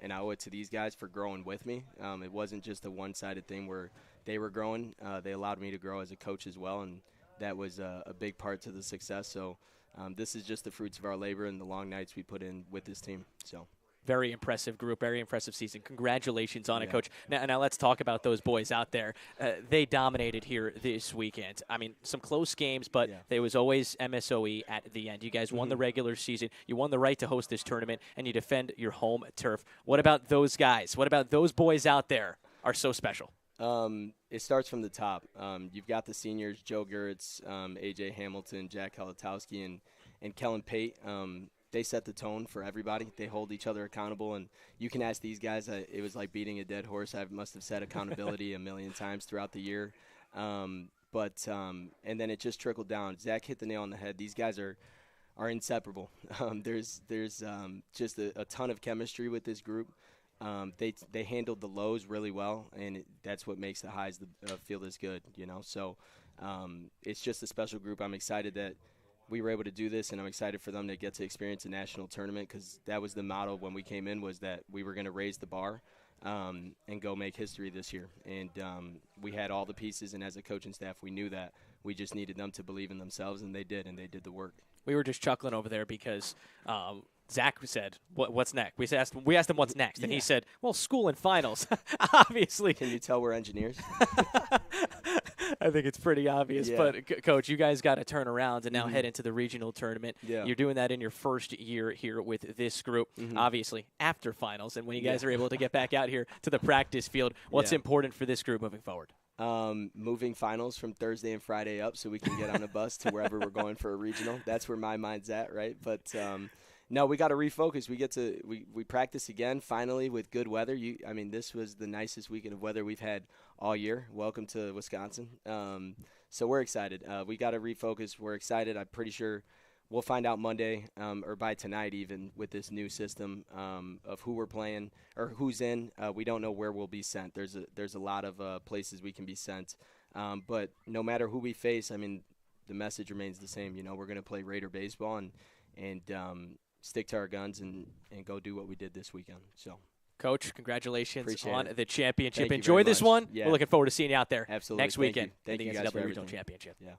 [SPEAKER 4] and I owe it to these guys for growing with me. It wasn't just a one-sided thing where they were growing. They allowed me to grow as a coach as well, and that was a big part to the success. So this is just the fruits of our labor and the long nights we put in with this team. So.
[SPEAKER 1] Very impressive group, very impressive season. Congratulations on it, Coach. Now let's talk about those boys out there. They dominated here this weekend. I mean, some close games, but there was always MSOE at the end. You guys won the regular season. You won the right to host this tournament, and you defend your home turf. What about those guys? What about those boys out there are so special?
[SPEAKER 4] It starts from the top. You've got the seniors, Joe Gertz, A.J. Hamilton, Jack Kalatowski, and Kellen Pate. They set the tone for everybody. They hold each other accountable, and you can ask these guys. It was like beating a dead horse. I must have said accountability a million times throughout the year. And then it just trickled down. Zach hit the nail on the head. These guys are inseparable. There's just a ton of chemistry with this group. They handled the lows really well, and that's what makes the highs feel this good, you know. So it's just a special group. I'm excited that we were able to do this, and I'm excited for them to get to experience a national tournament, because that was the motto when we came in, was that we were going to raise the bar and go make history this year. And we had all the pieces, and as a coaching staff, we knew that. We just needed them to believe in themselves, and they did the work.
[SPEAKER 1] We were just chuckling over there because Zach said, what's next? We asked him what's next, and he said, well, school and finals. Obviously.
[SPEAKER 4] Can you tell we're engineers?
[SPEAKER 1] I think it's pretty obvious. But, Coach, you guys got to turn around and now head into the regional tournament. Yeah. You're doing that in your first year here with this group, obviously, after finals. And when you guys are able to get back out here to the practice field, what's important for this group moving forward?
[SPEAKER 4] Moving finals from Thursday and Friday up so we can get on a bus to wherever we're going for a regional. That's where my mind's at, right? But no, we got to refocus. We practice again finally with good weather. I mean, this was the nicest weekend of weather we've had all year. Welcome to Wisconsin. So we're excited. We got to refocus. We're excited. I'm pretty sure we'll find out Monday or by tonight even with this new system of who we're playing or who's in. We don't know where we'll be sent. There's a lot of places we can be sent. But no matter who we face, I mean, the message remains the same. You know, we're going to play Raider baseball and stick to our guns and go do what we did this weekend. So,
[SPEAKER 1] Coach, congratulations
[SPEAKER 4] Appreciate
[SPEAKER 1] on the championship.
[SPEAKER 4] Thank you
[SPEAKER 1] Enjoy
[SPEAKER 4] very
[SPEAKER 1] this
[SPEAKER 4] much.
[SPEAKER 1] one.
[SPEAKER 4] Yeah.
[SPEAKER 1] We're looking forard to seeing you out there
[SPEAKER 4] Absolutely.
[SPEAKER 1] next weekend.
[SPEAKER 4] Thank you
[SPEAKER 1] in the
[SPEAKER 4] guys for
[SPEAKER 1] NCAA Regional
[SPEAKER 4] everything.
[SPEAKER 1] Championship.
[SPEAKER 4] Yeah.